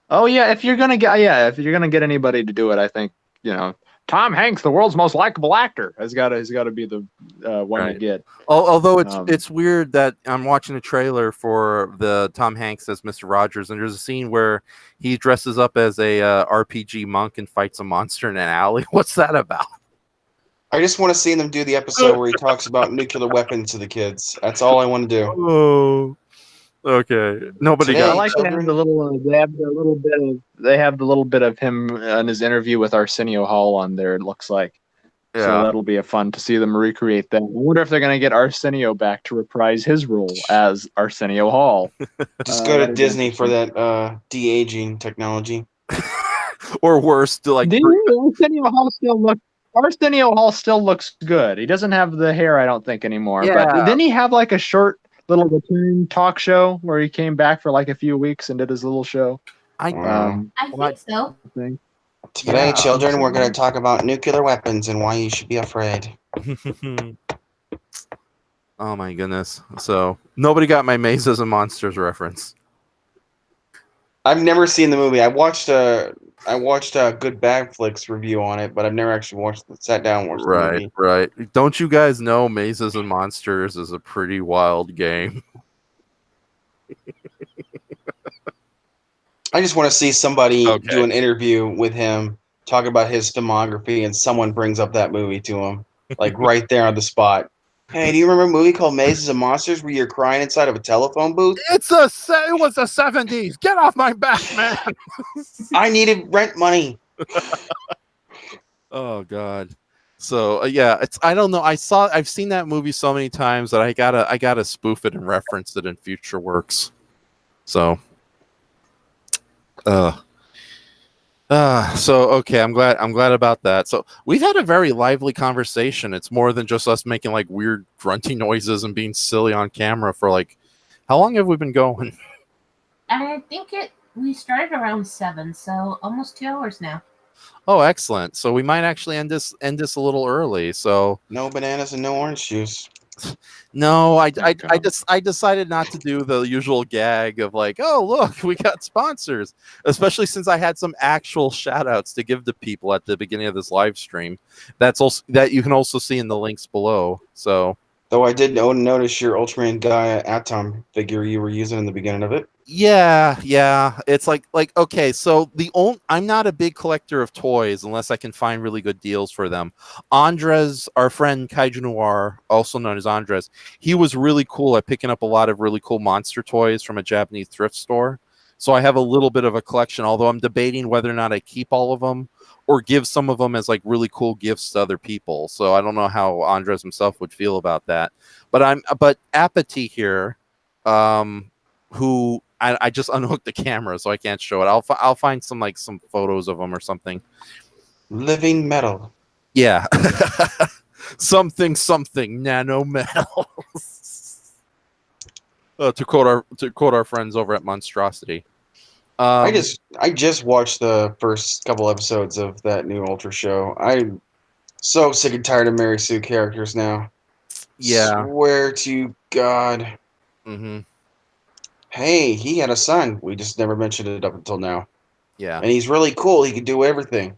Oh yeah, if you're gonna get anybody to do it, I think Tom Hanks, the world's most likable actor, has got to be the one to get. Although it's weird that I'm watching a trailer for the Tom Hanks as Mr. Rogers, and there's a scene where he dresses up as a RPG monk and fights a monster in an alley. What's that about? I just want to see them do the episode where he talks about nuclear weapons to the kids. That's all I want to do. Oh. Okay. Nobody got. I like to have the little. They have the little bit of him in his interview with Arsenio Hall on there. It looks like. Yeah. So that'll be fun to see them recreate that. I wonder if they're going to get Arsenio back to reprise his role as Arsenio Hall. Just go to Disney for that de-aging technology. Or worse, to like. Arsenio Hall still looks good. He doesn't have the hair, I don't think, anymore. Yeah. But didn't he have like a short little return talk show where he came back for like a few weeks and did his little show? I think so. Today, children, we're going to talk about nuclear weapons and why you should be afraid. Oh my goodness. So nobody got my Mazes and Monsters reference. I've never seen the movie. I watched a Good Bad Flicks review on it, but I've never actually sat down and watched the movie. Right. Don't you guys know Mazes and Monsters is a pretty wild game? I just want to see somebody do an interview with him, talk about his filmography, and someone brings up that movie to him, like right there on the spot. Hey, do you remember a movie called Mazes and Monsters where you're crying inside of a telephone booth? It was the 70s. Get off my back, man. I needed rent money. Oh God. So I don't know. I've seen that movie so many times that I gotta spoof it and reference it in future works. So okay, I'm glad about that. So we've had a very lively conversation. It's more than just us making like weird grunty noises and being silly on camera for like, how long have we been going? I think we started around 7, so almost 2 hours now. Oh, excellent. So we might actually end this a little early. So no bananas and no orange juice. No, I Okay. decided not to do the usual gag of like, oh look, we got sponsors, especially since I had some actual shout outs to give to people at the beginning of this live stream. That's also that you can also see in the links below. So Though I did notice your Ultraman Gaia Atom figure you were using in the beginning of it. yeah, it's like okay, so I'm not a big collector of toys unless I can find really good deals for them. Andres, our friend Kaiju Noir, also known as Andres, he was really cool at picking up a lot of really cool monster toys from a Japanese thrift store. So I have a little bit of a collection, although I'm debating whether or not I keep all of them or give some of them as like really cool gifts to other people. So I don't know how Andres himself would feel about that. But Apathy here, who I just unhooked the camera, so I can't show it. I'll find some photos of them or something. Living metal. Yeah, something nano metal. To quote our friends over at Monstrosity. I just watched the first couple episodes of that new Ultra show. I'm so sick and tired of Mary Sue characters now. Yeah. Swear to God. Mm-hmm. Hey, he had a son. We just never mentioned it up until now. Yeah. And he's really cool. He can do everything.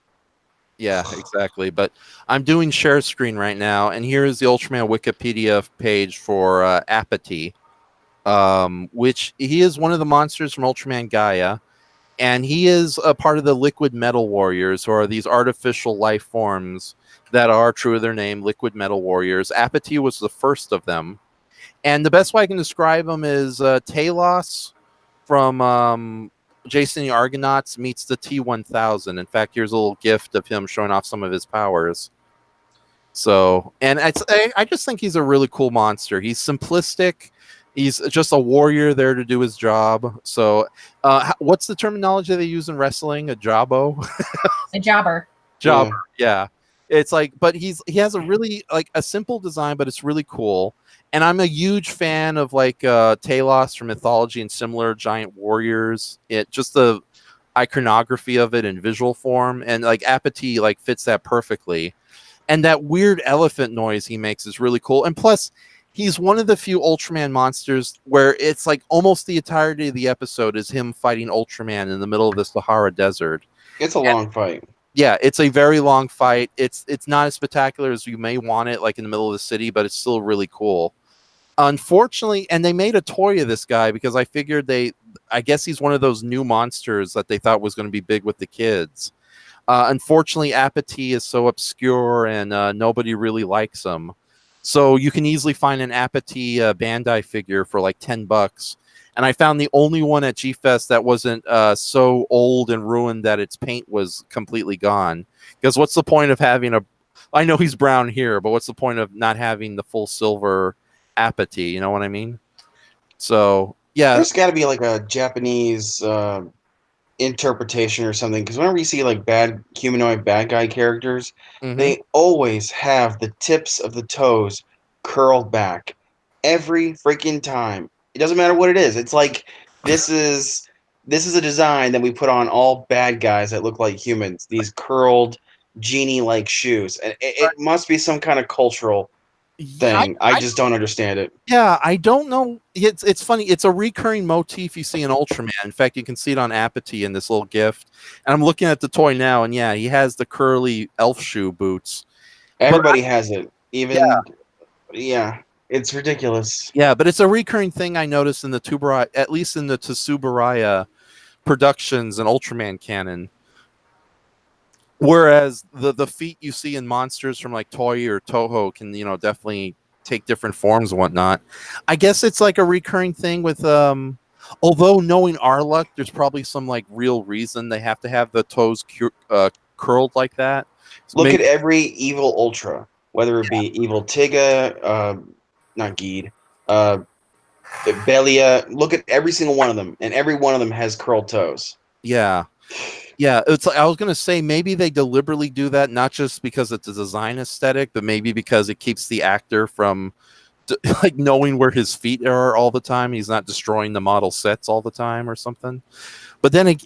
Yeah, exactly. But I'm doing share screen right now, and here is the Ultraman Wikipedia page for Apathy, which he is one of the monsters from Ultraman Gaia, and he is a part of the Liquid Metal Warriors, who are these artificial life forms that are, true to their name, Liquid Metal Warriors. Apathy was the first of them. And the best way I can describe him is Talos from Jason the Argonauts meets the T-1000. In fact, here's a little gift of him showing off some of his powers. So, and I just think he's a really cool monster. He's simplistic. He's just a warrior there to do his job. So, what's the terminology they use in wrestling? A jobbo? A jobber. Jobber, yeah. It's like, but he has a really a simple design, but it's really cool. And I'm a huge fan of Talos from Mythology and similar giant warriors. It just the iconography of it in visual form, and Apathy fits that perfectly. And that weird elephant noise he makes is really cool. And plus, he's one of the few Ultraman monsters where it's almost the entirety of the episode is him fighting Ultraman in the middle of the Sahara Desert. It's a long fight. Yeah, it's a very long fight. It's not as spectacular as you may want it, in the middle of the city, but it's still really cool. Unfortunately, and they made a toy of this guy because I figured I guess he's one of those new monsters that they thought was going to be big with the kids. Unfortunately, Apathy is so obscure and nobody really likes him. So you can easily find an Apathy Bandai figure for $10. And I found the only one at G-Fest that wasn't so old and ruined that its paint was completely gone. Because what's the point of having I know he's brown here, but what's the point of not having the full silver Apathy? You know what I mean? So, yeah. There's got to be a Japanese interpretation or something. Because whenever you see bad humanoid bad guy characters, they always have the tips of the toes curled back. Every freaking time. It doesn't matter what it is. It's this is a design that we put on all bad guys that look like humans. These curled genie-like shoes. And it must be some kind of cultural thing. I just don't understand it. Yeah, I don't know. It's funny. It's a recurring motif you see in Ultraman. In fact, you can see it on Apathy in this little gift. And I'm looking at the toy now, and yeah, he has the curly elf shoe boots. Everybody has it. Even yeah. It's ridiculous. Yeah, but it's a recurring thing I noticed in the Tsuburaya, at least in the Tsuburaya productions and Ultraman canon. Whereas the feet you see in monsters from Toei or Toho can, definitely take different forms and whatnot. I guess it's a recurring thing with although knowing our luck, there's probably some real reason they have to have the toes curled like that. So Look at every evil Ultra, whether it be evil Tiga, not Geed, Belia. Look at every single one of them, and every one of them has curled toes. Yeah. Yeah, it's I was gonna say maybe they deliberately do that, not just because it's a design aesthetic, but maybe because it keeps the actor from knowing where his feet are all the time. He's not destroying the model sets all the time or something. But then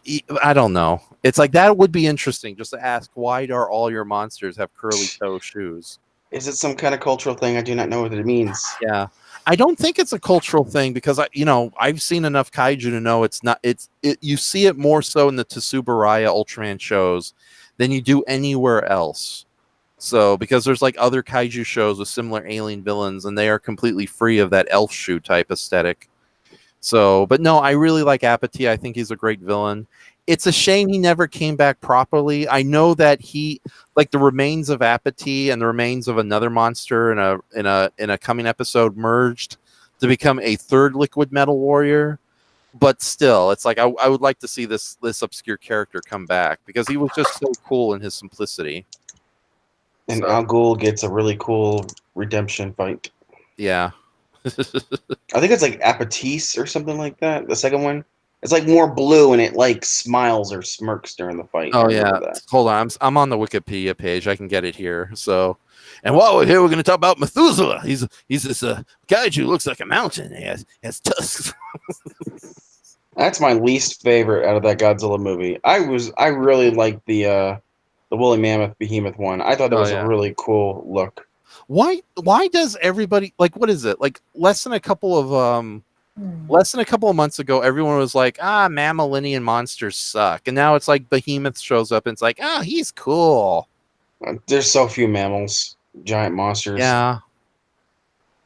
I don't know. It's that would be interesting just to ask, why do all your monsters have curly toe shoes? Is it some kind of cultural thing? I do not know what it means. Yeah. I don't think it's a cultural thing because I've seen enough kaiju to know it's not. You see it more so in the Tsuburaya Ultraman shows than you do anywhere else. So because there's like other kaiju shows with similar alien villains, and they are completely free of that elf shoe type aesthetic. So, but no, I really like Apathy. I think he's a great villain. It's a shame he never came back properly. I know that he, like the remains of Apathy and the remains of another monster in a coming episode, merged to become a third Liquid Metal Warrior. But still, it's like I would like to see this obscure character come back because he was just so cool in his simplicity. And So, Al Ghul gets a really cool redemption fight. yeah. I think it's like Apatisse or something like that. The second one, it's like more blue and it like smiles or smirks during the fight. Oh I yeah. remember that. Hold on, I'm on the Wikipedia page. I can get it here. So, and while we're here, we're going to talk about Methuselah. He's this kaiju who looks like a mountain. He has tusks. That's my least favorite out of that Godzilla movie. I really liked the woolly mammoth behemoth one. I thought that was a really cool look. Why does everybody like, what is it? Like less than a couple of months ago, everyone was like, mammalian monsters suck. And now it's like Behemoth shows up and it's like, he's cool. There's so few mammals, giant monsters. Yeah.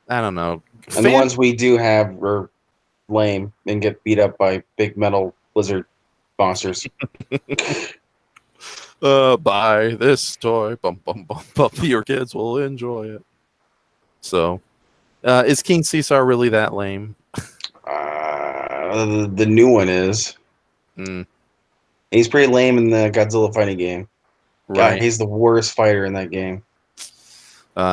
I don't know. And the ones we do have are lame and get beat up by big metal lizard monsters. Buy this toy. Bum, bum, bum, bum. Your kids will enjoy it. So, is King Caesar really that lame? The new one is. Mm. He's pretty lame in the Godzilla fighting game. Right. God, he's the worst fighter in that game.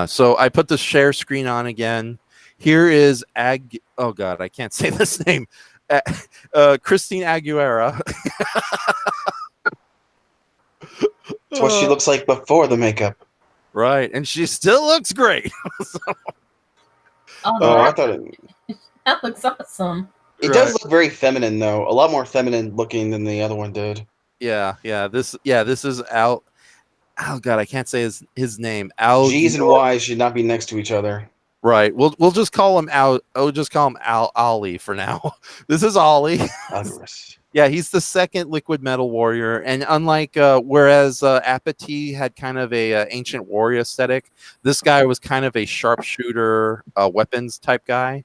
So I put the share screen on again. Here is oh God, I can't say this name. Christine Aguilera. That's what she looks like before the makeup. Right, and she still looks great. I thought that looks awesome. It does look very feminine, though. A lot more feminine looking than the other one did. Yeah. This is Al. Oh God, I can't say his name. Al. G's and Y's should not be next to each other. Right. We'll just call him Al. I'll just call him Ollie for now. This is Ollie. Yeah, he's the second Liquid Metal Warrior, and unlike whereas Apathy had kind of a ancient warrior aesthetic, this guy was kind of a sharpshooter, weapons type guy.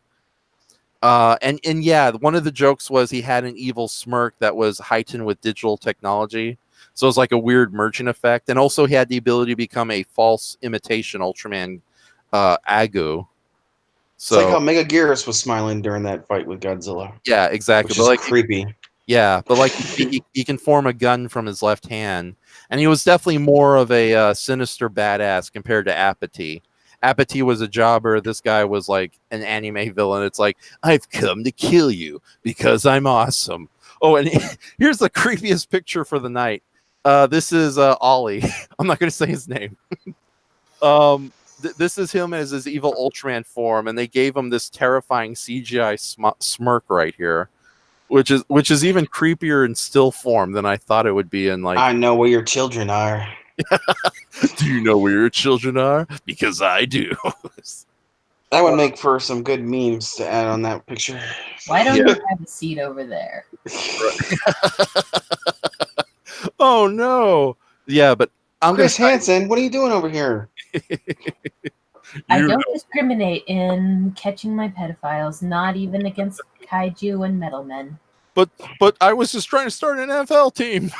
And yeah, one of the jokes was he had an evil smirk that was heightened with digital technology, so it's like a weird merchant effect, and also he had the ability to become a false imitation Ultraman Agu. So, it's like how Megaguirus was smiling during that fight with Godzilla. Yeah, exactly. Which is like creepy. Yeah, but like he can form a gun from his left hand, and he was definitely more of a sinister badass compared to Apathy. Apathy was a jobber. This guy was like an anime villain. It's like, I've come to kill you because I'm awesome. Oh, and here's the creepiest picture for the night. This is Ollie. I'm not going to say his name. This is him as his evil Ultraman form, and they gave him this terrifying CGI smirk right here. Which is even creepier in still form than I thought it would be in like. I know where your children are. Do you know where your children are? Because I do. That would make for some good memes to add on that picture. Why don't you have a seat over there? Oh no! Yeah, but I'm Chris Hansen, what are you doing over here? I don't discriminate in catching my pedophiles, not even against kaiju and metal men. But I was just trying to start an NFL team.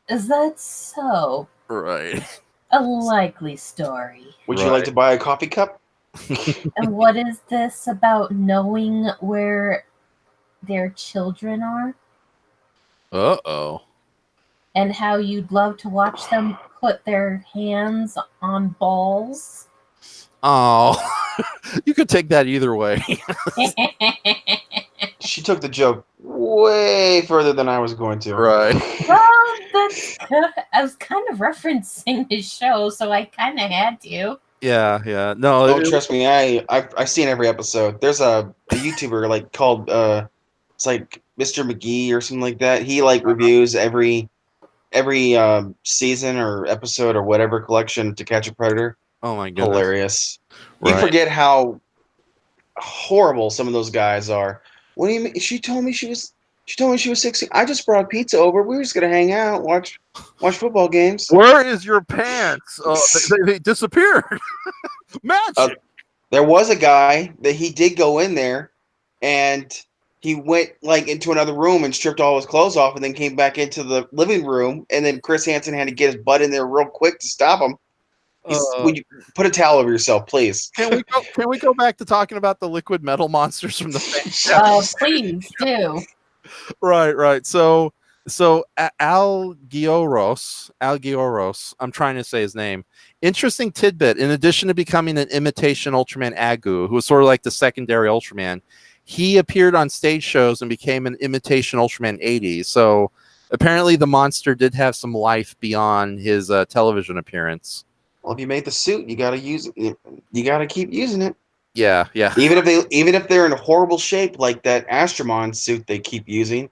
Is that so? Right. A likely story. Would you like to buy a coffee cup? And what is this about knowing where their children are? Uh-oh. And how you'd love to watch them put their hands on balls? Oh, you could take that either way. She took the joke way further than I was going to. Right. Well, I was kind of referencing his show, so I kind of had to. Yeah. No, oh, trust me, I've seen every episode. There's a YouTuber like called it's like Mr. McGee or something like that. He like reviews every season or episode or whatever collection To Catch a Predator. Oh my goodness. Hilarious. Right. You forget how horrible some of those guys are. What do you mean? She told me she was 16. I just brought pizza over. We were just gonna hang out, watch football games. Where is your pants? They disappeared. Magic. There was a guy that he did go in there, and he went like into another room and stripped all his clothes off, and then came back into the living room. And then Chris Hansen had to get his butt in there real quick to stop him. Would you put a towel over yourself, please? Can we go back to talking about the liquid metal monsters from the Please do. Right. So Al Gioros, I'm trying to say his name. Interesting tidbit. In addition to becoming an imitation Ultraman Agu, who was sort of like the secondary Ultraman, he appeared on stage shows and became an imitation Ultraman 80. So apparently the monster did have some life beyond his television appearance. Well, if you made the suit, you gotta use it. You gotta keep using it. Yeah. Even if they're in horrible shape, like that Astromon suit they keep using.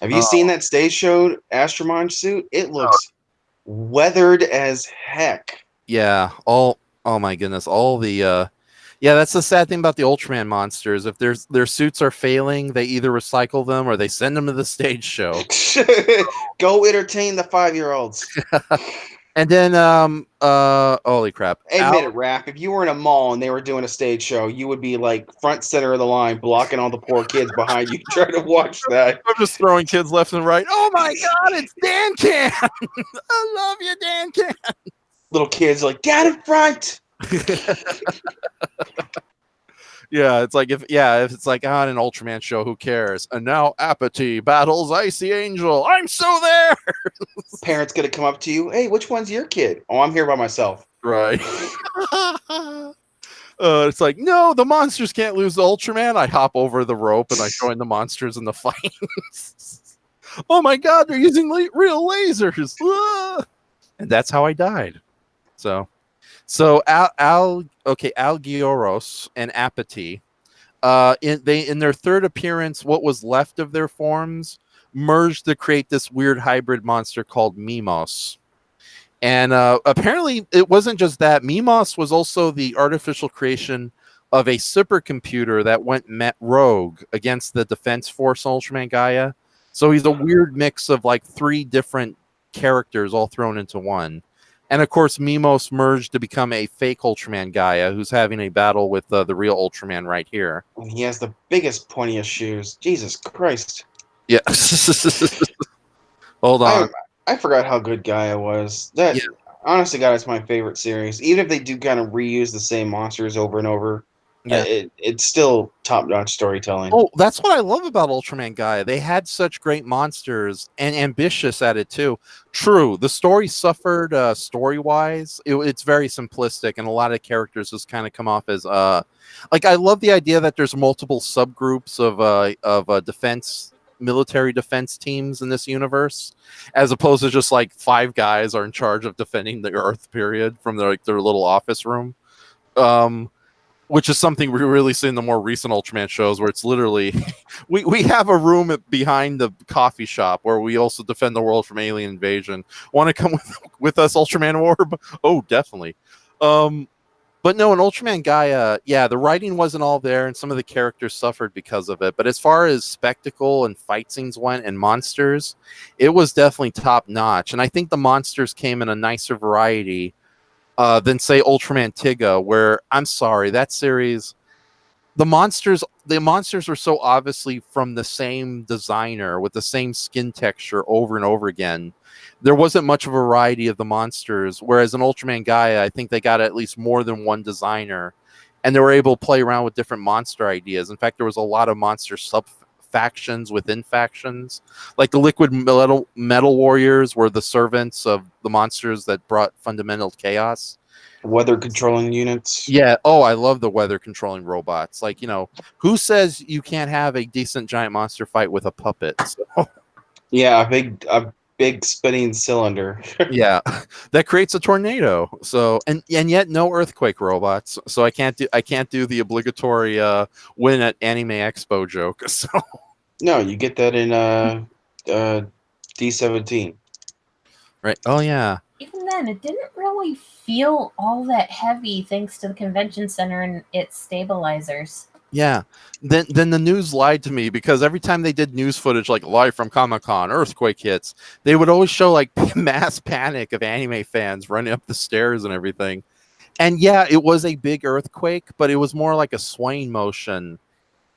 Have you seen that stage show Astromon suit? It looks weathered as heck. Yeah. Oh my goodness. All the that's the sad thing about the Ultraman monsters. If their suits are failing, they either recycle them or they send them to the stage show. Go entertain the 5-year-olds. And then holy crap. Admit it, Raph. If you were in a mall and they were doing a stage show, you would be like front center of the line, blocking all the poor kids behind you trying to watch that. I'm just throwing kids left and right. Oh my god, it's Dan Can. I love you, Dan Can. Little kids like, Dad in front. Yeah, it's like if it's like on an Ultraman show, who cares? And now Apathy battles Icy Angel. I'm so there. Parents gonna come up to you. Hey, which one's your kid? Oh, I'm here by myself. Right. It's like, no, the monsters can't lose the Ultraman. I hop over the rope and I join the monsters in the fight. Oh my god, they're using real lasers. And that's how I died. So Al Gioros and Apathy, in their third appearance, what was left of their forms merged to create this weird hybrid monster called Mimos. And apparently, it wasn't just that. Mimos was also the artificial creation of a supercomputer that met rogue against the Defense Force Ultraman Gaia. So he's a weird mix of like 3 different characters all thrown into one. And of course, Mimos merged to become a fake Ultraman Gaia, who's having a battle with the real Ultraman right here. He has the biggest, pointiest shoes. Jesus Christ. Yeah. Hold on. I forgot how good Gaia was. Honestly, God, it's my favorite series. Even if they do kind of reuse the same monsters over and over, it's still top-notch storytelling. Oh, that's what I love about Ultraman Gaia. They had such great monsters and ambitious at it too. True, the story suffered story-wise. It's very simplistic, and a lot of characters just kind of come off as like, I love the idea that there's multiple subgroups of military defense teams in this universe, as opposed to just like 5 guys are in charge of defending the Earth, period, from their little office room. Which is something we really see in the more recent Ultraman shows, where it's literally we have a room behind the coffee shop where we also defend the world from alien invasion. Want to come with us, Ultraman Orb? Oh, definitely. But no, in Ultraman Gaia, the writing wasn't all there, and some of the characters suffered because of it. But as far as spectacle and fight scenes went, and monsters, it was definitely top notch. And I think the monsters came in a nicer variety than, say, Ultraman Tiga, where, I'm sorry, that series, the monsters were so obviously from the same designer with the same skin texture over and over again. There wasn't much of a variety of the monsters, whereas in Ultraman Gaia, I think they got at least more than one designer, and they were able to play around with different monster ideas. In fact, there was a lot of monster sub-factions within factions. Like the Liquid Metal Warriors were the servants of the monsters that brought fundamental chaos. Weather controlling units. Yeah. Oh, I love the weather controlling robots. Like, who says you can't have a decent giant monster fight with a puppet? So. Yeah, a big spinning cylinder. Yeah, that creates a tornado. So and yet no earthquake robots. So I can't do the obligatory win at Anime Expo joke. So no, you get that in D17. Right. Oh yeah. Even then, it didn't really feel all that heavy thanks to the convention center and its stabilizers. Yeah. Then the news lied to me, because every time they did news footage like live from Comic-Con, earthquake hits, they would always show like mass panic of anime fans running up the stairs and everything. And yeah, it was a big earthquake, but it was more like a swaying motion.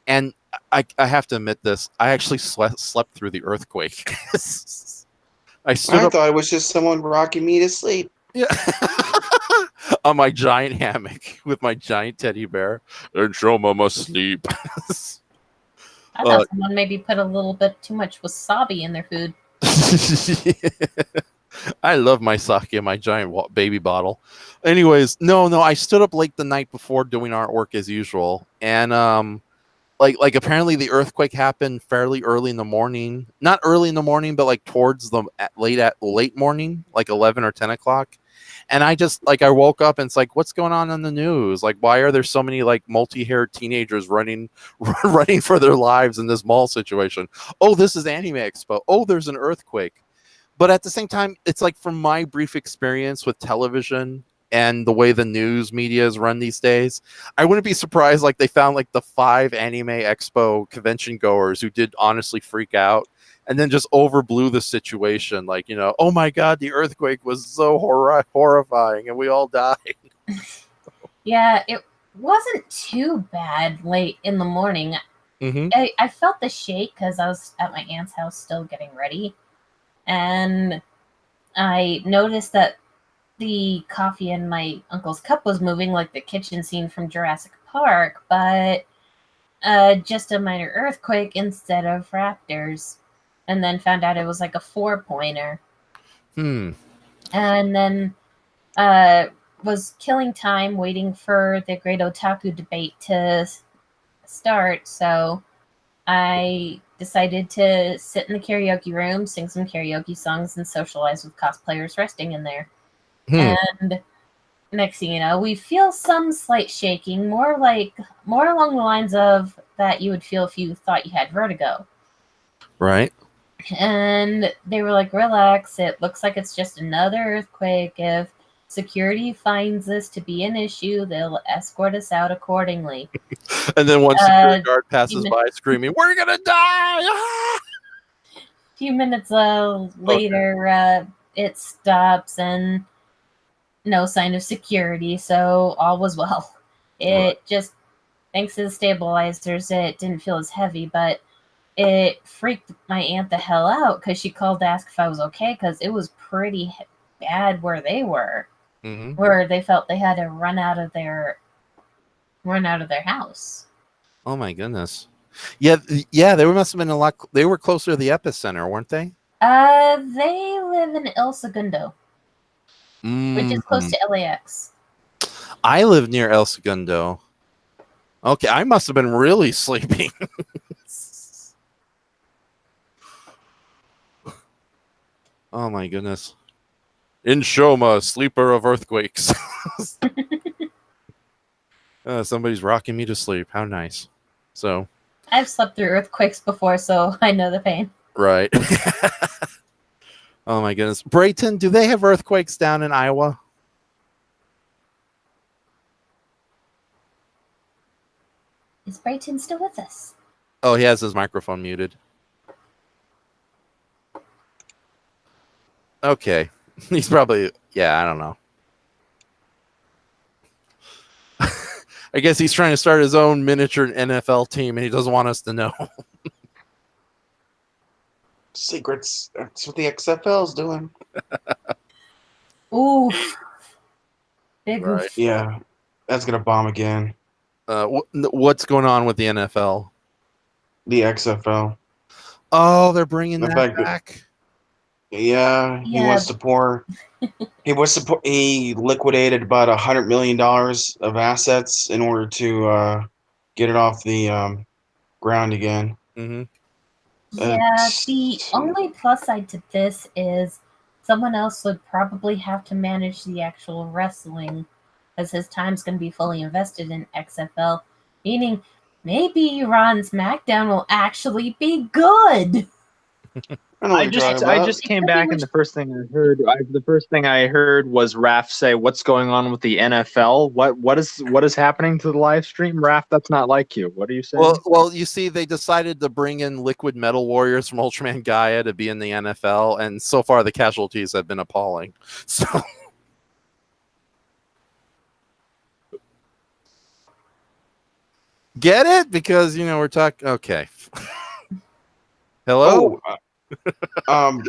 And I have to admit this, I actually slept through the earthquake. I stood I up, thought it was just someone rocking me to sleep. yeah, on my giant hammock with my giant teddy bear and show mama sleep. I thought someone maybe put a little bit too much wasabi in their food. I love my sake in my giant baby bottle. Anyways, no, I stood up late the night before doing artwork as usual, and like apparently the earthquake happened fairly early in the morning. Not early in the morning, but like towards the late morning, like 11 or 10 o'clock. And I just like I woke up and it's like, what's going on in the news? Like, why are there so many like multi-haired teenagers running for their lives in this mall situation? Oh, this is Anime Expo. Oh, there's an earthquake. But at the same time, it's like from my brief experience with television and the way the news media is run these days, I wouldn't be surprised like they found like the 5 Anime Expo convention goers who did honestly freak out and then just overblew the situation. Like, you know, oh my God, the earthquake was so horrifying and we all died. Yeah, it wasn't too bad late in the morning. Mm-hmm. I felt the shake because I was at my aunt's house still getting ready. And I noticed that the coffee in my uncle's cup was moving like the kitchen scene from Jurassic Park, but just a minor earthquake instead of raptors. And then found out it was like a 4-pointer. And then was killing time waiting for the Great Otaku debate to start, so I decided to sit in the karaoke room, sing some karaoke songs, and socialize with cosplayers resting in there. And next thing you know, we feel some slight shaking, more along the lines of that you would feel if you thought you had vertigo. Right. And they were like, relax, it looks like it's just another earthquake. If security finds this to be an issue, they'll escort us out accordingly. And then one security guard passes by screaming, "We're gonna die!" Ah! A few minutes later, it stops and no sign of security, so all was well. It just, thanks to the stabilizers, it didn't feel as heavy, but it freaked my aunt the hell out because she called to ask if I was okay because it was pretty bad where they were. Where they felt they had to run out of their house. Oh my goodness. Yeah, they must have been a lot. They were closer to the epicenter, weren't they? They live in El Segundo, which is close to LAX. I live near El Segundo. Okay, I must have been really sleeping. Oh my goodness. In Shoma, sleeper of earthquakes. Somebody's rocking me to sleep. How nice. So I've slept through earthquakes before, so I know the pain. Right. Oh my goodness. Brayton, do they have earthquakes down in Iowa? Is Brayton still with us? Oh, he has his microphone muted. Okay. He's probably, yeah, I don't know. I guess he's trying to start his own miniature NFL team and he doesn't want us to know. Secrets. That's what the XFL is doing. Oof. Big Right. oof. Yeah. That's going to bomb again. What's going on with the NFL? The XFL. Oh, they're bringing that back. Yeah, he wants to pour. He liquidated about $100 million of assets in order to get it off the ground again. Mm-hmm. Yeah, the only plus side to this is someone else would probably have to manage the actual wrestling, as his time's going to be fully invested in XFL, meaning maybe Raw and SmackDown will actually be good. I know what I you're just talking I about. just came back and the first thing I heard was Raph say, "What's going on with the NFL? What is happening to the live stream?" Raph, that's not like you. What are you saying? Well, you see, they decided to bring in Liquid Metal Warriors from Ultraman Gaia to be in the NFL, and so far the casualties have been appalling. So, get it? Because we're talking. Okay. Hello.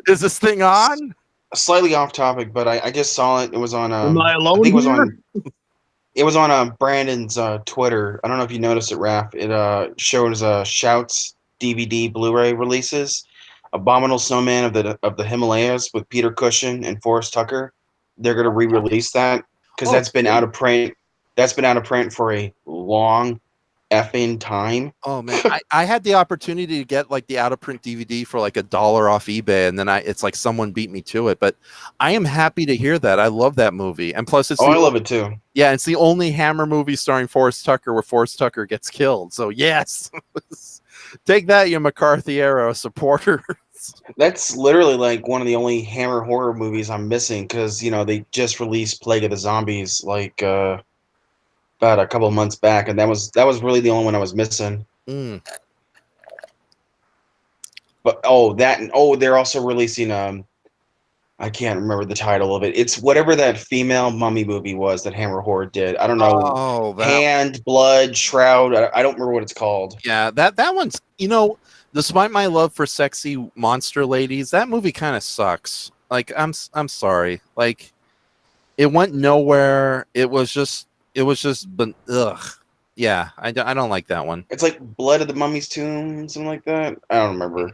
Is this thing on? Slightly off topic, but I just saw it. It was on. Am I I alone think it was here? on. It was on Brandon's Twitter. I don't know if you noticed it, Raph. It shows Shouts DVD Blu-ray releases. Abominable Snowman of the Himalayas with Peter Cushing and Forrest Tucker. They're going to re-release that because that's been out of print. That's been out of print for a long effing time. Oh man, I had the opportunity to get like the out of print DVD for like $1 off eBay, and then it's like someone beat me to it. But I am happy to hear that. I love that movie, and plus it's I love it too. Yeah, it's the only Hammer movie starring Forrest Tucker where Forrest Tucker gets killed. So yes, take that, you McCarthy era supporters. That's literally like one of the only Hammer horror movies I'm missing because they just released Plague of the Zombies like about a couple of months back, and that was really the only one I was missing. But they're also releasing I can't remember the title of it. It's whatever that female mummy movie was that Hammer Horror did. I don't know. Oh, Hand, Blood, Shroud. I don't remember what it's called. Yeah, that one's despite my love for sexy monster ladies, that movie kind of sucks. Like I'm sorry. Like it went nowhere. It was just ugh. Yeah, I don't like that one. It's like Blood of the Mummy's Tomb, something like that. I don't remember.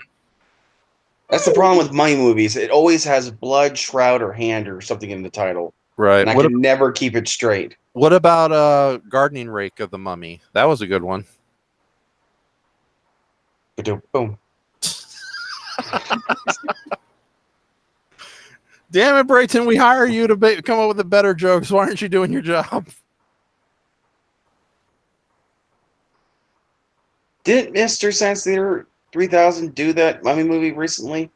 That's the problem with mummy movies. It always has blood, shroud, or hand or something in the title. Right. And I can never keep it straight. What about Gardening Rake of the Mummy? That was a good one. Boom. Damn it, Brayton, we hire you to come up with the better jokes. Why aren't you doing your job? Didn't Mr. Science Theater 3000 do that mummy movie recently?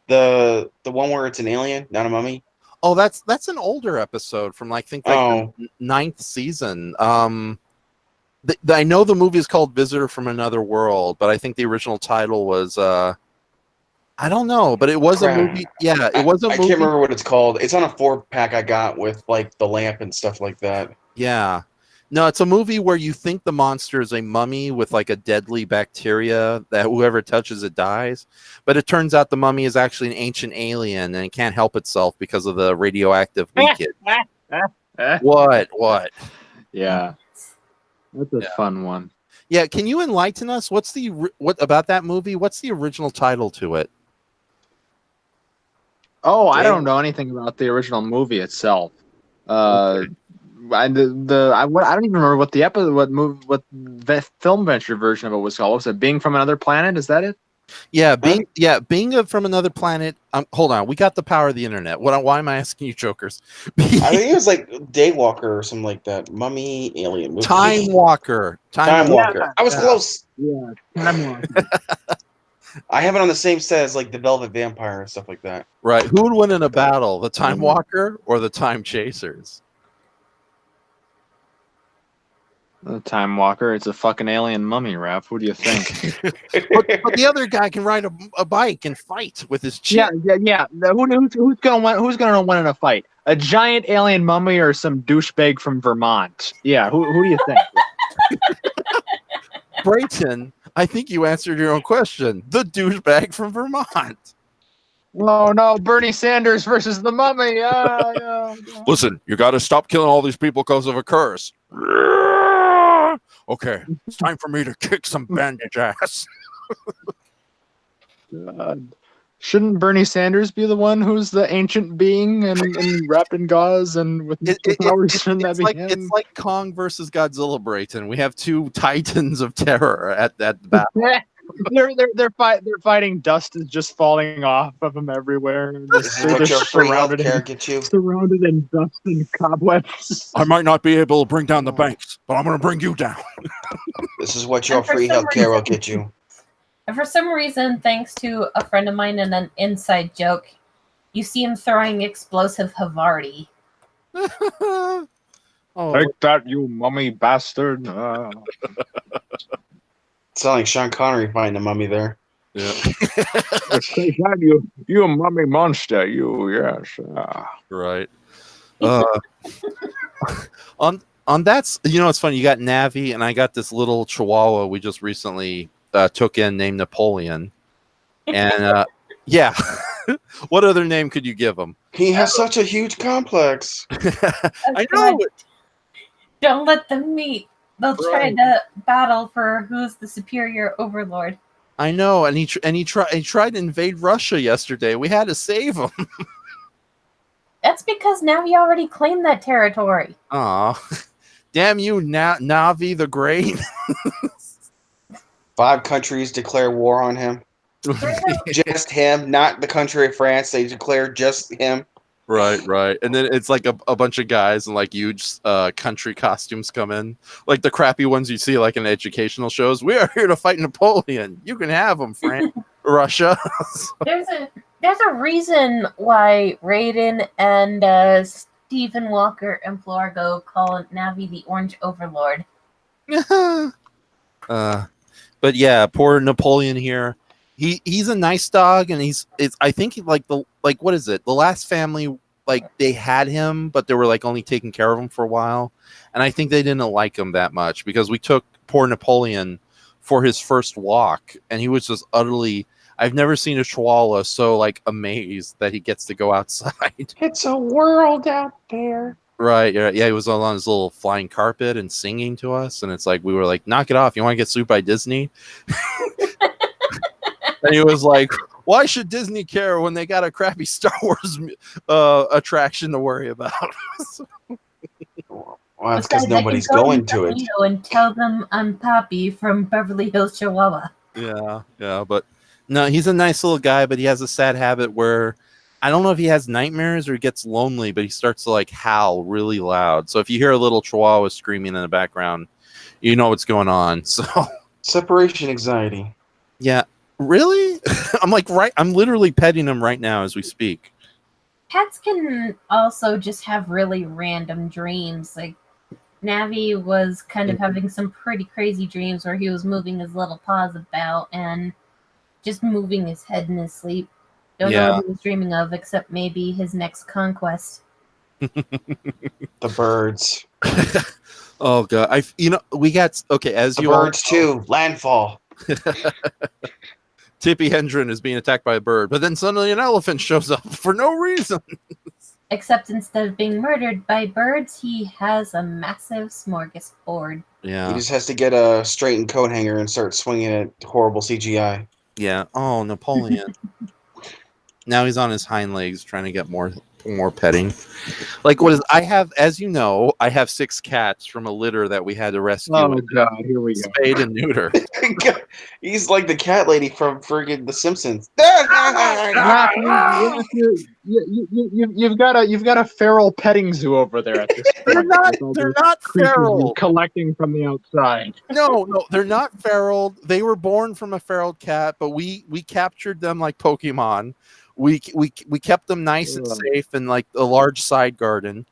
The one where it's an alien, not a mummy? Oh, that's an older episode from the 9th season. I know the movie is called Visitor from Another World, but I think the original title was I don't know, but it was a movie. Yeah, it was a movie. I can't remember what it's called. It's on a 4-pack I got with like the lamp and stuff like that. Yeah. No, it's a movie where you think the monster is a mummy with like a deadly bacteria that whoever touches it dies. But it turns out the mummy is actually an ancient alien and it can't help itself because of the radioactive leakage. What? Yeah. That's a fun one. Yeah, can you enlighten us? What about that movie? What's the original title to it? Oh, I don't know anything about the original movie itself. Okay. I don't even remember what the film venture version of it was called. Was it Being from Another Planet? Is that it? Yeah, being from another planet. Hold on, we got the power of the internet. Why am I asking you, jokers? I think it was like Daywalker or something like that. Mummy alien movie. Time Walker. Yeah, I was close. Yeah, Time Walker. I have it on the same set as like the Velvet Vampire and stuff like that. Right. Who would win in a battle, the Time Walker or the Time Chasers? The Time Walker. It's a fucking alien mummy, Raph. Who do you think? but the other guy can ride a bike and fight with his chin. Yeah. Who's gonna win in a fight? A giant alien mummy or some douchebag from Vermont? Yeah. Who do you think? Brayton, I think you answered your own question. The douchebag from Vermont. Oh no, Bernie Sanders versus the mummy. Yeah. Listen, you got to stop killing all these people because of a curse. Okay, it's time for me to kick some bandage ass. God. Shouldn't Bernie Sanders be the one who's the ancient being and wrapped in gauze and with powers? Shouldn't that be him? It's like Kong versus Godzilla, Brayton. We have two titans of terror at that battle. They're fighting. Dust is just falling off of them everywhere. This is what your free healthcare gets you. Surrounded in dust and cobwebs. I might not be able to bring down the banks, but I'm going to bring you down. This is what your free healthcare will get you. And for some reason, thanks to a friend of mine and an inside joke, you see him throwing explosive Havarti. Oh, Take that, you mummy bastard. It's not like Sean Connery fighting a mummy there. yeah. Take that, you mummy monster. You, yes. Right. On that's, it's funny. You got Navi, and I got this little Chihuahua we just recently took in named Napoleon. And yeah, what other name could you give him? He has such a huge complex. I know. Don't let them meet. They'll try to battle for who's the superior overlord. I know, and he tried to invade Russia yesterday. We had to save him. That's because Navi already claimed that territory. Aw, damn you, Navi the Great. 5 countries declare war on him. Just him, not the country of France. They declare just him. Right. And then it's like a bunch of guys in like huge country costumes come in. Like the crappy ones you see like in educational shows. We are here to fight Napoleon. You can have him, France, Russia. There's a reason why Raiden and Stephen Walker and Florgo call Navi the Orange Overlord. But yeah, poor Napoleon here. He's a nice dog, and I think what is it? The last family, like they had him, but they were like only taking care of him for a while, and I think they didn't like him that much because we took poor Napoleon for his first walk, and he was just utterly. I've never seen a Chihuahua so like amazed that he gets to go outside. It's a world out there. Right. Yeah. He was on his little flying carpet and singing to us, and it's like we were like, "Knock it off! You want to get sued by Disney?" And he was like, "Why should Disney care when they got a crappy Star Wars attraction to worry about?" Well, that's because nobody's going to it. And tell them I'm Poppy from Beverly Hills, Chihuahua. Yeah, but no, he's a nice little guy, but he has a sad habit where I don't know if he has nightmares or he gets lonely, but he starts to like howl really loud. So if you hear a little Chihuahua screaming in the background, you know what's going on. So separation anxiety. Yeah. Really? I'm literally petting him right now as we speak. Pets can also just have really random dreams. Like Navi was kind of having some pretty crazy dreams where he was moving his little paws about and just moving his head in his sleep. Don't know what he was dreaming of, except maybe his next conquest. The birds. Oh god, as the you birds too. Landfall. Tippi Hedren is being attacked by a bird, but then suddenly an elephant shows up for no reason. Except instead of being murdered by birds, he has a massive smorgasbord. Yeah. He just has to get a straightened coat hanger and start swinging at horrible CGI. Yeah. Oh, Napoleon. Now he's on his hind legs trying to get more petting. Like I have 6 cats from a litter that we had to rescue. Oh god, here we go. Spade and neuter. He's like the cat lady from friggin' The Simpsons. You've got a feral petting zoo over there at this point. They're not feral. Collecting from the outside. No, they're not feral. They were born from a feral cat, but we captured them like Pokemon. We kept them nice and safe in like a large side garden.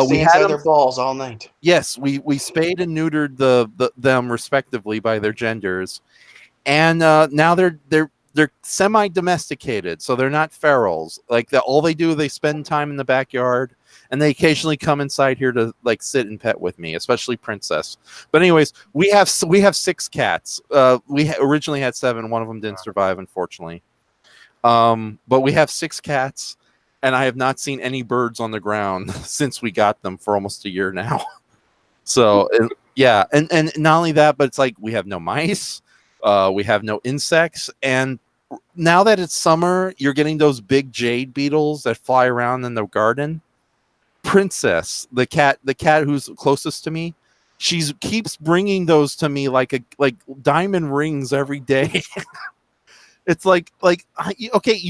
We had their balls all night. Yes, we spayed and neutered them respectively by their genders, and now they're semi-domesticated, so they're not ferals. Like all they do, they spend time in the backyard, and they occasionally come inside here to like sit and pet with me, especially Princess. But anyways, we have 6 cats. We originally had 7. One of them didn't survive, unfortunately. But we have 6 cats, and I have not seen any birds on the ground since we got them for almost a year now. So, and not only that, but it's like we have no mice, we have no insects, and now that it's summer, you're getting those big jade beetles that fly around in the garden. Princess, the cat who's closest to me, she keeps bringing those to me like diamond rings every day. It's like okay,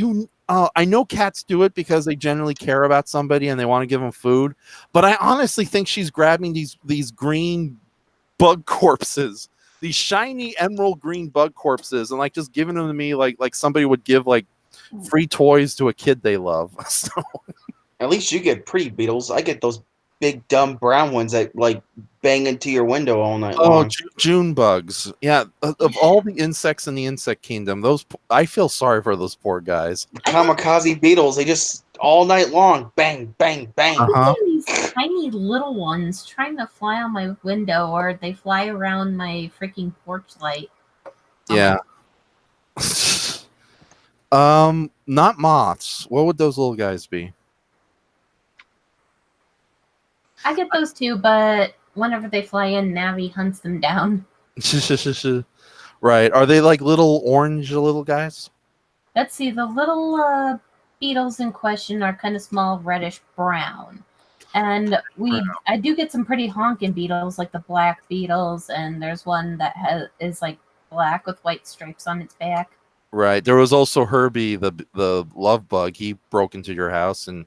I know cats do it because they generally care about somebody and they want to give them food, but I honestly think she's grabbing these green bug corpses these shiny emerald green bug corpses and like just giving them to me like somebody would give like free toys to a kid they love. So, At least you get pretty beetles. I get those big dumb brown ones that like bang into your window all night long. June bugs. Yeah, of all the insects in the insect kingdom, I feel sorry for those poor guys. Kamikaze beetles, they just all night long, bang, bang, bang. These tiny little ones trying to fly on my window, or they fly around my freaking porch light. Yeah. Not moths. What would those little guys be? I get those too, but whenever they fly in, Navi hunts them down. Right. Are they like little orange little guys? Let's see, the little beetles in question are kind of small, reddish brown. And I do get some pretty honking beetles, like the black beetles, and there's one that is like black with white stripes on its back. Right. There was also Herbie, the love bug. He broke into your house, and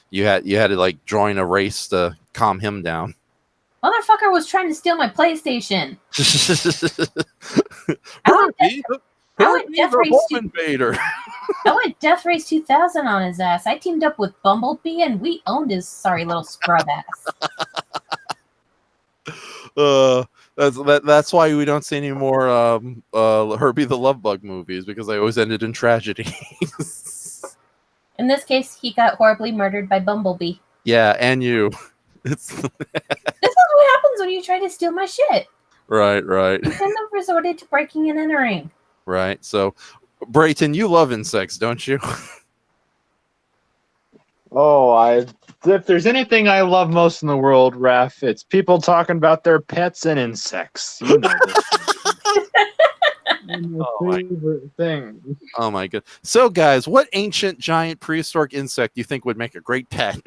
you had to like join a race to calm him down. Motherfucker was trying to steal my PlayStation. I went Death Race 2000 on his ass. I teamed up with Bumblebee, and we owned his sorry little scrub ass. That's why we don't see any more Herbie the Love Bug movies, because they always ended in tragedy. In this case, he got horribly murdered by Bumblebee. Yeah, and you. This is what happens when you try to steal my shit. Right. You kind of resorted to breaking and entering. Right. So, Brayton, you love insects, don't you? Oh, if there's anything I love most in the world, Raph, it's people talking about their pets and insects. You know this. My favorite thing. Oh my god. So guys, what ancient giant prehistoric insect do you think would make a great pet?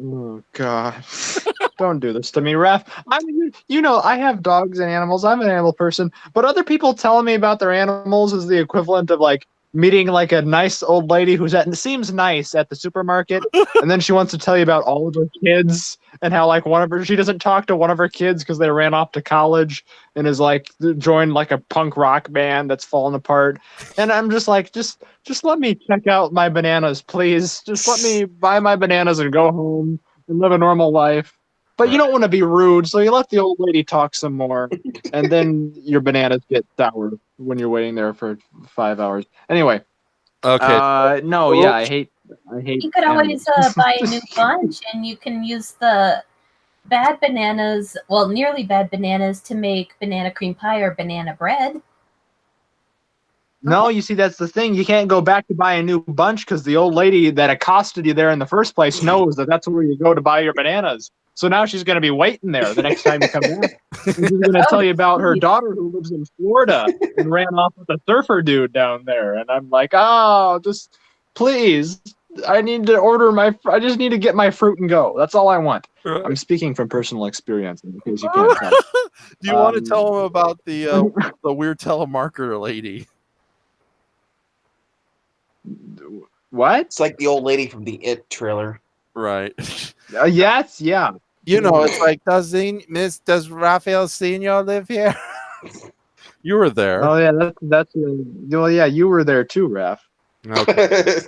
Oh god. Don't do this to me, Raph. I mean, you know, I have dogs and animals. I'm an animal person, but other people telling me about their animals is the equivalent of like meeting like a nice old lady seems nice at the supermarket, and then she wants to tell you about all of her kids and how like she doesn't talk to one of her kids because they ran off to college and is like joined like a punk rock band that's fallen apart. And I'm just like, just let me check out my bananas, please. Just let me buy my bananas and go home and live a normal life. But you don't want to be rude, so you let the old lady talk some more, and then your bananas get sour when you're waiting there for 5 hours. Anyway. Okay. I hate. You could always buy a new bunch, and you can use the bad bananas, well, nearly bad bananas, to make banana cream pie or banana bread. No, you see, that's the thing. You can't go back to buy a new bunch because the old lady that accosted you there in the first place knows that's where you go to buy your bananas. So now she's going to be waiting there the next time you come back. And she's going to tell you about her daughter who lives in Florida and ran off with a surfer dude down there. And I'm like, oh, just please. I need to I just need to get my fruit and go. That's all I want. I'm speaking from personal experience in case you can't tell. Do you want to tell them about the weird telemarketer lady? What? It's like the old lady from the It trailer. Right. Yes, yeah. You know, it's like, does Raphael Senior live here? You were there. Oh yeah, well, yeah, you were there too, Raph. Okay.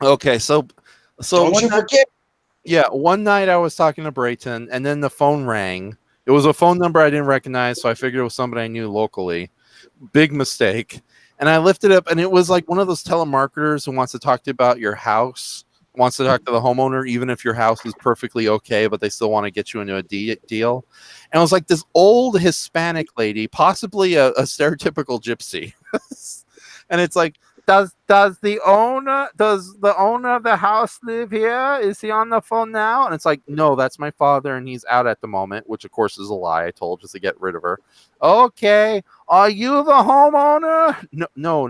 Okay, so don't you forget. Yeah, one night I was talking to Brayton, and then the phone rang. It was a phone number I didn't recognize, so I figured it was somebody I knew locally. Big mistake. And I lifted up, and it was like one of those telemarketers who wants to talk to you about your house, wants to talk to the homeowner, even if your house is perfectly okay, but they still want to get you into a deal. And it was like this old Hispanic lady, possibly a stereotypical gypsy. And it's like, does the owner of the house live here? Is he on the phone now? And it's like, no, that's my father, and he's out at the moment, which of course is a lie. I told just to get rid of her. Okay, are you the homeowner? No,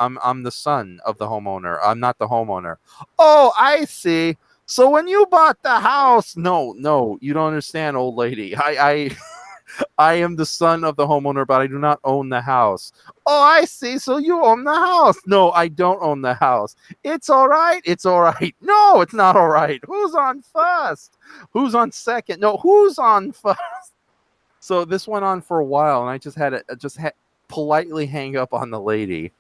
I'm the son of the homeowner. I'm not the homeowner. Oh, I see. So when you bought the house, no, you don't understand, old lady. I am the son of the homeowner, but I do not own the house. Oh, I see. So you own the house. No, I don't own the house. It's all right. It's all right. No, it's not all right. Who's on first? Who's on second? No, who's on first? So this went on for a while, and I just had to politely hang up on the lady.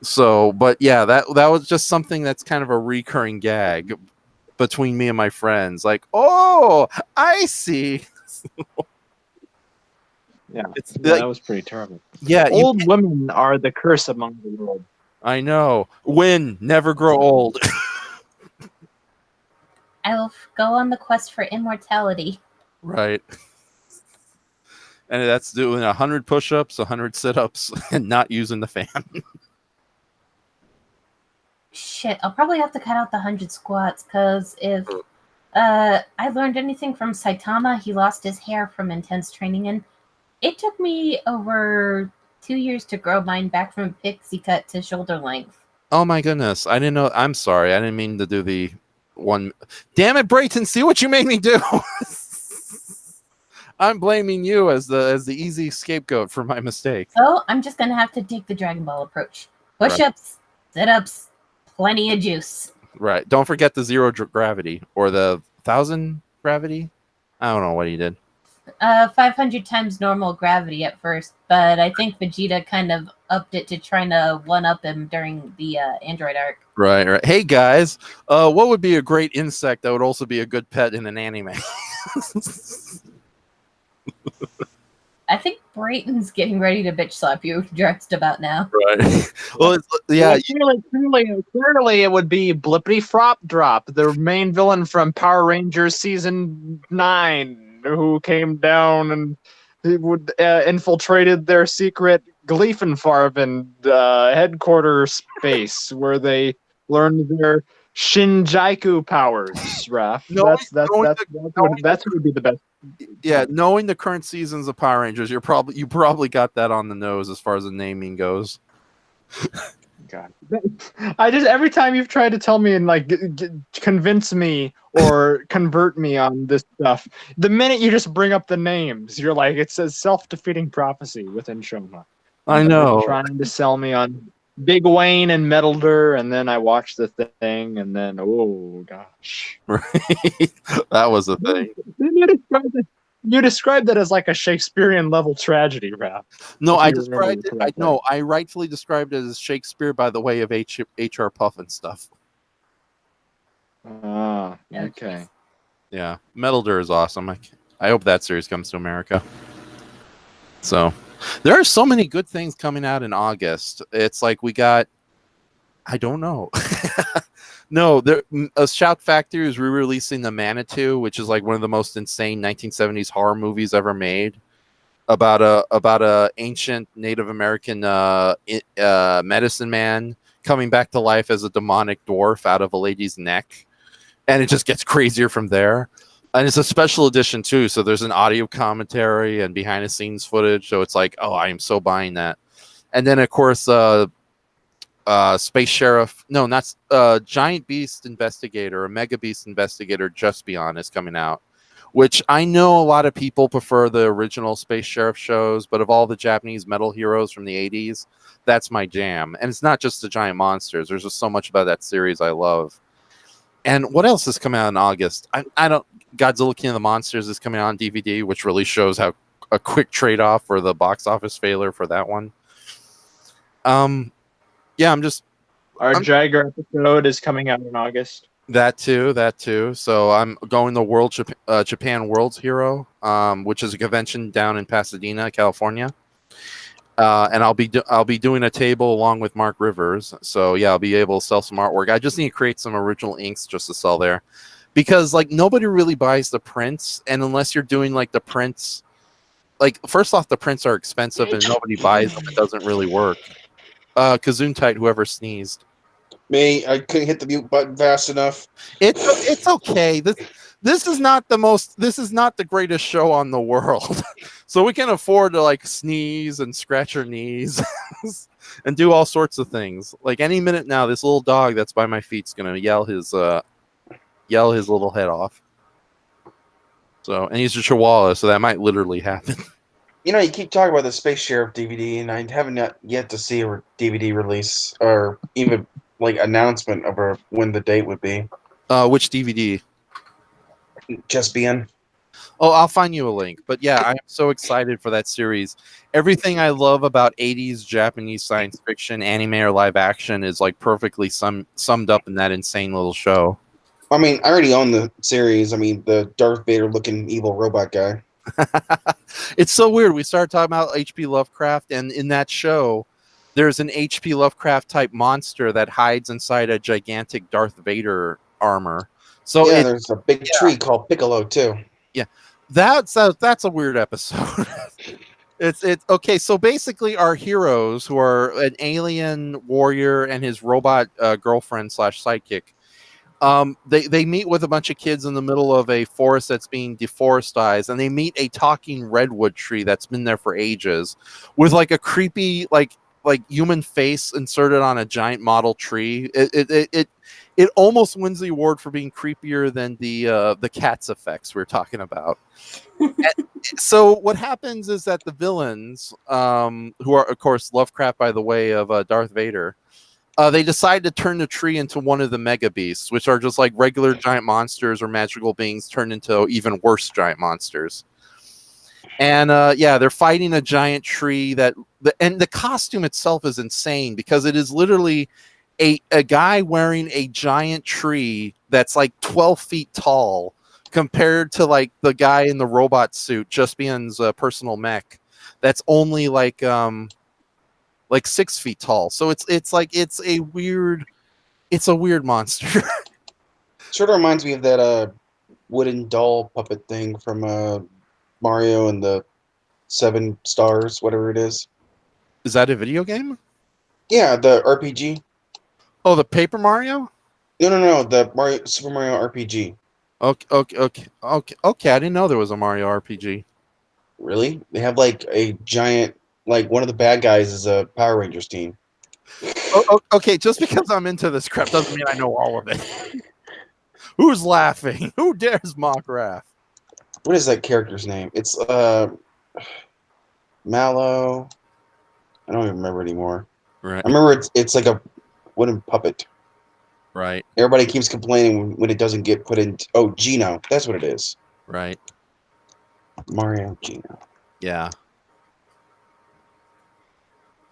So, but yeah, that was just something that's kind of a recurring gag between me and my friends. Like, oh, I see. Yeah, It's that like, was pretty terrible. yeah, Old women are the curse among the world. I know. Win, never grow old. I'll go on the quest for immortality. Right. And that's doing 100 push-ups, 100 sit-ups, and not using the fan. Shit, I'll probably have to cut out the 100 squats, because if I learned anything from Saitama, he lost his hair from intense training, and it took me over 2 years to grow mine back from pixie cut to shoulder length. Oh my goodness. I didn't know. I'm sorry. I didn't mean to do the one. Damn it, Brayton, see what you made me do. I'm blaming you as the easy scapegoat for my mistake. So I'm just gonna have to take the Dragon Ball approach. Push-ups, sit-ups, plenty of juice. Right. Don't forget the 0 gravity or the 1,000 gravity. I don't know what he did. 500 times normal gravity at first, but I think Vegeta kind of upped it to trying to one-up him during the Android arc. Right. Hey guys, what would be a great insect that would also be a good pet in an anime? I think Brayton's getting ready to bitch slap you just about now. Right. Well, yeah. Clearly, it would be Blippity Frop Drop, the main villain from Power Rangers Season 9, who came down and he would infiltrated their secret Gleefenfarben headquarters space, where they learned their Shinjaiku powers. Raph, that's who would be the best. Yeah, knowing the current seasons of Power Rangers, you probably got that on the nose as far as the naming goes. God, I just every time you've tried to tell me and like convince me or convert me on this stuff, the minute you just bring up the names, you're like, it's a self-defeating prophecy within Shoma. I know. You're trying to sell me on Big Wayne and Metalder, and then I watched the thing, and then oh gosh, Right. That was the thing. You described that as like a Shakespearean level tragedy, Raph. No, I described it. I rightfully described it as Shakespeare by the way of H.R. Puff and stuff. Ah, okay. Yeah, Metalder is awesome. I hope that series comes to America. So, there are so many good things coming out in August. It's like we got, I don't know. No, Shout Factory is re-releasing The Manitou, which is like one of the most insane 1970s horror movies ever made, about a ancient Native American medicine man coming back to life as a demonic dwarf out of a lady's neck, and it just gets crazier from there. And it's a special edition too, so there's an audio commentary and behind the scenes footage. So it's like, oh, I am so buying that. And then of course, Space Sheriff, no, not Giant Beast Investigator, or Mega Beast Investigator, Just Beyond is coming out, which I know a lot of people prefer the original Space Sheriff shows, but of all the Japanese metal heroes from the 80s, that's my jam. And it's not just the giant monsters. There's just so much about that series I love. And what else is coming out in August? I don't. Godzilla King of the Monsters is coming out on DVD, which really shows how a quick trade-off for the box office failure for that one. Yeah, Our Jagger episode is coming out in August. That too. So I'm going to Japan World's Hero, which is a convention down in Pasadena, California. And I'll be doing a table along with Mark Rivers. So yeah, I'll be able to sell some artwork. I just need to create some original inks just to sell there, because like nobody really buys the prints, and unless you're doing like the prints, like first off, the prints are expensive and nobody buys them. It doesn't really work. Kazoon-tight, whoever sneezed. Me, I couldn't hit the mute button fast enough. It's okay. This is not the greatest show on the world. So we can afford to like sneeze and scratch our knees and do all sorts of things. Like any minute now, this little dog that's by my feet is gonna yell his little head off. So, and he's a Chihuahua, so that might literally happen. You know, you keep talking about the Space Sheriff DVD, and I haven't yet to see a DVD release or even like announcement of when the date would be. Which DVD? Just Beyond. Oh, I'll find you a link. But yeah, I'm so excited for that series. Everything I love about 80s Japanese science fiction, anime or live action, is like perfectly summed up in that insane little show. I mean, I already own the series. I mean, the Darth Vader looking evil robot guy. It's so weird. We started talking about H.P. Lovecraft, and in that show, there's an H.P. Lovecraft type monster that hides inside a gigantic Darth Vader armor. So Yeah, there's a big tree called Piccolo too. Yeah, that's a weird episode. It's okay. So basically, our heroes, who are an alien warrior and his robot girlfriend / sidekick, they meet with a bunch of kids in the middle of a forest that's being deforested, and they meet a talking redwood tree that's been there for ages, with like a creepy like human face inserted on a giant model tree. It almost wins the award for being creepier than the Cats effects we were talking about. So what happens is that the villains, who are of course Lovecraft by the way of Darth Vader, they decide to turn the tree into one of the mega beasts, which are just like regular giant monsters or magical beings turned into even worse giant monsters. And they're fighting a giant tree and the costume itself is insane because it is literally a guy wearing a giant tree that's like 12 feet tall compared to like the guy in the robot suit, Juspian's personal mech, that's only like 6 feet tall. So it's a weird monster. Sort of reminds me of that wooden doll puppet thing from Mario and the 7 Stars, whatever it is. Is that a video game? Yeah, the RPG. Oh, the Paper Mario? No, the Super Mario RPG. Okay. I didn't know there was a Mario RPG. Really? They have like a giant, like one of the bad guys is a Power Rangers team. Okay, just because I'm into this crap doesn't mean I know all of it. Who's laughing? Who dares mock Raph? What is that character's name? It's Mallow. I don't even remember anymore. Right. I remember it's like a wooden puppet. Right. Everybody keeps complaining when it doesn't get put in. Oh, Gino. That's what it is. Right. Mario Gino. Yeah.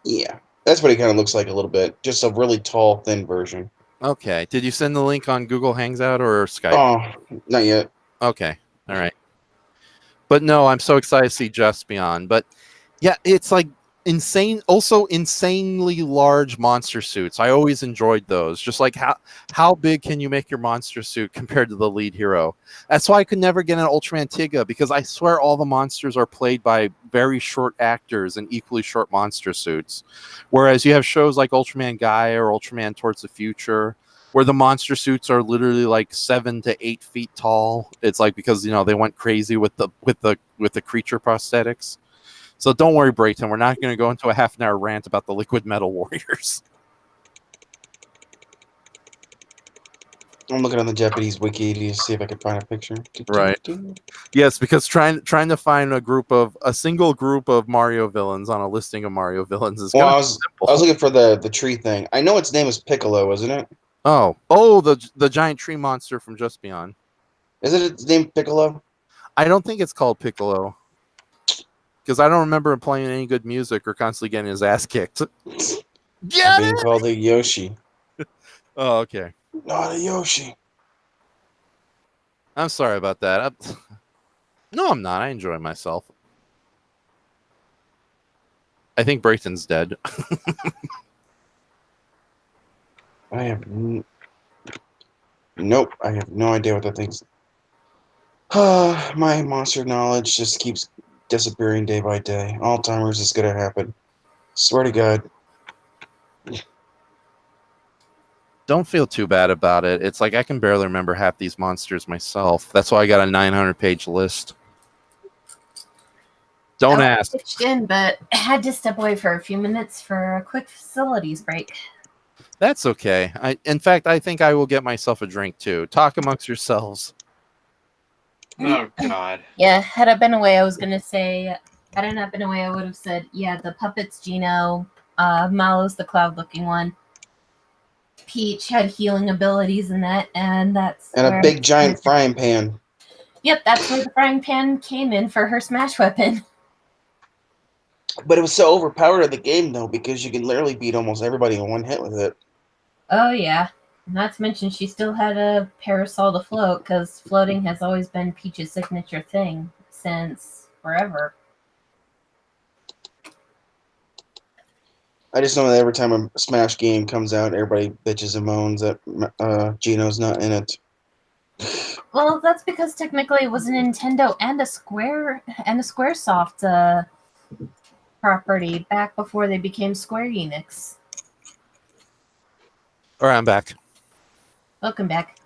Yeah. That's what he kind of looks like a little bit. Just a really tall, thin version. Okay. Did you send the link on Google Hangout or Skype? Oh, not yet. Okay. All right. But no, I'm so excited to see Juspion. But yeah, it's like insane. Also, insanely large monster suits. I always enjoyed those. Just like how big can you make your monster suit compared to the lead hero? That's why I could never get an Ultraman Tiga, because I swear all the monsters are played by very short actors in equally short monster suits. Whereas you have shows like Ultraman Gaia or Ultraman Towards the Future, where the monster suits are literally like 7 to 8 feet tall. It's like because they went crazy with the creature prosthetics. So don't worry, Brayton. We're not going to go into a half-an-hour rant about the Liquid Metal Warriors. I'm looking on the Japanese wiki to see if I can find a picture. Right. Yes, because trying to find a single group of Mario villains on a listing of Mario villains is Well, I simple. was looking for the tree thing. I know its name is Piccolo, isn't it? Oh, the giant tree monster from Juspion. Isn't its name Piccolo? I don't think it's called Piccolo, because I don't remember him playing any good music or constantly getting his ass kicked. Being called a Yoshi. Oh, okay. Not a Yoshi. I'm sorry about that. No, I'm not. I enjoy myself. I think Brayton's dead. I have nope. I have no idea what that thing's. My monster knowledge just keeps disappearing day by day. Alzheimer's is gonna happen. Swear to God. Don't feel too bad about it. It's like I can barely remember half these monsters myself. That's why I got a 900-page list. Don't ask. I pitched in, but I had to step away for a few minutes for a quick facilities break. That's okay. In fact, I think I will get myself a drink too. Talk amongst yourselves. Oh God. Yeah, had I been away, I was gonna say. Had I not been away, I would have said, yeah, the puppet's Gino. Mallow's the cloud-looking one. Peach had healing abilities in that, and that's And a big giant frying pan. Yep, that's where the frying pan came in for her smash weapon. But it was so overpowered in the game, though, because you can literally beat almost everybody in one hit with it. Oh, yeah. Not to mention, she still had a parasol to float, because floating has always been Peach's signature thing since forever. I just know that every time a Smash game comes out, everybody bitches and moans that Geno's not in it. Well, that's because technically it was a Nintendo and a SquareSoft property back before they became Square Enix. All right, I'm back. Welcome back.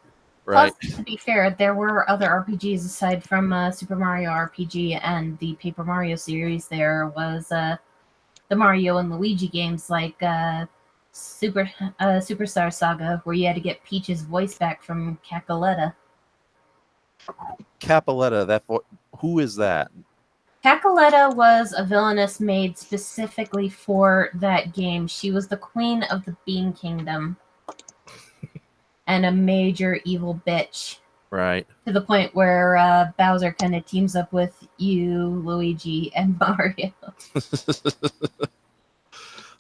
Right. Plus, to be fair, there were other RPGs aside from Super Mario RPG and the Paper Mario series. There was the Mario and Luigi games like Superstar Saga, where you had to get Peach's voice back from Cacaletta. Capoletta, who is that? Cacaletta was a villainess made specifically for that game. She was the queen of the Bean Kingdom and a major evil bitch. Right. To the point where Bowser kind of teams up with you, Luigi, and Mario.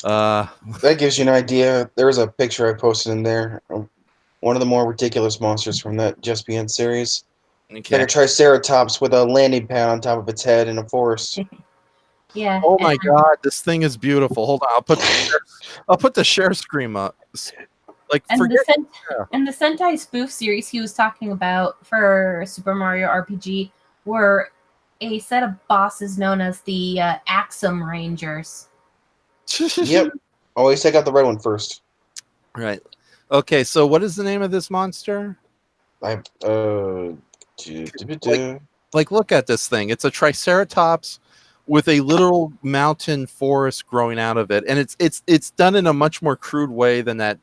That gives you an idea. There was a picture I posted in there. One of the more ridiculous monsters from that Just series. Okay. Like a Triceratops with a landing pad on top of its head in a forest. Yeah. Oh my god, this thing is beautiful. Hold on, I'll put the share screen up. Like And forget. the Sentai spoof series he was talking about for Super Mario RPG were a set of bosses known as the Axum Rangers. Yep. Always take out the red one first. Right. Okay, so what is the name of this monster? Like, look at this thing. It's a Triceratops with a literal mountain forest growing out of it, and it's done in a much more crude way than that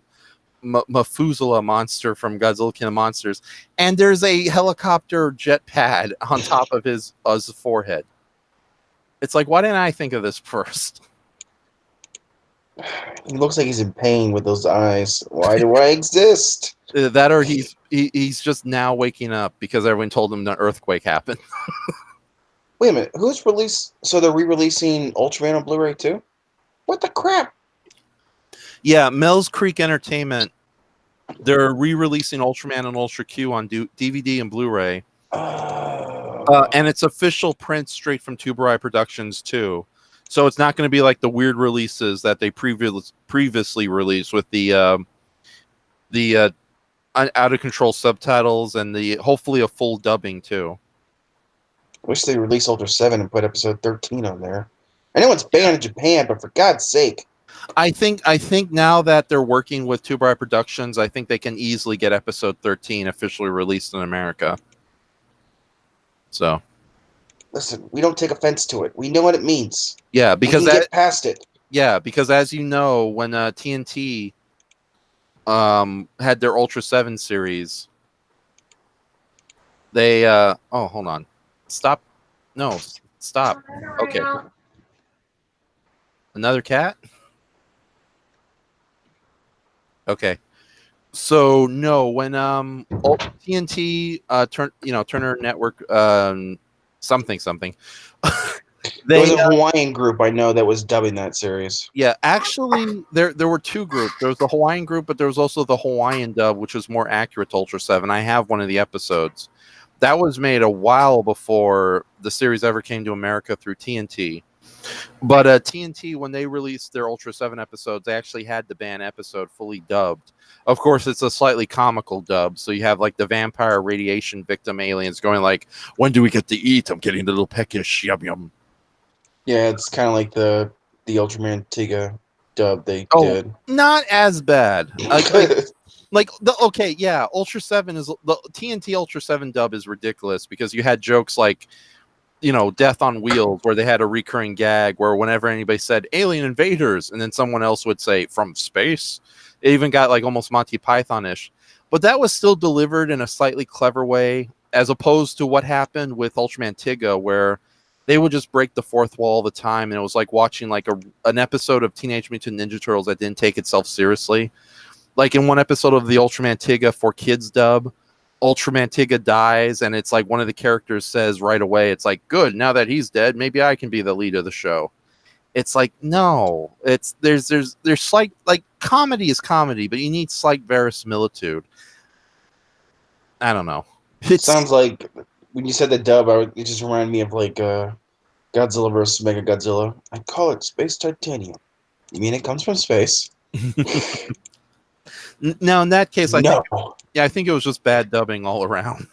Methuselah monster from Godzilla King of Monsters. And there's a helicopter jet pad on top of his forehead. It's like, why didn't I think of this first? He looks like he's in pain with those eyes. Why do I exist? That or he's just now waking up because everyone told him the earthquake happened. Wait a minute. Who's released? So they're re-releasing Ultraman on Blu-ray too? What the crap? Yeah, Mel's Creek Entertainment. They're re-releasing Ultraman and Ultra Q on DVD and Blu-ray. And it's official print straight from Tuberai Productions too. So it's not going to be like the weird releases that they previously released with the out of control subtitles and hopefully a full dubbing too. Wish they released Ultra 7 and put episode 13 on there. I know it's banned in Japan, but for God's sake. I think now that they're working with Tuberai Productions, I think they can easily get episode 13 officially released in America. So, listen, we don't take offense to it. We know what it means. Yeah, because we can get past it. Yeah, because as you know, when TNT had their Ultra 7 series, they hold on. Stop. No, stop. Okay. Another cat? Okay. So no, when TNT Turner Network something. There was a Hawaiian group I know that was dubbing that series. Yeah, actually there were two groups. There was the Hawaiian group, but there was also the Hawaiian dub, which was more accurate to Ultra 7. I have one of the episodes. That was made a while before the series ever came to America through TNT. But TNT, when they released their Ultra 7 episodes, they actually had the band episode fully dubbed. Of course, it's a slightly comical dub. So you have like the vampire radiation victim aliens going like, when do we get to eat? I'm getting a little peckish. Yum, yum. Yeah, it's kind of like the Ultraman Tiga dub they did. Not as bad. Ultra 7 is the TNT Ultra 7 dub is ridiculous because you had jokes like, Death on Wheels, where they had a recurring gag where whenever anybody said alien invaders, and then someone else would say from space, it even got like almost Monty Python-ish. But that was still delivered in a slightly clever way, as opposed to what happened with Ultraman Tiga, where they would just break the fourth wall all the time, and it was like watching like an episode of Teenage Mutant Ninja Turtles that didn't take itself seriously. Like in one episode of the Ultraman Tiga for Kids dub, Ultra Mantiga dies, and it's like one of the characters says right away, it's like, good, now that he's dead, maybe I can be the lead of the show. It's like, no, it's there's slight, like, comedy is comedy, but you need slight verisimilitude. I don't know. It sounds like when you said the dub, it just reminded me of like Godzilla vs. Mega Godzilla. I call it Space Titanium. You mean it comes from space? Now, in that case, No. I think it was just bad dubbing all around,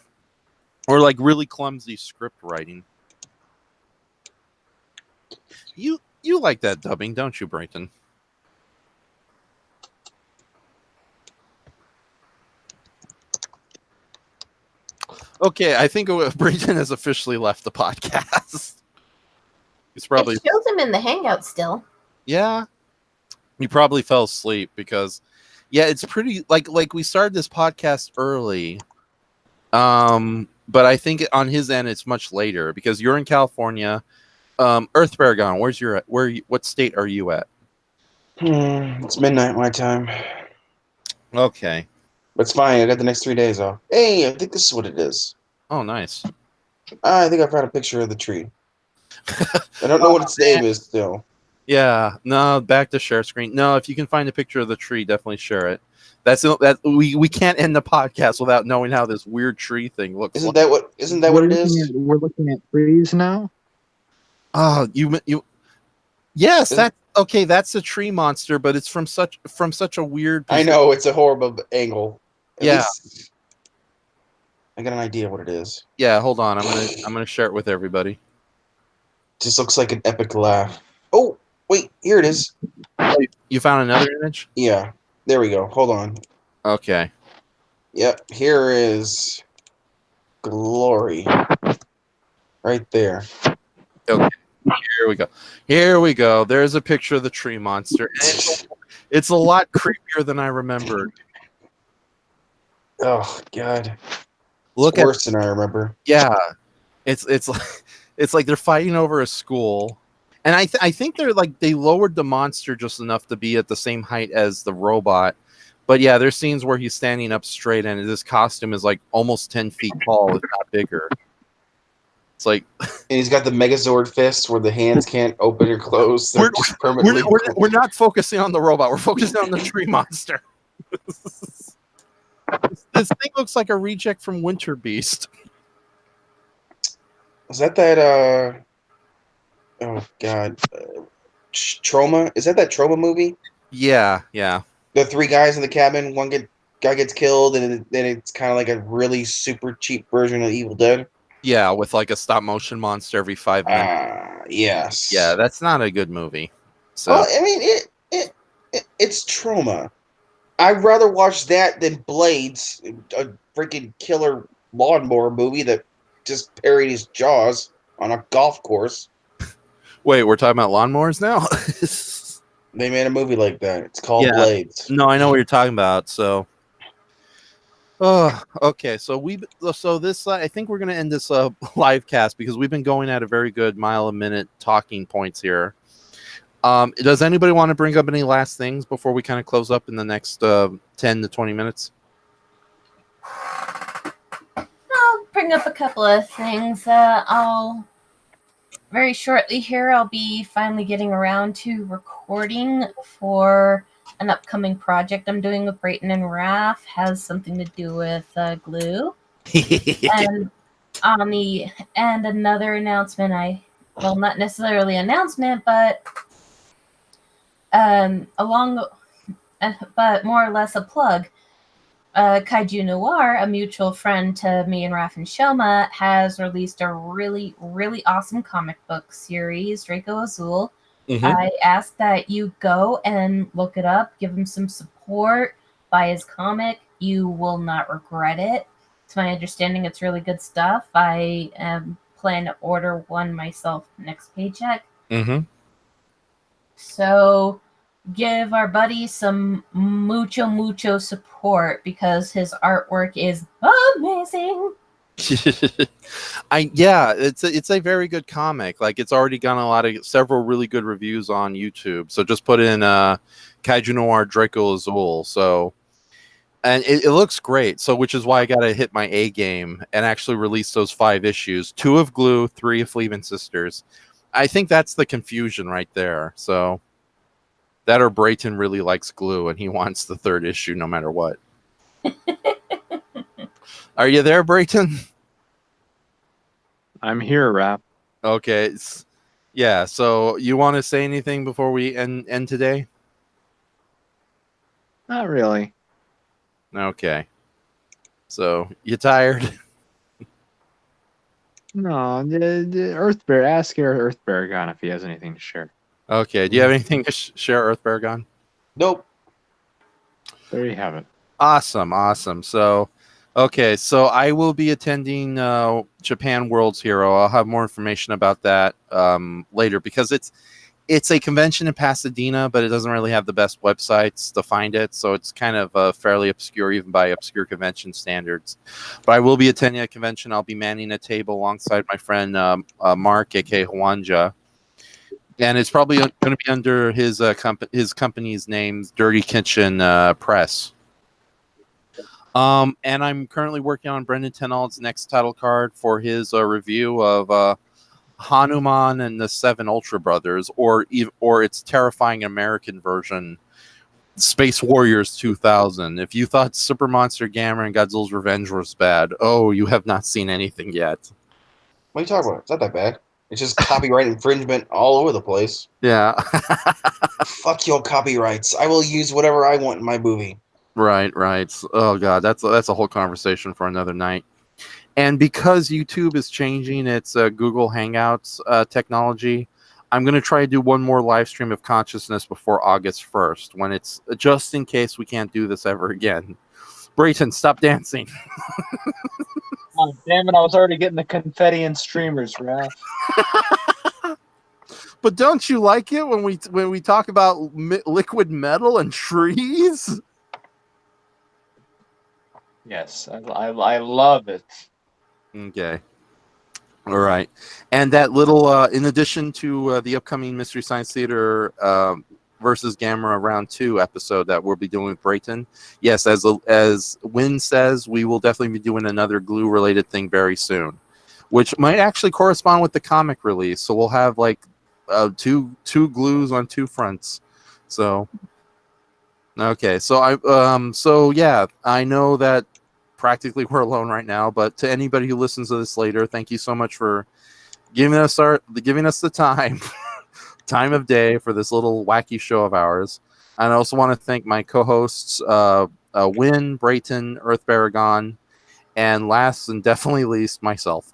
or like really clumsy script writing. You like that dubbing, don't you, Brayton? Okay, I think Brayton has officially left the podcast. He's probably It shows him in the hangout still. Yeah. He probably fell asleep because, yeah, it's pretty like we started this podcast early. But I think on his end it's much later because you're in California. Earth Paragon, what state are you at? It's midnight my time. Okay. But it's fine. I got the next 3 days off. Hey, I think this is what it is. Oh, nice. I think I found a picture of the tree. I don't know what its name is still. Yeah, no, back to share screen. No, if you can find a picture of the tree, definitely share it. We can't end the podcast without knowing how this weird tree thing looks. Isn't that what it is? We're looking at trees now. Oh, yes, that's okay. That's a tree monster, but it's from such a weird I know, it's a horrible angle. At Yeah. least I got an idea what it is. Yeah, hold on. I'm gonna share it with everybody. Just looks like an epic laugh. Oh, wait, here it is. You found another image? Yeah, there we go. Hold on. Okay. Yep, here is glory. Right there. Okay. Here we go. There's a picture of the tree monster. It's a lot creepier than I remembered. Oh God. Look it's worse than I remember. Yeah. It's like they're fighting over a school. And I think they lowered the monster just enough to be at the same height as the robot. But yeah, there's scenes where he's standing up straight and his costume is like almost 10 feet tall, if not bigger. It's like, and he's got the Megazord fist where the hands can't open or close. They're just permanently. We're not focusing on the robot. We're focusing on the tree monster. This thing looks like a reject from Winter Beast. Is that oh God, Trauma? Is that Trauma movie? Yeah. The three guys in the cabin. Guy gets killed, and then it's kind of like a really super cheap version of Evil Dead. Yeah, with like a stop motion monster every 5 minutes. Yes. Yeah, that's not a good movie. So well, I mean, it's Trauma. I'd rather watch that than Blades, a freaking killer lawnmower movie that just parried his jaws on a golf course. Wait, we're talking about lawnmowers now? They made a movie like that. It's called Blades. No, I know what you're talking about. So, okay. So this I think we're gonna end this live cast because we've been going at a very good mile a minute talking points here. Does anybody want to bring up any last things before we kind of close up in the next 10 to 20 minutes? I'll bring up a couple of things. I'll very shortly here, I'll be finally getting around to recording for an upcoming project I'm doing with Brayton and Raph. Has something to do with glue. And another announcement. Not necessarily an announcement, but but more or less a plug. Kaiju Noir, a mutual friend to me and Raph and Shoma, has released a really, really awesome comic book series, Draco Azul. Mm-hmm. I ask that you go and look it up, give him some support, buy his comic. You will not regret it. To my understanding, it's really good stuff. I plan to order one myself next paycheck. Mm-hmm. So give our buddy some mucho support because his artwork is amazing. It's a very good comic. Like, it's already gotten several really good reviews on YouTube. So just put in Kaiju Noir Draco Azul. So And it looks great. So, which is why I got to hit my A game and actually release those 5 issues: 2 of Glue, 3 of Fleet and Sisters. I think that's the confusion right there. So, that or Brayton really likes Glue and he wants the 3rd issue no matter what. Are you there, Brayton? I'm here, Raph. Okay. Yeah. So, you want to say anything before we end today? Not really. Okay. So, you tired? No, the Earth Bear. Ask Earth Baragon if he has anything to share. Okay. Do you have anything to share, Earth Baragon? Nope. There you have it. Awesome. So, okay, so I will be attending Japan World's Hero. I'll have more information about that later because it's a convention in Pasadena, but it doesn't really have the best websites to find it, so it's kind of fairly obscure even by obscure convention standards. But I will be attending a convention. I'll be manning a table alongside my friend Mark, aka Hwanja. And it's probably going to be under his company's name, Dirty Kitchen Press. And I'm currently working on Brendan Tennant's next title card for his review of Hanuman and the 7 Ultra Brothers, or its terrifying American version, Space Warriors 2000. If you thought Super Monster Gamma and Godzilla's Revenge was bad, oh, you have not seen anything yet. What are you talking about? It's not that bad. It's just copyright infringement all over the place. Yeah. Fuck your copyrights. I will use whatever I want in my movie. Right. Oh god, that's a whole conversation for another night. And because YouTube is changing its Google Hangouts technology, I'm going to try to do one more live stream of consciousness before August 1st, when it's just in case we can't do this ever again. Brayton, stop dancing. Oh, damn it, I was already getting the confetti and streamers, Raph. But don't you like it when we talk about liquid metal and trees? Yes, I love it. Okay. All right. And that little, in addition to the upcoming Mystery Science Theater versus Gamera Round 2 episode that we'll be doing with Brayton, yes, as Wynn says, we will definitely be doing another glue-related thing very soon, which might actually correspond with the comic release. So we'll have like two glues on 2 fronts. So, okay. So yeah, I know that practically we're alone right now, but to anybody who listens to this later, thank you so much for giving us the time of day for this little wacky show of ours. And I also want to thank my co-hosts Wynn, Brayton, Earth Baragon, and last and definitely least, myself.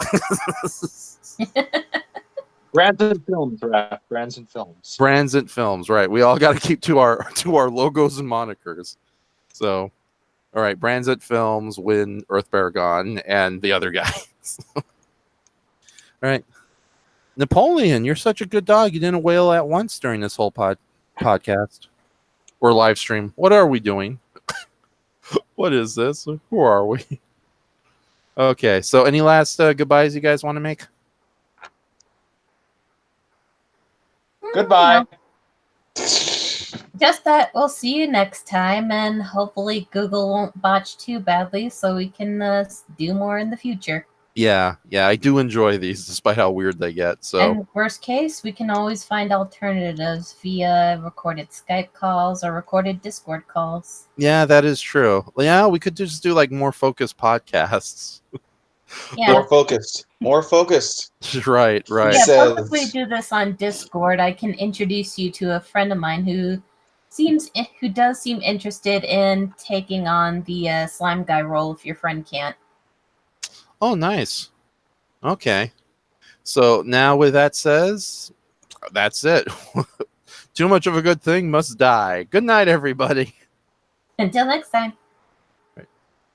Branson Films, Raph. Branson Films. Branson Films, right. We all got to keep to our logos and monikers. So, all right, Branson Films, Wynn, Earth Baragon, and the other guys. All right. Napoleon, you're such a good dog. You didn't wail at once during this whole podcast or live stream. What are we doing? What is this? Who are we? Okay, so any last goodbyes you guys want to make? Goodbye. Just that we'll see you next time, and hopefully Google won't botch too badly so we can do more in the future. Yeah, I do enjoy these despite how weird they get. So, and worst case, we can always find alternatives via recorded Skype calls or recorded Discord calls. Yeah, that is true. Yeah, we could just do like more focused podcasts. Yeah. More focused. Right. Yeah, if we do this on Discord, I can introduce you to a friend of mine who does seem interested in taking on the slime guy role if your friend can't. Oh, nice. Okay. So now with that says, that's it. Too much of a good thing must die. Good night, everybody. Until next time.